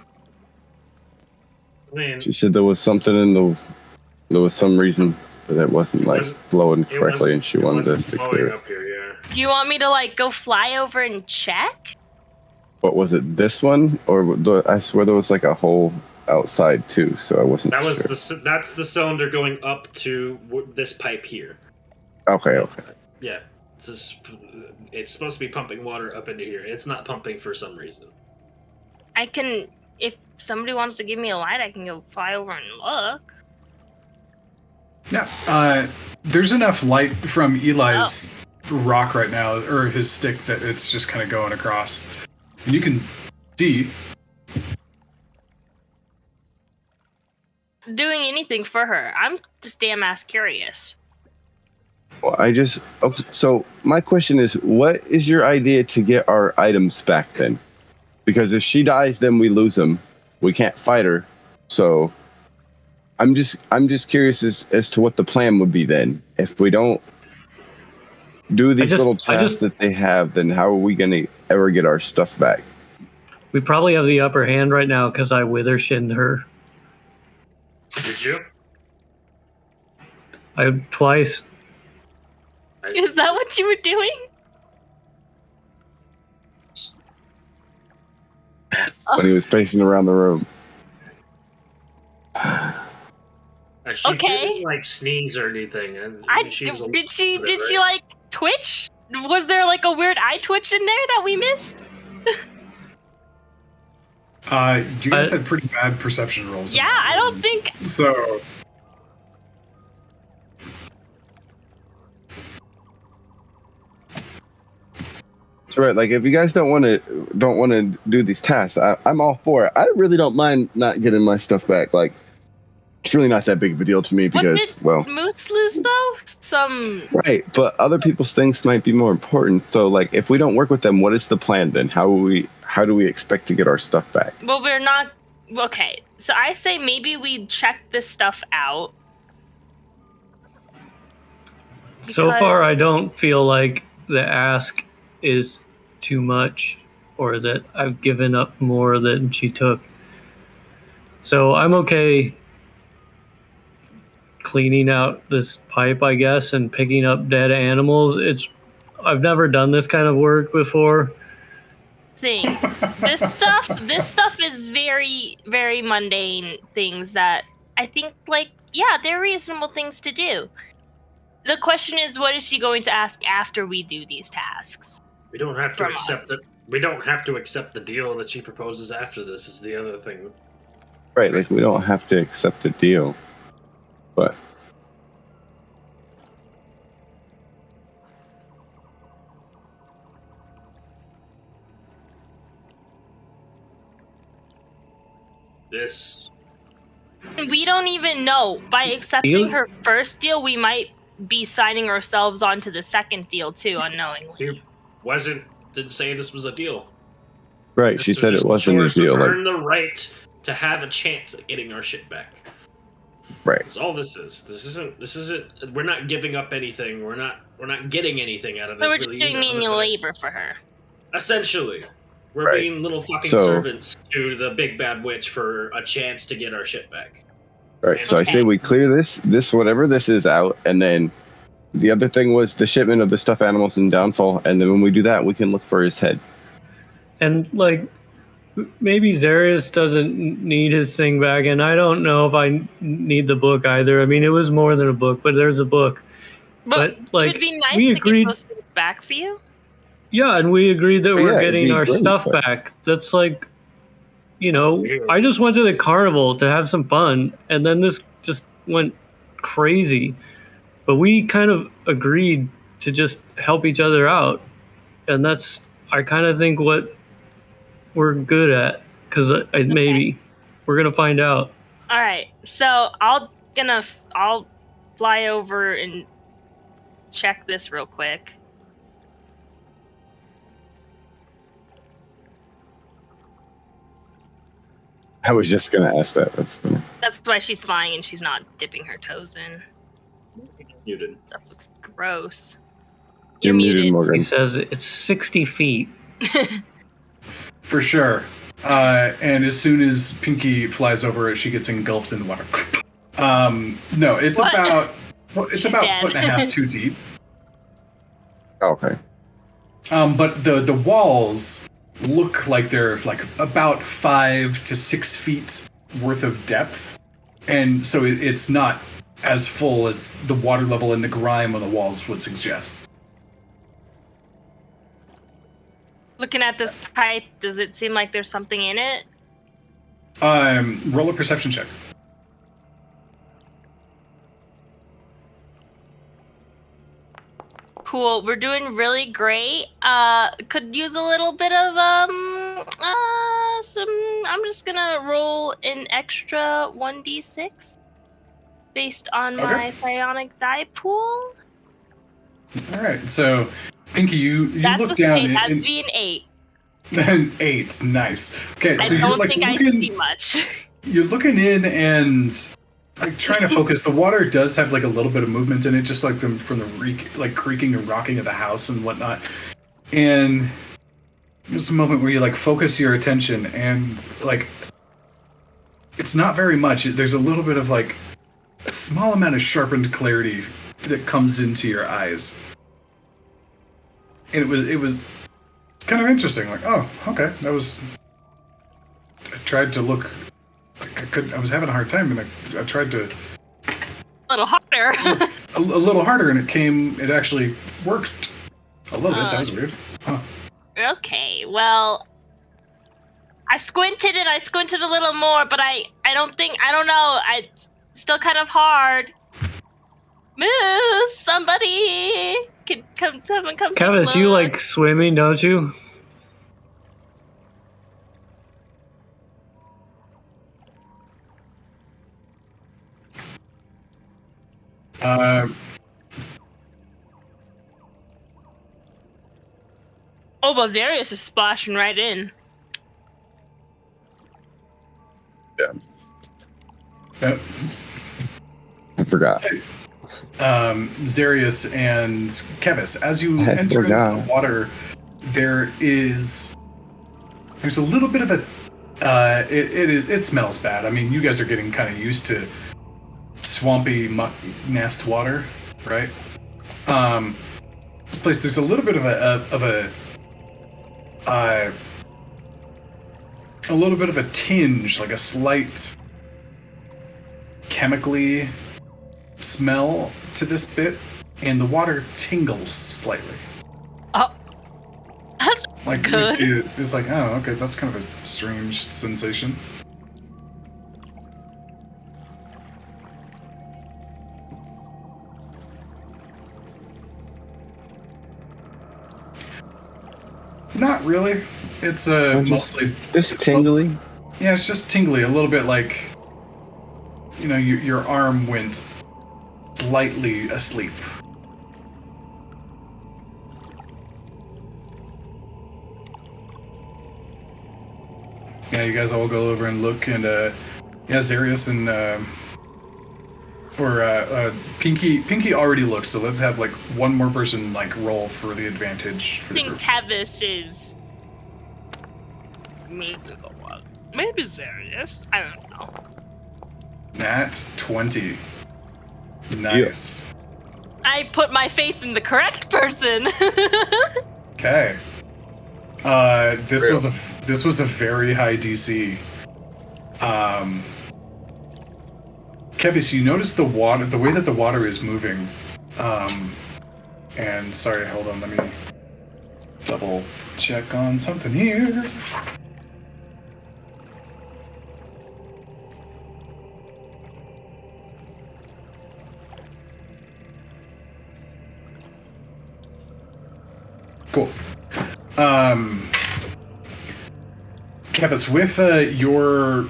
She said there was something there was some reason that it wasn't flowing correctly, and she wanted us to clear it. Do you want me to go fly over and check? What was it? This one, or I swear there was a hole outside too, so I wasn't. That's the cylinder going up to this pipe here. Okay. Yeah, it's supposed to be pumping water up into here. It's not pumping for some reason. If somebody wants to give me a light, I can go fly over and look. Yeah, there's enough light from Eli's rock right now, or his stick, that it's just kind of going across. And you can see. Doing anything for her. I'm just damn ass curious. Well, so my question is, what is your idea to get our items back then? Because if she dies, then we lose them. We can't fight her. So I'm just curious as to what the plan would be then. If we don't do these little tasks that they have, then how are we going to ever get our stuff back? We probably have the upper hand right now because I wither shinned her. Did you? Twice. Is that what you were doing? When he was pacing around the room. She didn't sneeze or anything. And did she twitch? Was there a weird eye twitch in there that we missed? You guys had pretty bad perception rolls. Yeah, I don't think so. That's right. If you guys don't want to do these tasks, I'm all for it. I really don't mind not getting my stuff back. It's really not that big of a deal to me because, Moots lose though? Right, but other people's things might be more important. So, if we don't work with them, what is the plan then? How do we expect to get our stuff back? Well, we're not. Okay, so I say maybe we check this stuff out. So far, I don't feel like the ask is too much or that I've given up more than she took. So I'm okay cleaning out this pipe, I guess, and picking up dead animals. I've never done this kind of work before. This stuff is very, very mundane things that I think, like, yeah, they're reasonable things to do. The question is, what is she going to ask after we do these tasks? We don't have to accept it. We don't have to accept the deal that she proposes after this. Is the other thing. Right, like we don't have to accept a deal, but. This. We don't even know. By accepting her first deal, we might be signing ourselves onto the second deal too, unknowingly. Didn't say this was a deal. Right, she said it wasn't a deal. Earn the right to have a chance at getting our shit back. Right. That's all this is. This isn't. We're not giving up anything. We're not getting anything out of this. So we're just doing manual labor for her. Essentially. We're being little fucking servants to the big bad witch for a chance to get our shit back. Right, so I say we clear this whatever this is out, and then the other thing was the shipment of the stuffed animals in Downfall, and then when we do that, we can look for his head. And, like, maybe Zarius doesn't need his thing back, and I don't know if I need the book either. I mean, it was more than a book, but there's a book. But like, it would be nice to get those things back for you. Yeah, and we agreed that we're getting our stuff back. That's like, you know, I just went to the carnival to have some fun, and then this just went crazy. But we kind of agreed to just help each other out. And that's, I kind of think, what we're good at. Because maybe we're going to find out. All right. So I'll fly over and check this real quick. I was just going to ask that. That's funny. That's why she's flying and she's not dipping her toes in. Muted. Stuff looks gross. You're muted, Morgan. He says it's 60 feet. For sure. And as soon as Pinky flies over it, she gets engulfed in the water. No, it's about foot and a half too deep. Okay. But the walls look like they're like about 5 to 6 feet worth of depth, and so it's not as full as the water level and the grime on the walls would suggest. Looking at this pipe, does it seem like there's something in it? Roll a perception check. Cool, we're doing really great. Could use a little bit of I'm just gonna roll an extra 1d6 based on my psionic die pool. All right, so Pinky, you look down. That's be an 8. An 8, nice. Okay, so I don't think I see much. You're looking in and like trying to focus. The water does have like a little bit of movement in it, just like from the creaking and rocking of the house and whatnot. And there's a moment where you like focus your attention and like it's not very much. There's a little bit of like a small amount of sharpened clarity that comes into your eyes. And it was kind of interesting. Like, oh, okay, that was. I tried to look. Like I was having a hard time, and I tried to. A little harder. a little harder, and it actually worked a little bit. That was weird. Huh. Okay, well, I squinted a little more, but I don't know. It's still kind of hard. Moose, somebody can come. Kevis, you like swimming, don't you? Oh, well, Zarius is splashing right in. Yeah. I forgot. Zarius and Kevis, as you enter into the water, there's a little bit of a it smells bad. I mean, you guys are getting kind of used to swampy muck nest water, right? This place, there's a little bit of a little bit of a tinge, like a slight chemically smell to this bit, and the water tingles slightly. Oh, that's like good. See it's like, oh, okay, that's kind of a strange sensation. Not really. It's mostly just tingly. Yeah, it's just tingly. A little bit like, you know, your arm went slightly asleep. Yeah, you guys all go over and look, and Zarius and Pinky already looked. So let's have like one more person like roll for the advantage. For I think Kevis is maybe the one. Maybe Zarius. I don't know. Nat 20. Nice. I put my faith in the correct person. Okay. This was a very high DC. Kevis, you notice the way that the water is moving. And sorry, hold on, let me double check on something here. Cool. Kevis, with your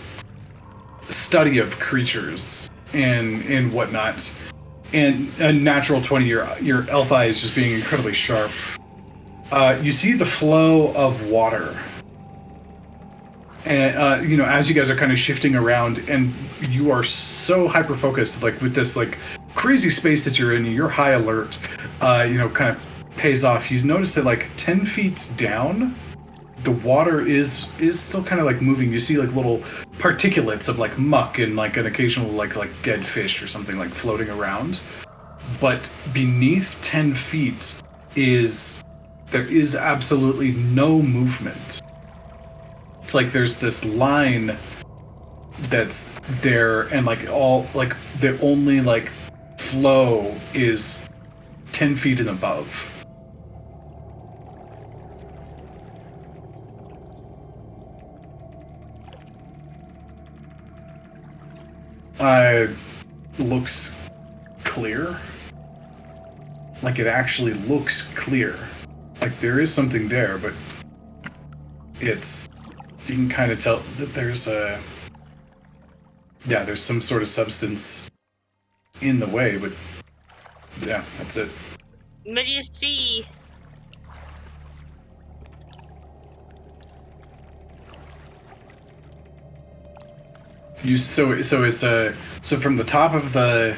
study of creatures and whatnot, and a natural 20, your elf eye is just being incredibly sharp. You see the flow of water, and you know, as you guys are kind of shifting around, and you are so hyper focused, like with this like crazy space that you're in, you're high alert. You know, kind of pays off. You notice that like 10 feet down, the water is still kind of like moving. You see like little particulates of like muck and like an occasional like dead fish or something like floating around. But beneath 10 feet there is absolutely no movement. It's like there's this line that's there, and like all like the only like flow is 10 feet and above. Looks clear. Like it actually looks clear. Like there is something there, but you can kind of tell that there's some sort of substance in the way, but yeah, that's it. What do you see? So from the top of the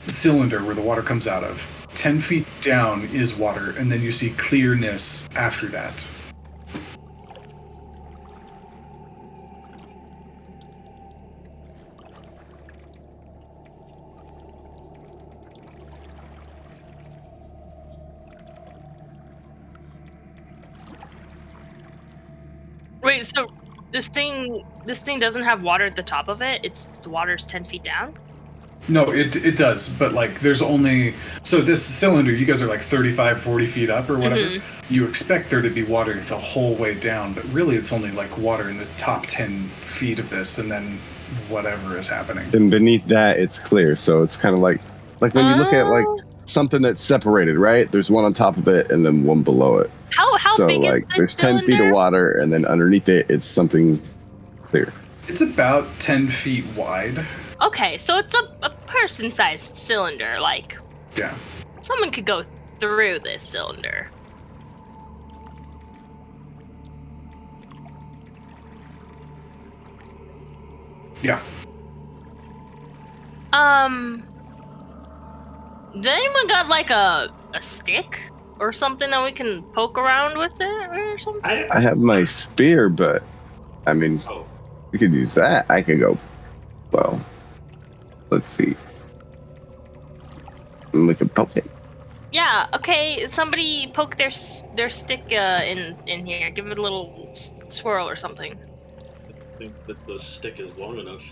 cylinder where the water comes out of, 10 feet down is water, and then you see clearness after that. Wait, so this thing doesn't have water at the top of it? The water's 10 feet down? No, it does, but like there's only, so this cylinder, you guys are like 35, 40 feet up or whatever. Mm-hmm. You expect there to be water the whole way down, but really it's only like water in the top 10 feet of this, and then whatever is happening. And beneath that, it's clear, so it's kind of like when you look at like something that's separated, right? There's one on top of it and then one below it. How so big like is this there's 10 cylinder? feet of water, and then underneath it, it's something clear. It's about 10 feet wide. Okay, so it's a person-sized cylinder, like... Yeah. Someone could go through this cylinder. Yeah. Does anyone got like a stick or something that we can poke around with it or something? I have my spear, but I mean, we could use that. I could go. Well, let's see. We can poke it. Yeah. Okay. Somebody poke their stick in here. Give it a little swirl or something. I think that the stick is long enough.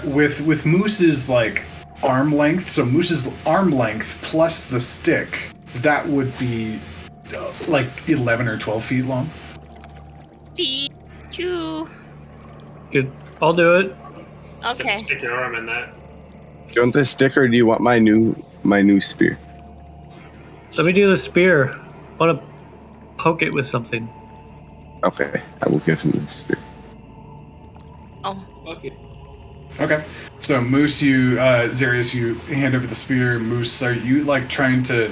With Moose's like arm length, so Moose's arm length plus the stick, that would be like 11 or 12 feet long. See you. Good. I'll do it. Okay. Stick your arm in that. Do you want the stick or do you want my new spear? Let me do the spear. I want to poke it with something. Okay, I will give him the spear. Oh. Fuck it. Okay. So Moose, you Zarius, you hand over the spear. Moose, are you like trying to?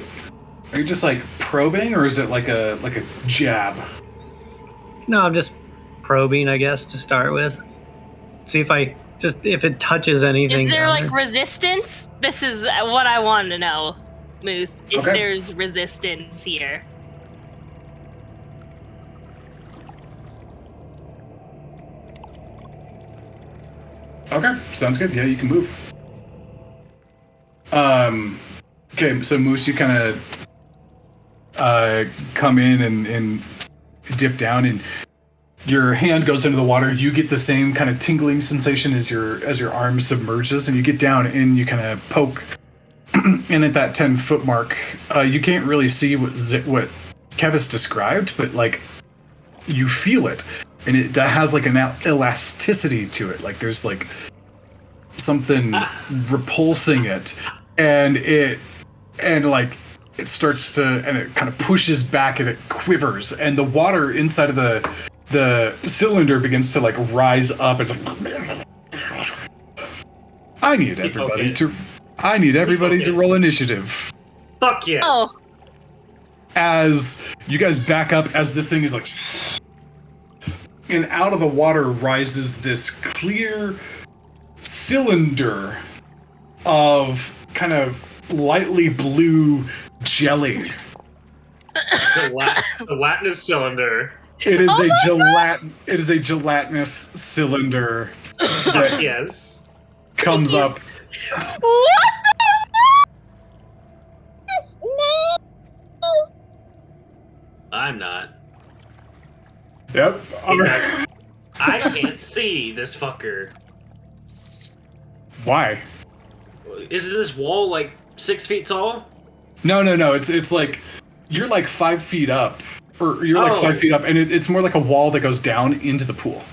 Are you just like probing, or is it like a jab? No, I'm just probing, I guess, to start with. See if it touches anything. Is there like resistance? This is what I want to know, Moose. If there's resistance here. Okay, sounds good. Yeah, you can move. Okay, so Moose, you kind of come in and dip down, and your hand goes into the water. You get the same kind of tingling sensation as your arm submerges, and you get down and you kind of poke. And at that 10-foot mark, you can't really see what Kevis described, but like you feel it. And that has like an elasticity to it. Like there's like something repulsing it, and it starts to, and it kind of pushes back and it quivers, and the water inside of the cylinder begins to like rise up. It's like, I need everybody to roll initiative. Fuck yes. Oh. As you guys back up, as this thing is like. And out of the water rises this clear cylinder of kind of lightly blue jelly. The gelatinous cylinder. It is a gelatinous cylinder that Yes. comes up. What the No. I'm not. Yep. I can't see this fucker. Why? Is this wall like 6 feet tall? No. It's like you're like 5 feet up, or you're like 5 feet up, and it's more like a wall that goes down into the pool.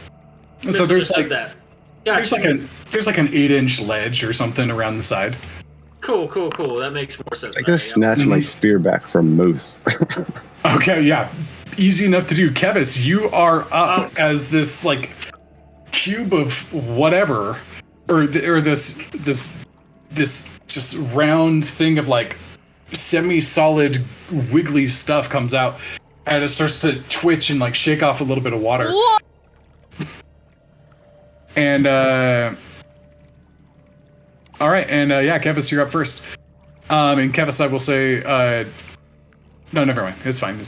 And so there's like that. there's like an 8-inch ledge or something around the side. Cool. That makes more sense. I gotta snatch my spear back from Moose. Okay, yeah. Easy enough to do. Kevis, you are up as this like cube of whatever, or this just round thing of like semi-solid wiggly stuff comes out, and it starts to twitch and like shake off a little bit of water. What? And all right, and yeah, Kevis, you're up first. And Kevis, I will say, no, never mind. It's fine.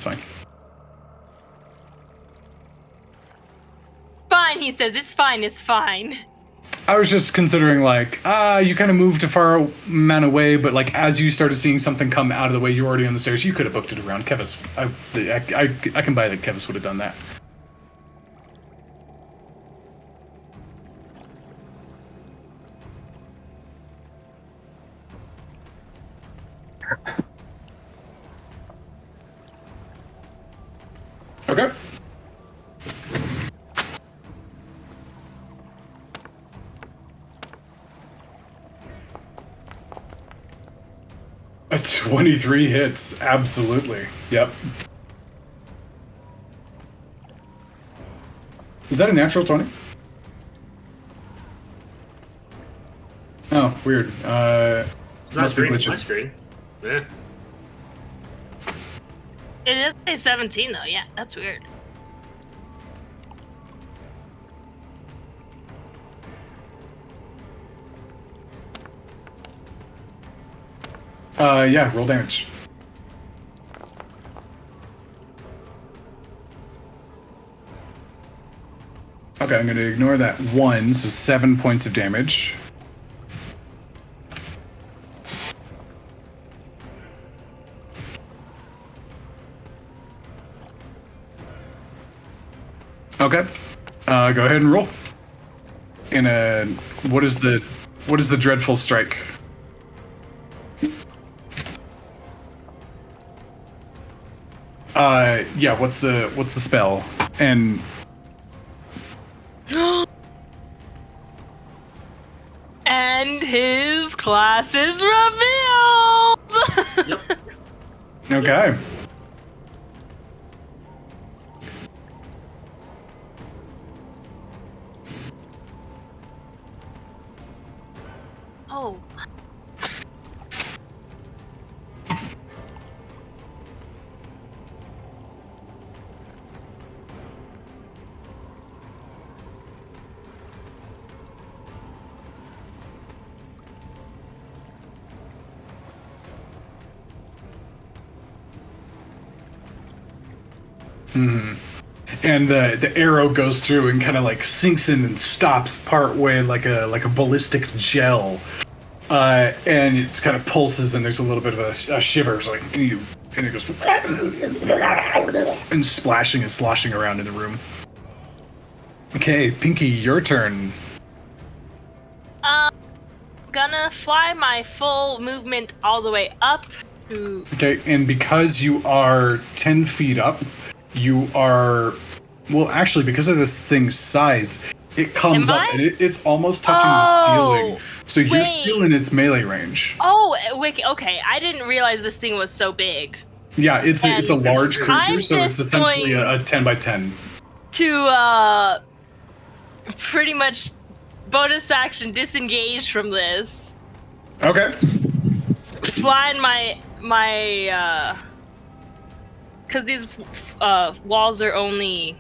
Fine, he says. It's fine. I was just considering, like, you kind of moved a far amount away, but like as you started seeing something come out of the way, you were already on the stairs. You could have booked it around. Kevis, I can buy that Kevis would have done that. Okay. A 23 hits, absolutely. Yep. Is that a natural 20? Oh, weird. Must be glitching. My screen. Yeah. It is a 17 though. Yeah, that's weird. Yeah, roll damage. Okay, I'm going to ignore that 1, so 7 points of damage. Okay. Go ahead and roll. What is the dreadful strike? Yeah, what's the spell? And and his class is revealed. Yep. okay. Oh. Mm-hmm. And the arrow goes through and kind of like sinks in and stops part way like a ballistic gel, and it's kind of pulses and there's a little bit of a shiver, so like and it goes and splashing and sloshing around in the room. Okay, Pinky, your turn. Gonna fly my full movement all the way up to. Okay, and because you are 10 feet up, you are, well, actually, because of this thing's size, it comes up and it's almost touching the ceiling. So you're still in its melee range. Oh, okay. I didn't realize this thing was so big. Yeah, it's a large creature, so it's essentially a 10 by 10. To pretty much bonus action disengage from this. Okay. Flying my because these walls are only.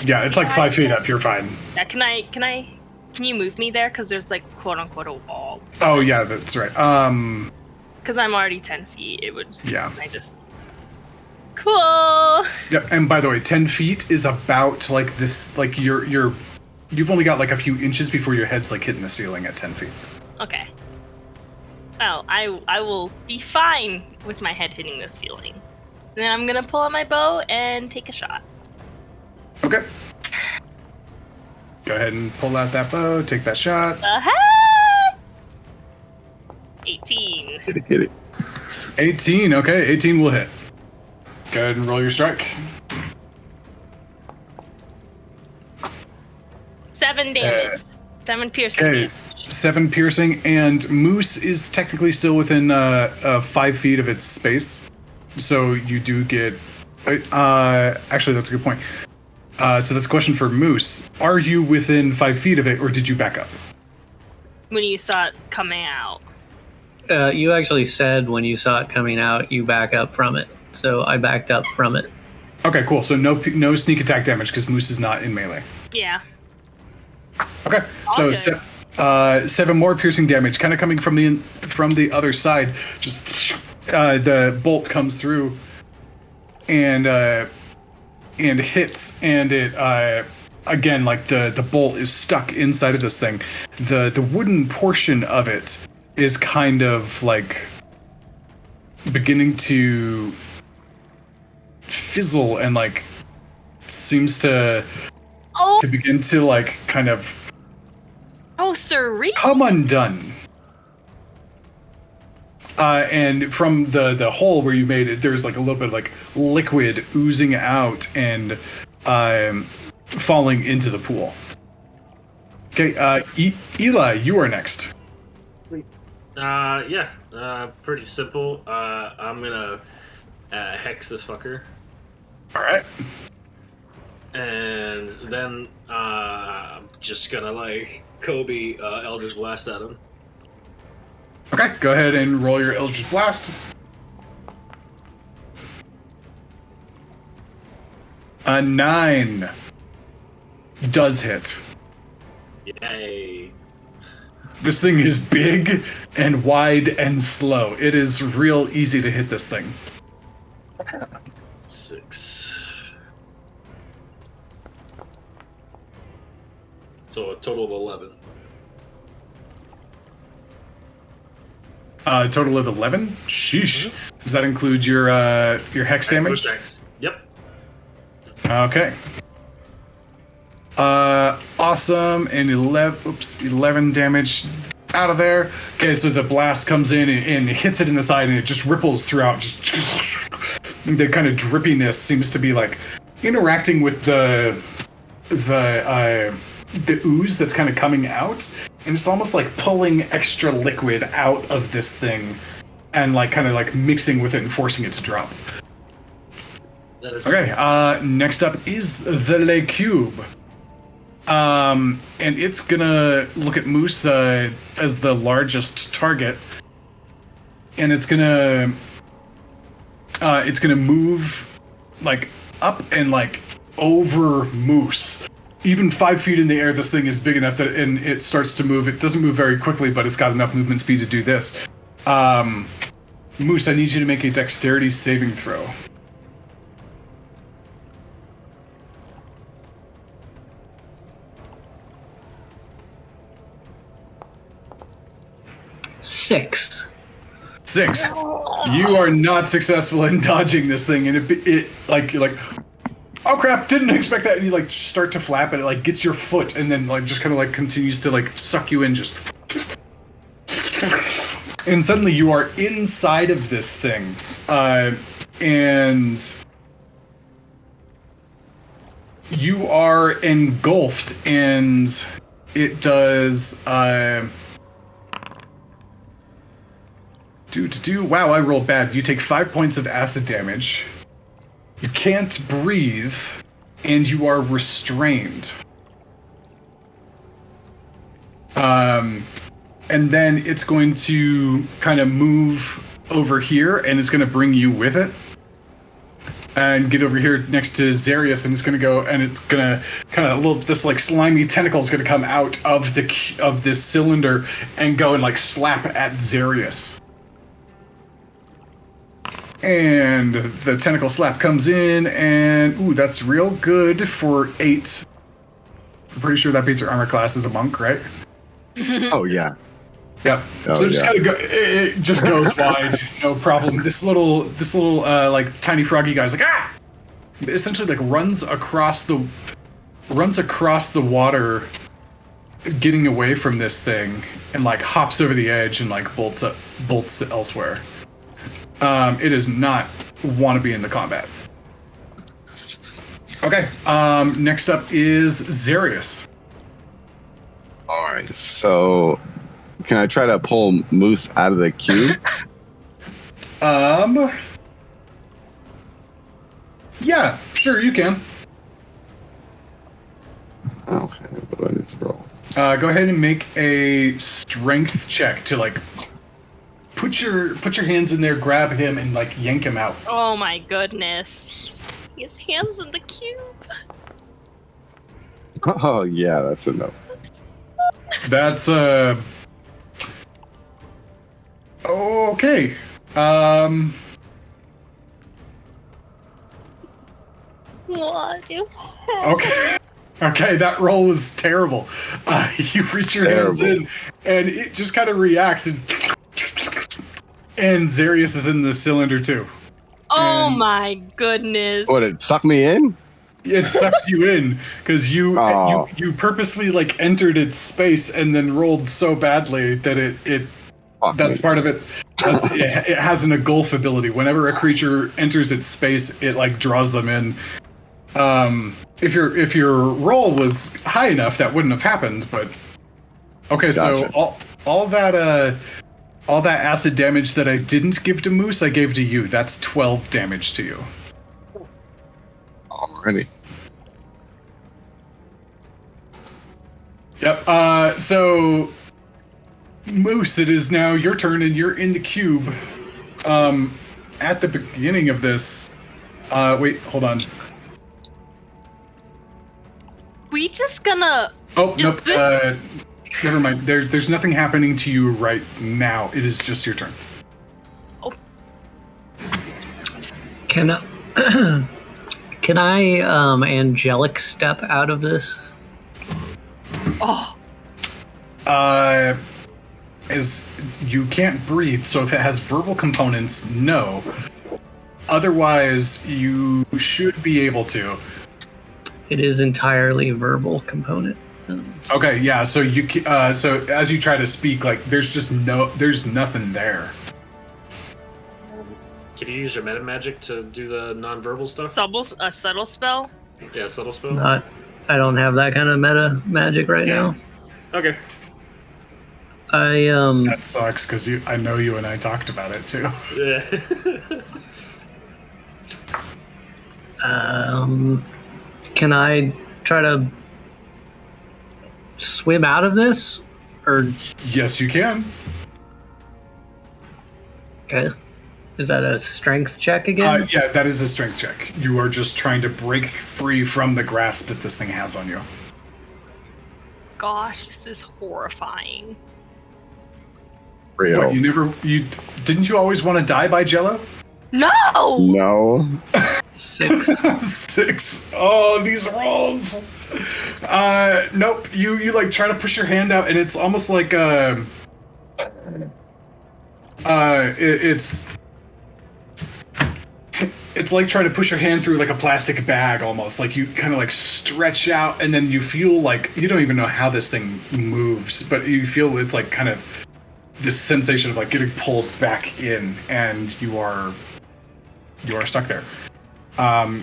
Yeah, it's like 5 feet up. You're fine. Yeah, can you move me there? Because there's like quote unquote a wall. Oh yeah, that's right. Because I'm already 10 feet. It would. Yeah. I just. Cool. Yeah, and by the way, 10 feet is about like this. Like you've only got like a few inches before your head's like hitting the ceiling at 10 feet. Okay. Well, I will be fine with my head hitting the ceiling. And then I'm gonna pull out my bow and take a shot. Okay. Go ahead and pull out that bow, take that shot. The heck? 18. Hit it. 18, okay, 18 will hit. Go ahead and roll your strike. 7 damage. 7 piercing damage. 7 piercing, and Moose is technically still within 5 feet of its space. So you do get... actually, that's a good point. So that's a question for Moose. Are you within 5 feet of it, or did you back up? When you saw it coming out. You actually said when you saw it coming out, you back up from it. So I backed up from it. Okay, cool. So no sneak attack damage, because Moose is not in melee. Yeah. Okay, so 7 more piercing damage, kind of coming from the other side. Just the bolt comes through and hits, and it again, like the bolt is stuck inside of this thing. The wooden portion of it is kind of like beginning to fizzle and like seems to begin to like kind of sirree. Come undone. And from the hole where you made it, there's like a little bit of like liquid oozing out and falling into the pool. Okay, Eli, you are next. Pretty simple. I'm gonna hex this fucker. All right. And then I'm just gonna like Kobe Eldritch Blast at him. Okay, go ahead and roll your Eldritch Blast. 9 does hit. Yay. This thing is big and wide and slow. It is real easy to hit this thing. 6. So a total of 11. Total of 11? Sheesh. Does that include your hex damage? Hex. Yep. Okay. Awesome. And 11 damage out of there. Okay, so the blast comes in and hits it in the side, and it just ripples throughout. Just the kind of drippiness seems to be like interacting with the ooze that's kind of coming out, and it's almost like pulling extra liquid out of this thing and like kind of like mixing with it and forcing it to drop. Okay, next up is the Le Cube. And it's gonna look at Moose as the largest target, and it's gonna move like up and like over Moose. Even 5 feet in the air, this thing is big enough that, and it starts to move. It doesn't move very quickly, but it's got enough movement speed to do this. Moose, I need you to make a dexterity saving throw. Six. You are not successful in dodging this thing, and it like you're like, oh crap, didn't expect that, and you like start to flap, and it like gets your foot, and then like just kind of like continues to like suck you in, just. And suddenly you are inside of this thing, and you are engulfed, and it does. Wow, I rolled bad. You take 5 points of acid damage. You can't breathe, and you are restrained. And then it's going to kind of move over here, and it's going to bring you with it. And get over here next to Zarius, and it's going to go, and it's going to kind of this like slimy tentacle is going to come out of this cylinder and go and like slap at Zarius. And the tentacle slap comes in, and ooh, that's real good for 8. I'm pretty sure that beats your armor class as a monk, right? Oh yeah. Yep. Oh, so just kind of go. It just goes wide, no problem. This little like tiny froggy guy's like It essentially like runs across the water, getting away from this thing, and like hops over the edge and like bolts elsewhere. It does not want to be in the combat. Okay. Next up is Zarius. All right. So, can I try to pull Moose out of the cube? Yeah, sure, you can. Okay. What do I need to roll? Go ahead and make a strength check to like put your hands in there, grab him, and like yank him out. Oh my goodness. His hands in the cube. Oh yeah, that's enough. That's okay. What? Okay, that roll was terrible. You reach your hands in, and it just kind of reacts, and Zarius is in the cylinder too. Oh my goodness. What, it sucked me in? It sucked you in because you purposely like entered its space and then rolled so badly that that's part of it. It has an engulf ability. Whenever a creature enters its space, it like draws them in. If your roll was high enough, that wouldn't have happened. But okay, gotcha. So all that acid damage that I didn't give to Moose, I gave to you. That's 12 damage to you. Alrighty. Yep. So Moose, it is now your turn, and you're in the cube. At the beginning of this, wait, hold on. We just gonna. Oh nope. Never mind. There's nothing happening to you right now. It is just your turn. Oh. Can I angelic step out of this? Oh. As you can't breathe, so if it has verbal components, no. Otherwise, you should be able to. It is entirely verbal component. Okay, yeah. So so as you try to speak, like there's nothing there. Can you use your meta magic to do the non-verbal stuff? A subtle spell? Yeah, subtle spell. I don't have that kind of meta magic right now. Okay. That sucks because I know you and I talked about it too. Yeah. Can I try to swim out of this, or? Yes, you can. Okay. Is that a strength check again? Yeah, that is a strength check. You are just trying to break free from the grasp that this thing has on you. Gosh, this is horrifying. Real. What, didn't you always want to die by Jello? No! No. 6. 6. Oh, these rolls. Nope. You like try to push your hand out, and it's almost like it's like trying to push your hand through like a plastic bag almost. Like you kind of like stretch out, and then you feel like you don't even know how this thing moves, but you feel it's like kind of this sensation of like getting pulled back in, and you are stuck there.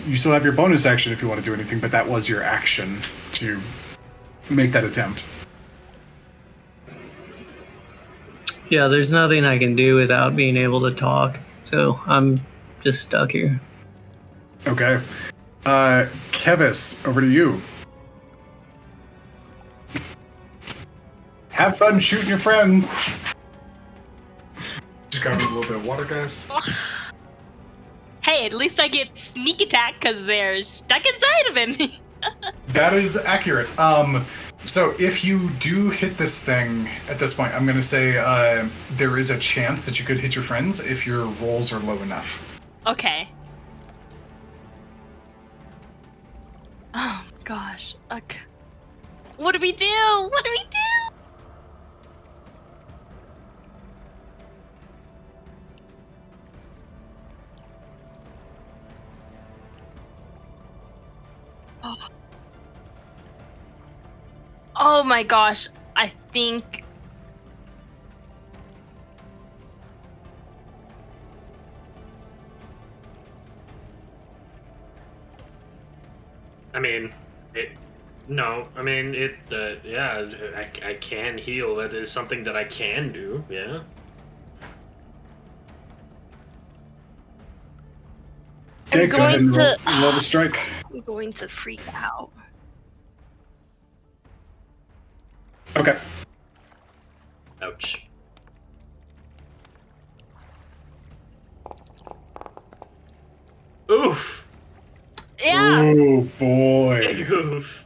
You still have your bonus action if you want to do anything, but that was your action to make that attempt. Yeah, there's nothing I can do without being able to talk, so I'm just stuck here. Okay. Kevis, over to you. Have fun shooting your friends. Just grab a little bit of water, guys. Hey, at least I get sneak attack because they're stuck inside of him. That is accurate. So if you do hit this thing at this point, I'm going to say there is a chance that you could hit your friends if your rolls are low enough. Okay. Oh gosh. Okay. What do we do? What do we do? Oh my gosh, I think... I mean, yeah, I can heal. That is something that I can do, yeah. Okay, go ahead and roll the strike. I'm going to freak out. Okay. Ouch. Oof. Yeah. Oh boy. Oof.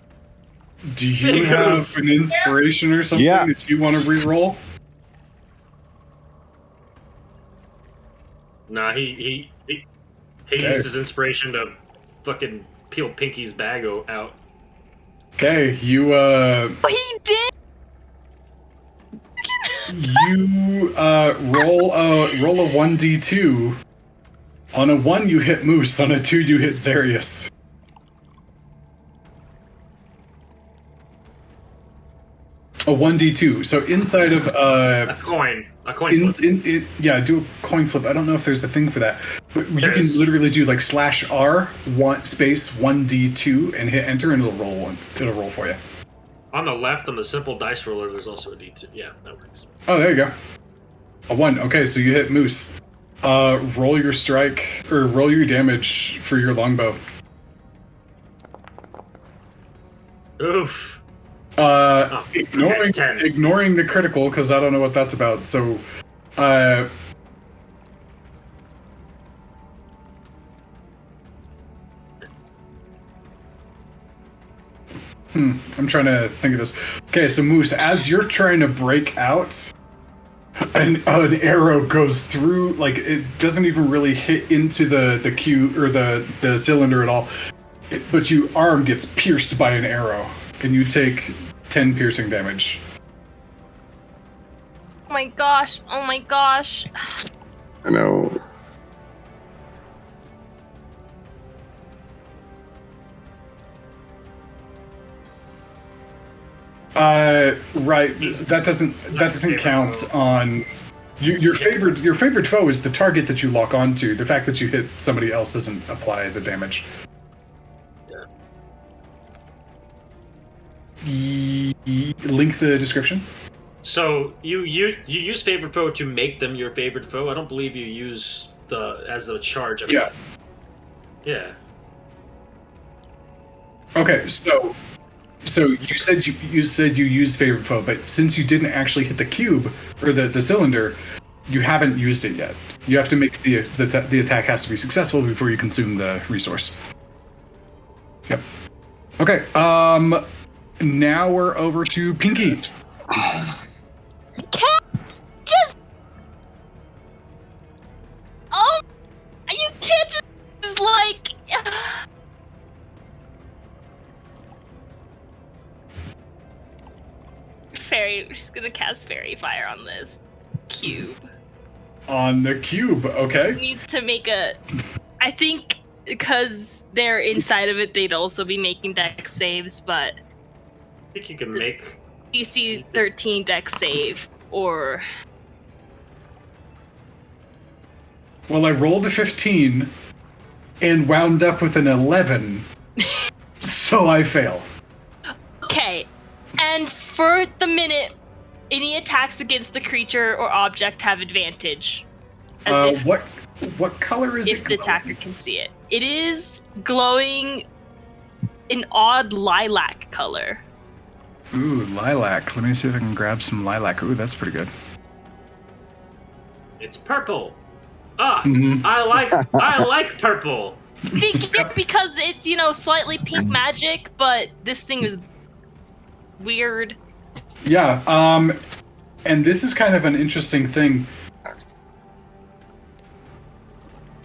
Do you have an inspiration or something that you want to re-roll? Nah, he used his inspiration to fucking peel Pinky's bag out. Okay, you Oh, he did. you roll a 1d2. On a 1 you hit Moose, on a 2 you hit Zarius. A 1d2. So inside of a coin flip. Yeah, do a coin flip. I don't know if there's a thing for that, but you can literally do like /R 1 space 1d2 and hit enter, and it'll roll one. It'll roll for you. On the left, on the simple dice roller, there's also a D2. Yeah, that works. Oh, there you go. A 1. Okay, so you hit Moose. Roll your strike, or roll your damage for your longbow. Oof. Ignoring the critical, because I don't know what that's about. So, I'm trying to think of this. Okay, so Moose, as you're trying to break out, an arrow goes through, like, it doesn't even really hit into the cube or the cylinder at all. But your arm gets pierced by an arrow, and you take 10 piercing damage. Oh my gosh. Oh my gosh. I know. Right. That doesn't count on your favorite foe is the target that you lock onto. The fact that you hit somebody else doesn't apply the damage. Link the description. So you use favorite foe to make them your favorite foe. I don't believe you use as a charge. Yeah. Yeah. Okay, so you said you use favorite foe, but since you didn't actually hit the cube or the cylinder, you haven't used it yet. You have to make the attack has to be successful before you consume the resource. Yep. Okay. Now we're over to Pinky. Can't just. Oh, you can't just like. We're just gonna cast Fairy Fire on this cube. On the cube, okay. It needs to make a. I think because they're inside of it, they'd also be making dex saves, but. I think you can make DC 13 dex save, or. Well, I rolled a 15 and wound up with an 11, so I fail. Okay, and for the minute, any attacks against the creature or object have advantage. What color is it? If the attacker can see it. It is glowing an odd lilac color. Ooh, lilac. Let me see if I can grab some lilac. Ooh, that's pretty good. It's purple. I like purple. Because it's, slightly pink magic, but this thing is weird. Yeah, and this is kind of an interesting thing.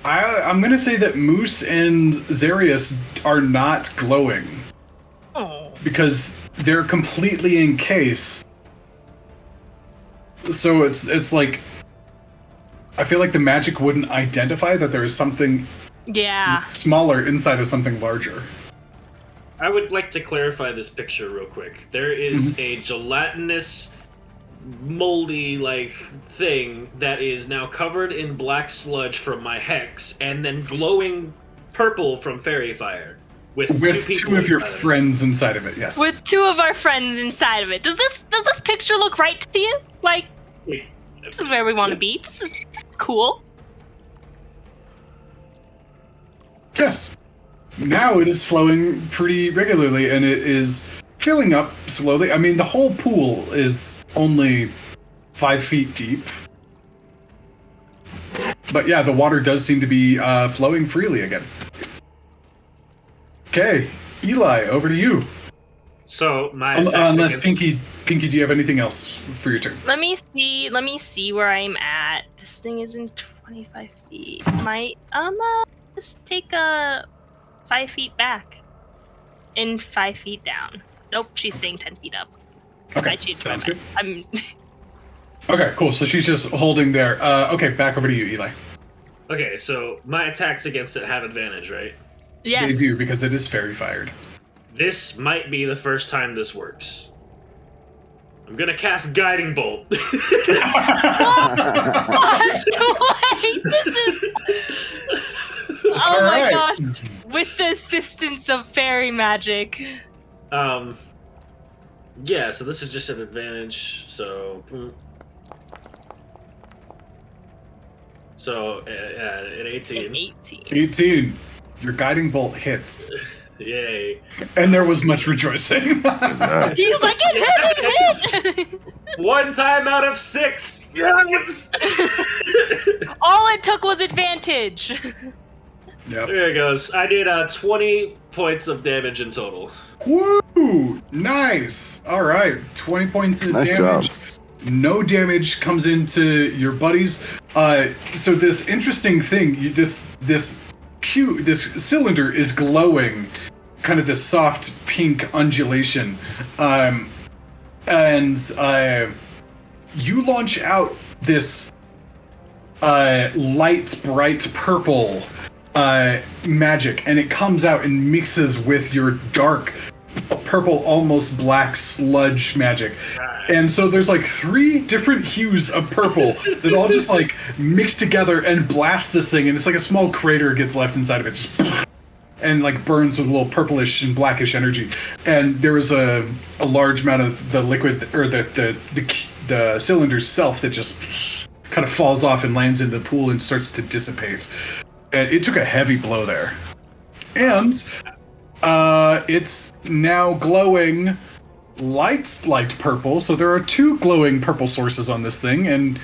I'm gonna say that Moose and Zarius are not glowing. Oh. Because they're completely encased. So it's like, I feel like the magic wouldn't identify that there is something smaller inside of something larger. I would like to clarify this picture real quick. There is a gelatinous, moldy thing that is now covered in black sludge from my hex, and then glowing purple from fairy fire. With two of your friends inside of it, yes. With two of our friends inside of it. Does this picture look right to you? This is where we want to be. This is cool. Yes. Now it is flowing pretty regularly, and it is filling up slowly. I mean, the whole pool is only 5 feet deep. But yeah, the water does seem to be flowing freely again. Okay, Eli, over to you. So my unless Pinky, do you have anything else for your turn? Let me see where I'm at. This thing is in 25 feet. Might just take 5 feet back and 5 feet down. Nope, she's staying 10 feet up. Okay, sounds good. Okay, cool. So she's just holding there. Okay, back over to you, Eli. Okay, so my attacks against it have advantage, right? Yes. They do, because it is fairy fired. This might be the first time this works. I'm gonna cast Guiding Bolt. Wait, oh my gosh. With the assistance of fairy magic. Yeah, so this is just an advantage, so... So, an 18. 18. Your Guiding Bolt hits. Yay. And there was much rejoicing. He's like, it hit! 1 time out of 6! Yes! All it took was advantage. Yep. There it goes. I did 20 points of damage in total. Woo! Nice. All right, 20 points of Nice damage. job. No damage comes into your buddies. So this interesting thing, this cylinder is glowing, kind of this soft pink undulation, and you launch out this light, bright purple magic, and it comes out and mixes with your dark purple, almost black sludge magic. And so there's like 3 different hues of purple that all just like mix together and blast this thing, and it's like a small crater gets left inside of it, just and like burns with a little purplish and blackish energy. And there is a large amount of the liquid, or the cylinder self, that just kind of falls off and lands in the pool and starts to dissipate. And it took a heavy blow there. And it's now glowing light purple, so there are 2 glowing purple sources on this thing, and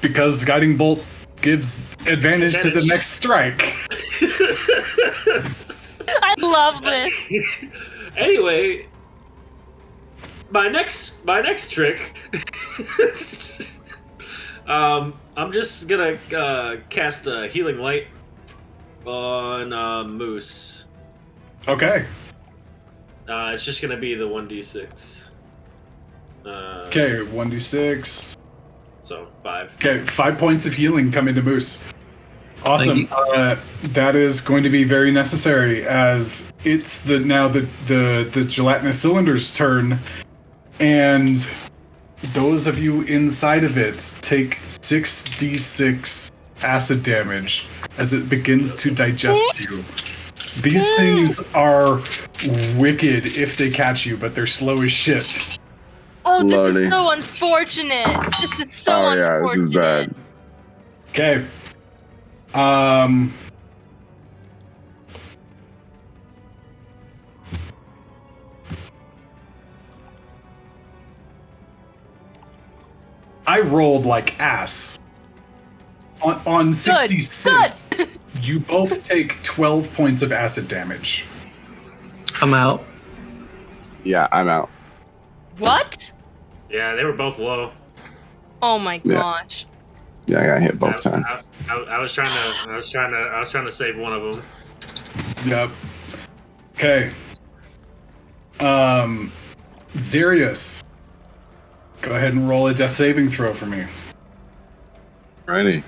because Guiding Bolt gives advantage to the next strike. I love this. Anyway, my next trick. I'm just gonna cast a healing light on Moose. Okay. It's just gonna be the 1d6. Okay, 1d6. So 5. Okay, 5 points of healing come into Moose. Awesome. That is going to be very necessary, as it's now the gelatinous cylinder's turn, and those of you inside of it take 6d6 acid damage as it begins to digest you. These things are wicked if they catch you, but they're slow as shit. Oh, this Lordy. is so unfortunate. This is so unfortunate. This is bad. Okay. I rolled like ass. On 66, Good. you both take 12 points of acid damage. I'm out. Yeah, I'm out. What? Yeah, they were both low. Oh my Yeah. gosh. Yeah, I got hit both times. I was trying to save one of them. Yep. Okay. Xerius, go ahead and roll a death saving throw for me. Righty.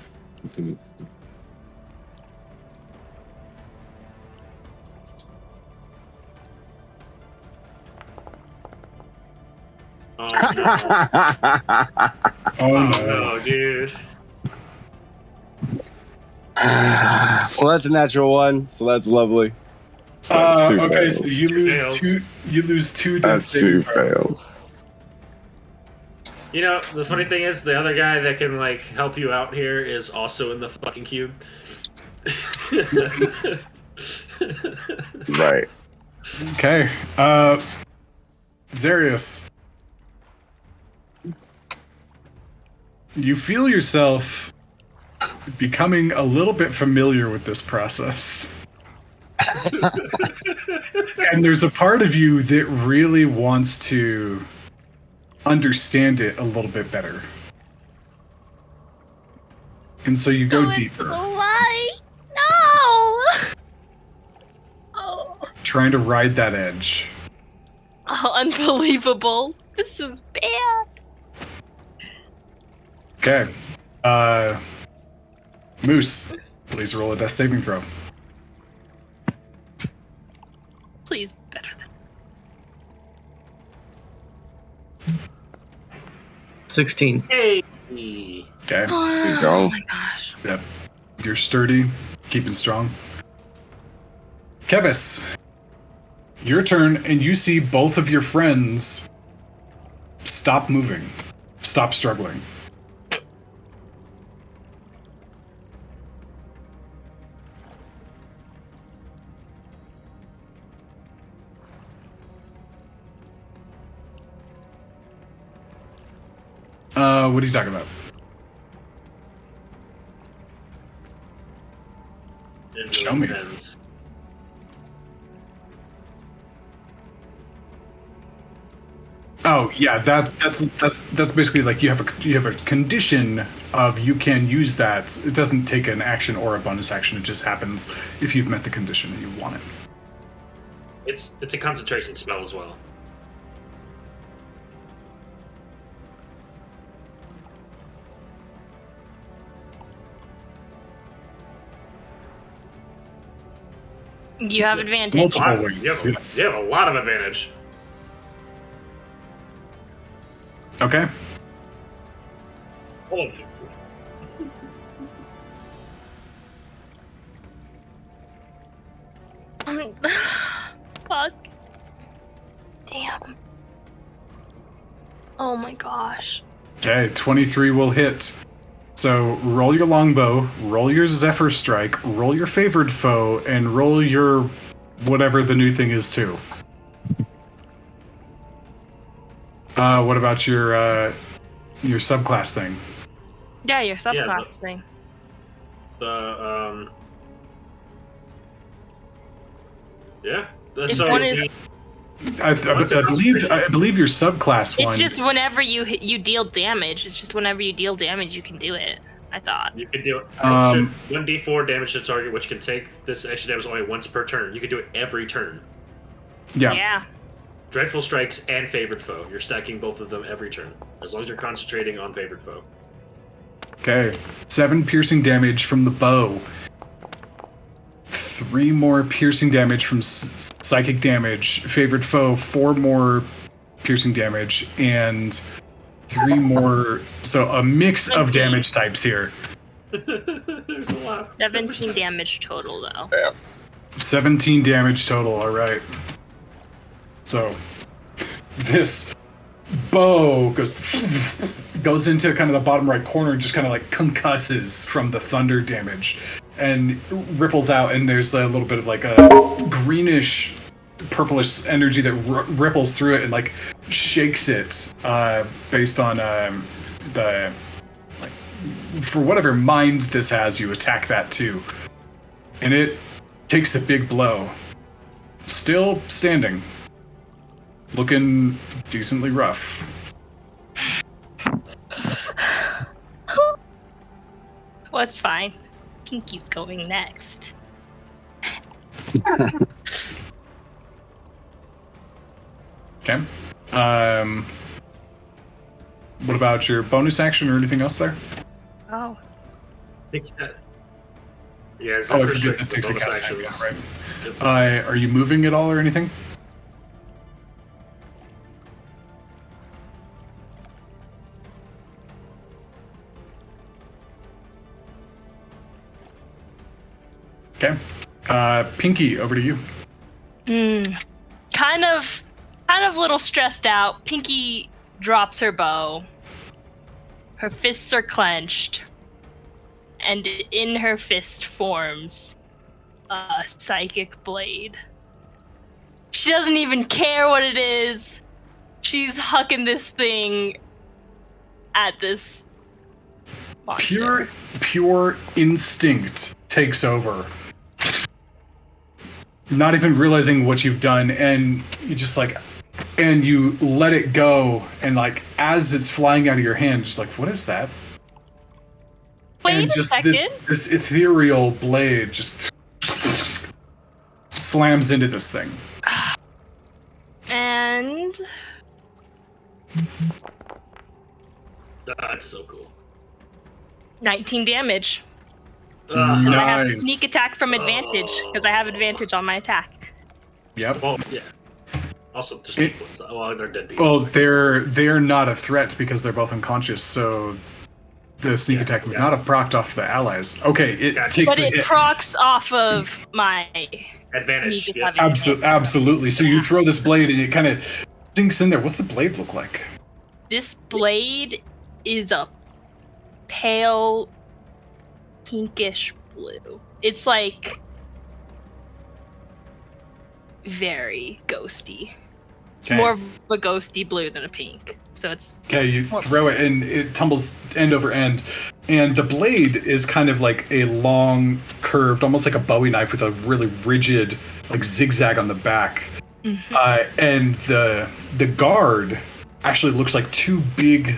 Oh no! Oh No, dude. Well, that's a natural 1, so that's lovely. So that's 2 okay, fails. so you lose Fails. 2. You lose 2 death That's saving 2 throws. fails. You know, the funny thing is, the other guy that can like help you out here is also in the fucking cube. Right. Okay. Xerius, you feel yourself becoming a little bit familiar with this process. And there's a part of you that really wants to understand it a little bit better. And so you go it's deeper, Why? No! Oh. trying to ride that edge. Oh, unbelievable. This is bad. Okay. Moose, please roll a death saving throw. Please, better than 16. Hey. Okay. Oh, go. my gosh. Yep. You're sturdy, keeping strong. Kevis, your turn, and you see both of your friends stop moving, stop struggling. What are you talking about? It Show me. depends. Oh yeah, that's basically like you have a condition of you can use that. It doesn't take an action or a bonus action. It just happens if you've met the condition and you want it. It's a concentration spell as well. You have advantage. Multiple ways. You have a lot of advantage. Okay. Hold on. Fuck. Damn. Oh my gosh. Okay, 23 will hit. So roll your longbow, roll your Zephyr Strike, roll your favored foe, and roll your whatever the new thing is too. What about your subclass thing? Yeah, your subclass thing. I believe your subclass one. It's just whenever you deal damage. It's just whenever you deal damage, you can do it. I thought you could do it. 1d4 damage to target, which can take this extra damage only once per turn. You could do it every turn. Yeah. Yeah. Dreadful strikes and favored foe. You're stacking both of them every turn, as long as you're concentrating on favored foe. Okay, 7 piercing damage from the bow. 3 more piercing damage from psychic damage. Favored foe, 4 more piercing damage, and 3 more. So a mix of damage types here. There's a lot. 17 damage total, though. Yeah. 17 damage total. All right. So this bow goes into kind of the bottom right corner and just kind of like concusses from the thunder damage and ripples out, and there's a little bit of like a greenish purplish energy that ripples through it and like shakes it based on the like for whatever mind this has. You attack that too, and it takes a big blow. Still standing, looking decently rough. Well, it's fine. Pinky's going next. Okay. What about your bonus action or anything else there? Oh. Yeah. I forget that takes a cast time. Yeah, right. Are you moving at all or anything? Okay. Pinky, over to you. Kind of a little stressed out. Pinky drops her bow. Her fists are clenched. And in her fist forms a psychic blade. She doesn't even care what it is. She's hucking this thing at this monster. Pure instinct takes over. Not even realizing what you've done, and you just like, and you let it go, and like as it's flying out of your hand, just like, what is that? Wait and a just second. this ethereal blade just slams into this thing. And that's so cool. 19 damage. Nice. I have sneak attack from advantage because I have advantage on my attack. Yep. Well, yeah. Also, just they're dead people. Well, they're not a threat because they're both unconscious, so the sneak attack would not have procced off the allies. Okay, it takes but the it hit. procs off of my advantage. Yeah. Absolutely. So you throw this blade and it kind of sinks in there. What's the blade look like? This blade is a pale pinkish blue. It's like very ghosty. It's more of a ghosty blue than a pink. So it's okay. You throw it and it tumbles end over end, and the blade is kind of like a long, curved, almost like a Bowie knife with a really rigid, like zigzag on the back. Mm-hmm. And the guard actually looks like two big,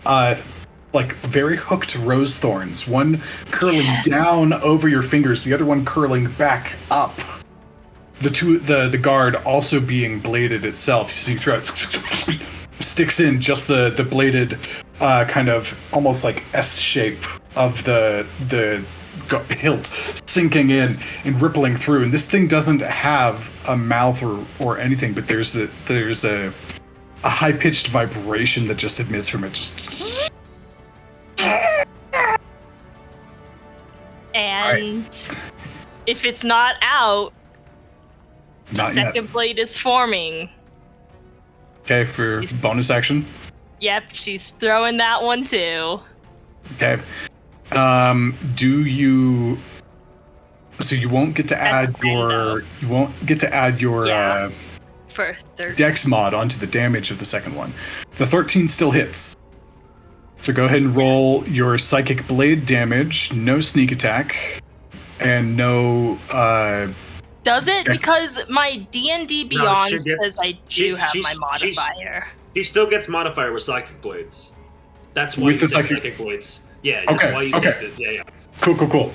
like very hooked rose thorns. One curling down over your fingers, the other one curling back up. The guard also being bladed itself. So you throw it, sticks in just the bladed, kind of almost like S shape of the hilt sinking in and rippling through. And this thing doesn't have a mouth or anything, but there's a high pitched vibration that just emits from it. Just. And if it's not out, not second yet. blade is forming. Okay, for bonus action. Yep, she's throwing that one too. Okay. Do you? So you won't get to add your. You won't get to add your. For 13. Dex mod onto the damage of the second one. The 13 still hits. So go ahead and roll your psychic blade damage. No sneak attack, and no. Does it? Because my D&D Beyond says I do have my modifier. She still gets modifier with psychic blades. That's why you take psychic blades. Yeah. That's why you take the, yeah. Cool.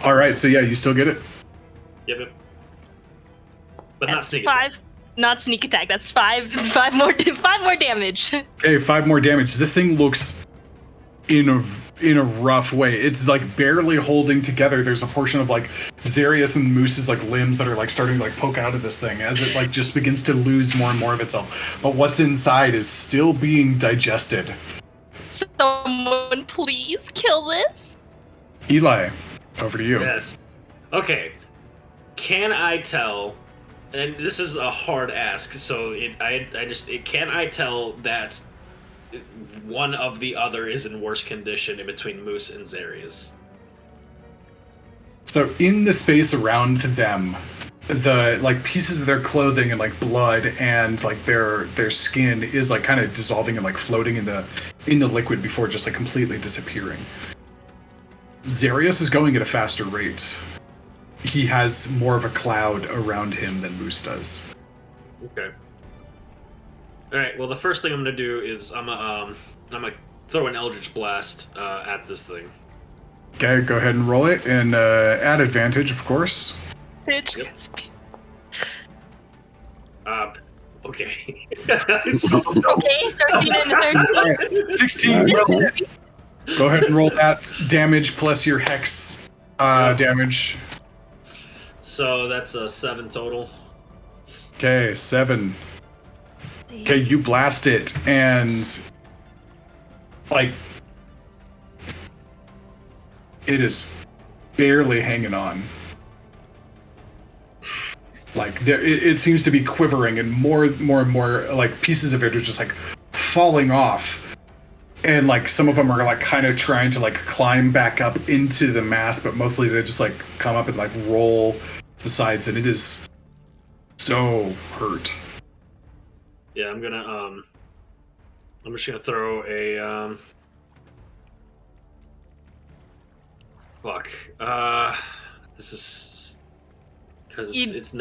All right. So yeah, you still get it. Yep. But that's not sneak 5. attack. Not sneak attack. That's 5 more damage. Okay, 5 more damage. This thing looks in a rough way. It's like barely holding together. There's a portion of like Zarius and Moose's like limbs that are like starting to like poke out of this thing as it like just begins to lose more and more of itself. But what's inside is still being digested. Someone please kill this. Eli, over to you. Yes. Okay. Can I tell? And this is a hard ask, so can I tell that one of the other is in worse condition in between Moose and Zarius? So in the space around them, the like pieces of their clothing and like blood and like their skin is like kind of dissolving and like floating in the liquid before just like completely disappearing. Zarius is going at a faster rate. He has more of a cloud around him than Moose does. Okay. All right. Well, the first thing I'm gonna do is I'm gonna throw an Eldritch Blast at this thing. Okay, go ahead and roll it, and add advantage, of course. Yep. Okay. Okay, 13 and 13. 16. Go ahead and roll that damage plus your hex damage. So that's a 7 total. Okay, 7. Okay, you blast it, and like it is barely hanging on. Like it seems to be quivering, and more and more like pieces of it are just like falling off, and like some of them are like kind of trying to like climb back up into the mass, but mostly they just like come up and like roll the sides, and it is so hurt. Yeah, I'm just gonna throw a fuck. This is because it's its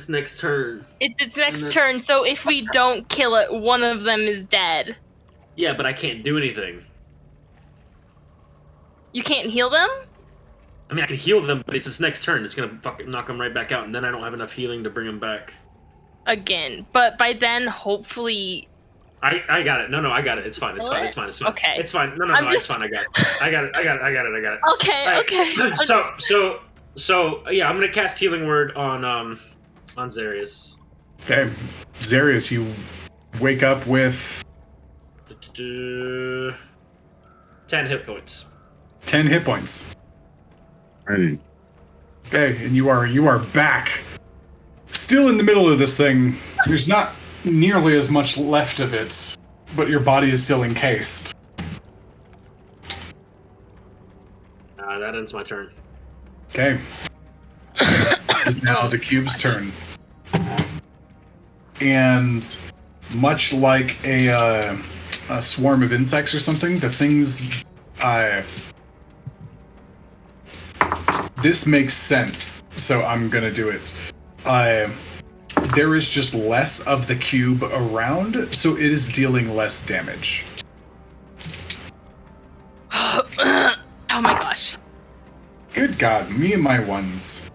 next turn. It's its next turn, so if we don't kill it, one of them is dead. Yeah, but I can't do anything. You can't heal them? I mean, I can heal them, but it's its next turn. It's gonna fucking knock them right back out, and then I don't have enough healing to bring them back. Again, but by then, hopefully... I got it. No, I got it. It's fine. It's fine. Okay. It's fine. No, it's fine. I got it. Okay, right. okay. So yeah, I'm gonna cast Healing Word on Zarius. Okay, Zarius, you wake up with 10 hit points. 10 hit points. Ready. Okay, and you are back. Still in the middle of this thing. There's not nearly as much left of it, but your body is still encased. That ends my turn. Okay. It's now the cube's turn. And much like a swarm of insects or something, the things... this makes sense, so I'm gonna do it. there is just less of the cube around, so it is dealing less damage. Oh my gosh. Good God, me and my ones.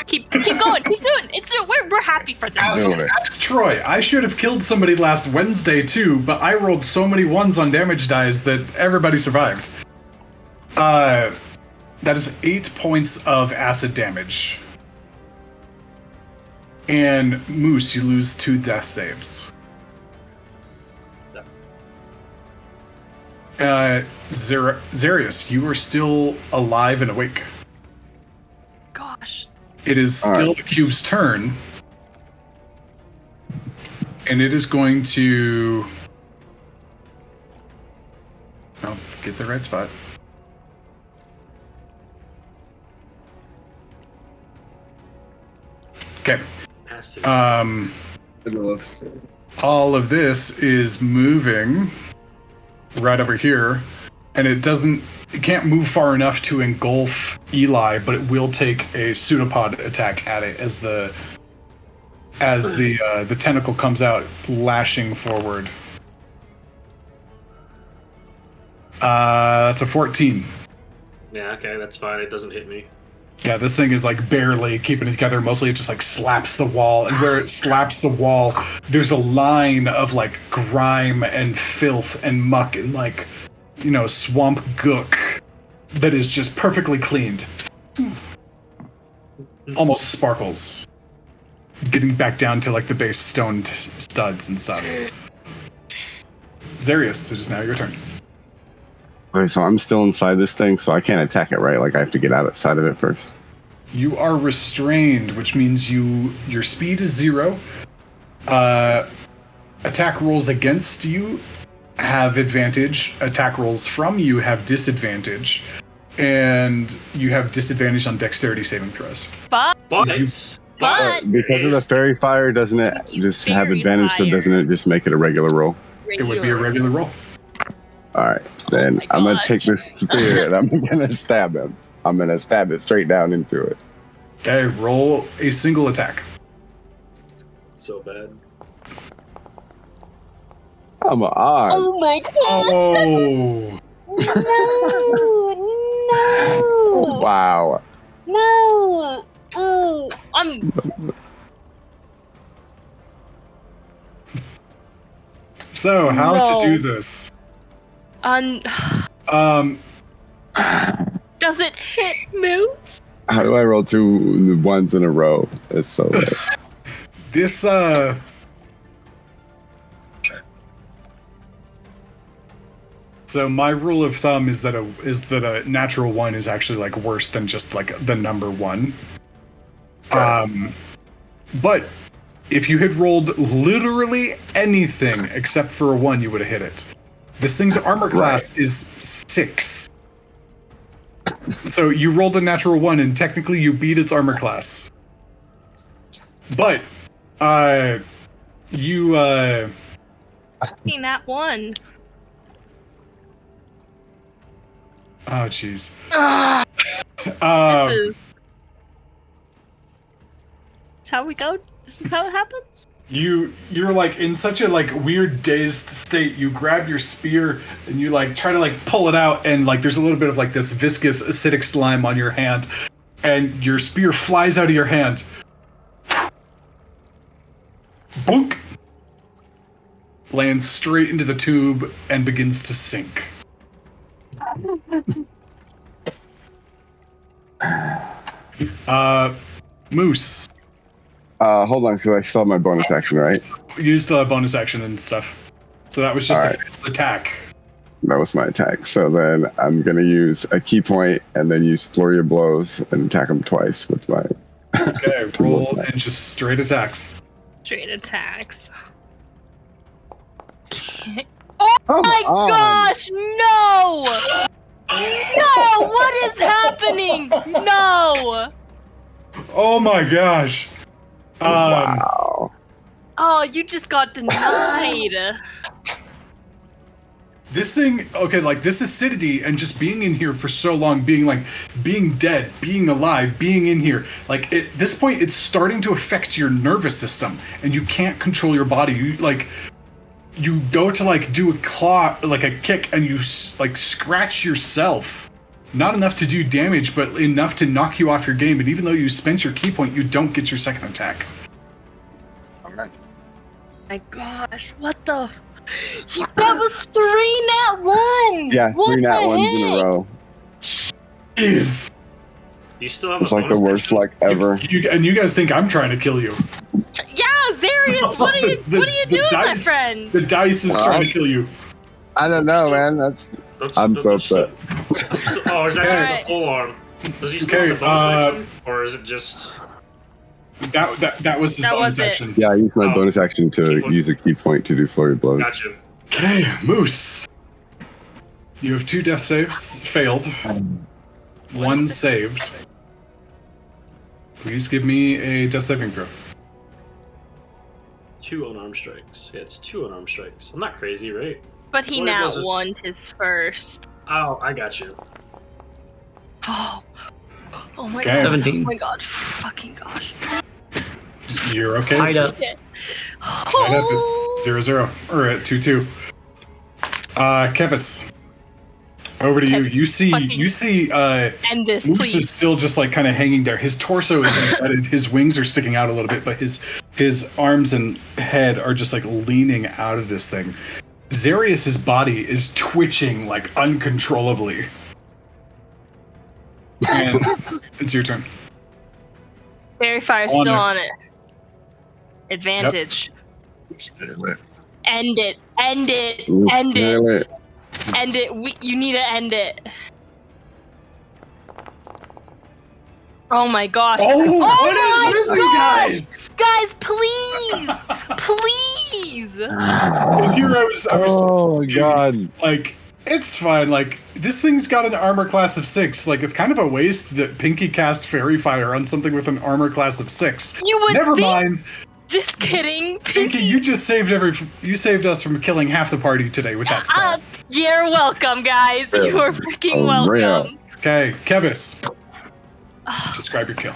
Keep going, keep doing. We're happy for this. Ask Troy. I should have killed somebody last Wednesday too, but I rolled so many ones on damage dice that everybody survived. That is 8 points of acid damage. And Moose, you lose 2 death saves. Zarius, you are still alive and awake. Gosh. It is still the cube's turn. And it is going to... Oh, get the right spot. Okay. All of this is moving right over here, and it can't move far enough to engulf Eli, but it will take a pseudopod attack at it as the tentacle comes out, lashing forward. That's a 14. Yeah, okay, that's fine. It doesn't hit me. Yeah, this thing is like barely keeping it together. Mostly it just like slaps the wall. And where it slaps the wall, there's a line of like grime and filth and muck and like, swamp gook that is just perfectly cleaned. Almost sparkles. Getting back down to like the base stone studs and stuff. Zarius, it is now your turn. Okay, so I'm still inside this thing, so I can't attack it, right? Like I have to get outside of it first. You are restrained, which means your speed is 0. Attack rolls against you have advantage. Attack rolls from you have disadvantage. And you have disadvantage on dexterity saving throws. But because of the fairy fire, doesn't it just have advantage, so doesn't it just make it a regular roll? It would be a regular roll. Alright, then I'm gonna take this spear and I'm gonna stab him. I'm gonna stab it straight down into it. Okay, roll a single attack. So bad. Come on. Oh my god. Oh. No. Wow. No. Oh. So, how to do this? Does it hit Moose? How do I roll 2 ones in a row? It's so late. This So my rule of thumb is that a natural 1 is actually like worse than just like the number 1. But if you had rolled literally anything except for a 1, you would have hit it. This thing's armor class is 6. So you rolled a natural 1, and technically you beat its armor class. But, you, Seen that one. Oh, jeez. This is how we go? This is how it happens? You're like in such a like weird dazed state. You grab your spear and you like try to like pull it out, and like there's a little bit of like this viscous acidic slime on your hand, and your spear flies out of your hand. Boink! Lands straight into the tube and begins to sink. Moose. Hold on, because I still have my bonus action, right? You still have bonus action and stuff. So that was just a attack. That was my attack. So then I'm going to use a key point and then use flurry of blows and attack him twice with my... Okay, roll and just straight attacks. Straight attacks. Oh my gosh, no! No, what is happening? No! Oh my gosh. Wow. Oh, you just got denied. This thing, okay, like this acidity and just being in here for so long, being dead, being alive, being in here, like at this point, it's starting to affect your nervous system, and you can't control your body. You go to like do a claw, like a kick, and you like scratch yourself. Not enough to do damage, but enough to knock you off your game. And even though you spent your key point, you don't get your second attack. Alright. My gosh, what the? That was 3 nat 1s! Yeah, what 3 nat 1s heck? in a row. Jeez. You still have It's a like the bonus worst action? luck ever. You guys think I'm trying to kill you. Yeah, Zarius, what are you doing, my friend? The dice is trying to kill you. I don't know, man. I'm so upset. Oh, is that Okay. the full arm? Does he still have the bonus action? Or is it just... That was his That bonus was it. action. Yeah, I used my Oh. bonus action to use a key point to do flurry blows. Gotcha. Okay, Moose. You have 2 death saves failed. 1 saved. Please give me a death saving throw. 2 unarmed strikes. Yeah, it's 2 unarmed strikes. I'm not crazy, right? But he What now was this? won his first. Oh, I got you. Oh my Okay. god. 17. Oh my god. Fucking gosh. You're okay. Tied up. Shit. Tied up Oh. at 0-0 or at 2-2. Kevis, over to you. You see End this, Moose please. is still just like kind of hanging there. His torso is embedded, his wings are sticking out a little bit, but his arms and head are just like leaning out of this thing. Zarius's body is twitching like uncontrollably. And it's your turn. Fairy Fire's On still it. on it. Advantage. End it. End it. End it. End it. You need to end it. Oh my gosh. Oh, my what is with you gosh! guys? Guys, please! Please! Here I was Oh my god. like, it's fine. Like, this thing's got an armor class of 6. Like, it's kind of a waste that Pinky cast Fairy Fire on something with an armor class of 6. You would Never think- mind. Just kidding. Pinky, you just saved us from killing half the party today with that spell. You're welcome, guys. Yeah. You are freaking Oh, real. welcome. Okay, Kevis. Describe your kill.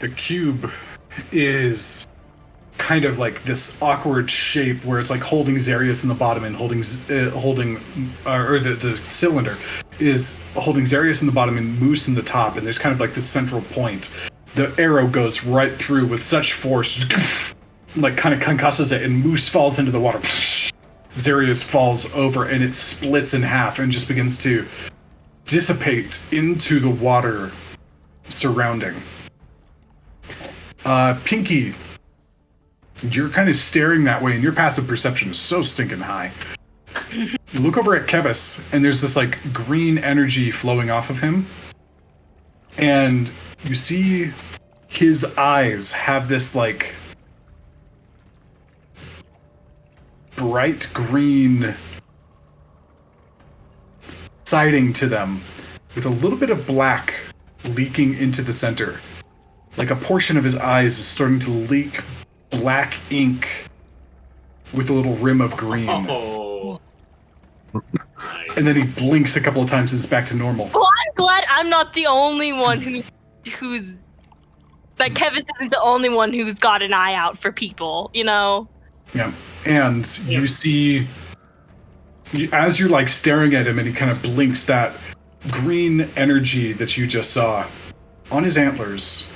The cube is kind of like this awkward shape where it's like holding Zarius in the bottom and the cylinder is holding Zarius in the bottom and Moose in the top, and there's kind of like this central point. The arrow goes right through with such force, like kind of concusses it, and Moose falls into the water. Zarius falls over and it splits in half and just begins to dissipate into the water surrounding. Pinky, you're kind of staring that way, and your passive perception is so stinking high. You look over at Kevis, and there's this like green energy flowing off of him, and you see his eyes have this like bright green siding to them, with a little bit of black leaking into the center. Like a portion of his eyes is starting to leak black ink with a little rim of green. Oh. Nice. And then he blinks a couple of times and it's back to normal. Well, I'm glad I'm not the only one who's like Kevis isn't the only one who's got an eye out for people, you know? Yeah. And you see, as you're like staring at him and he kind of blinks, that green energy that you just saw on his antlers.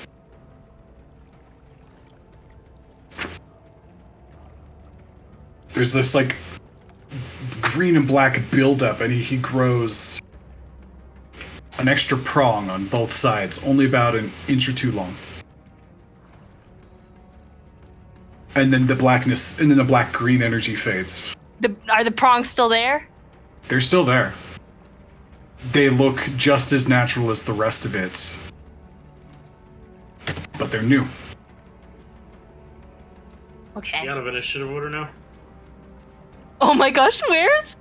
There's this like green and black buildup, and he grows an extra prong on both sides, only about an inch or two long. And then the black green energy fades. Are the prongs still there? They're still there. They look just as natural as the rest of it. But they're new. Okay. You out of initiative order now? Oh my gosh, where's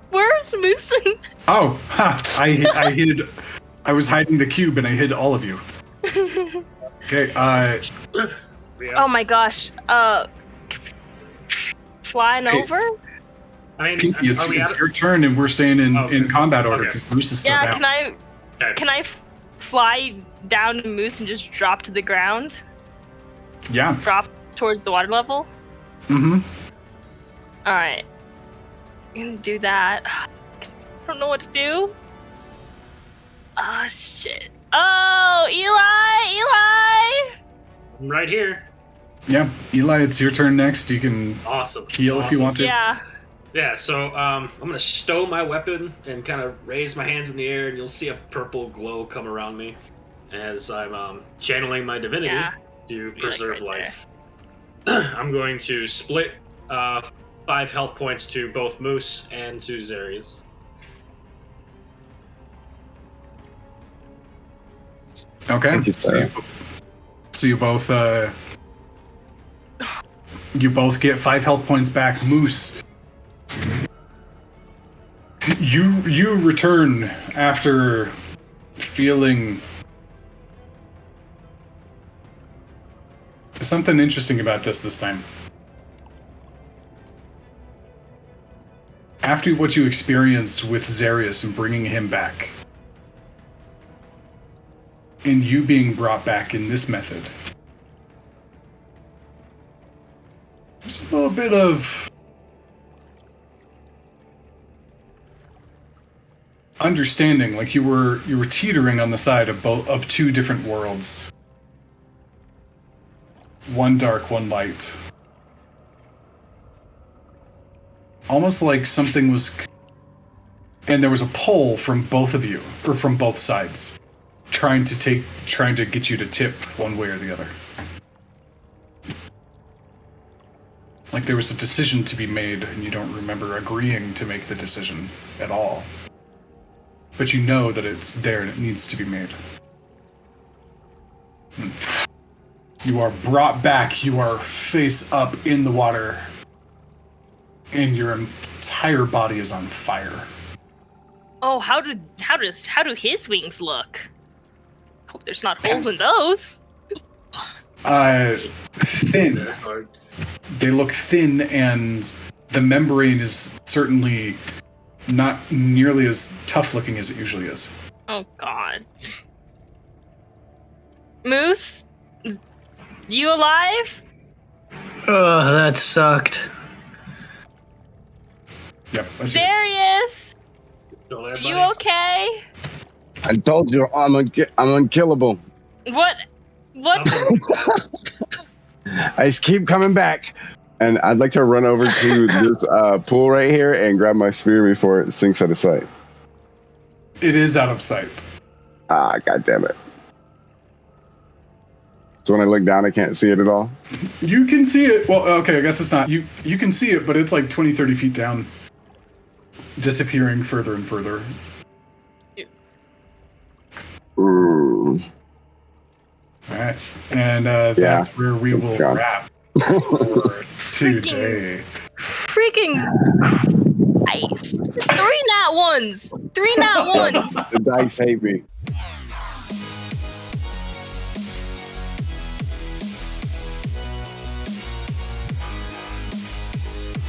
Moose? Oh, ha! I was hiding the cube and I hid all of you. Okay, Yeah. Oh my gosh. Flying over? I mean, Pinky, it's your turn and we're staying in combat order Okay. because Bruce is still down. Can I fly down to Moose and just drop to the ground? Yeah. Drop towards the water level? Mm-hmm. Alright. I'm gonna do that. I don't know what to do. Oh, shit. Oh, Eli! I'm right here. Yeah, Eli, it's your turn next. You can Awesome. heal if you want to. Yeah. Yeah, so I'm gonna stow my weapon and kind of raise my hands in the air, and you'll see a purple glow come around me as I'm channeling my divinity to preserve life. I'm going to split 5 health points to both Moose and to Zarius. Okay. So you both get 5 health points back. Moose, you return after feeling something interesting about this time. After what you experienced with Zarius and bringing him back, and you being brought back in this method, there's a little bit of understanding, like you were teetering on the side of 2 different worlds. One dark, one light. Almost like something was... And there was a pull from both of you, or from both sides, trying to get you to tip one way or the other. Like there was a decision to be made, and you don't remember agreeing to make the decision at all. But you know that it's there and it needs to be made. You are brought back, you are face up in the water, and your entire body is on fire. Oh, how do his wings look? Hope there's not holes in those. Thin. That's hard. They look thin, and the membrane is certainly not nearly as tough looking as it usually is. Oh god. Moose? You alive? Oh, that sucked. Yep. I see. Darius! Don't Are let you everybody- okay? I told you I'm unkillable. What? I just keep coming back. And I'd like to run over to this pool right here and grab my spear before it sinks out of sight. It is out of sight. Ah, god damn it. So when I look down, I can't see it at all? You can see it. Well, okay, I guess it's not. You can see it, but it's like 20, 30 feet down. Disappearing further and further. Ooh. Alright. And that's where we will gone. wrap for today. Freaking Christ. 3 nat ones! 3 nat ones! The dice hate me.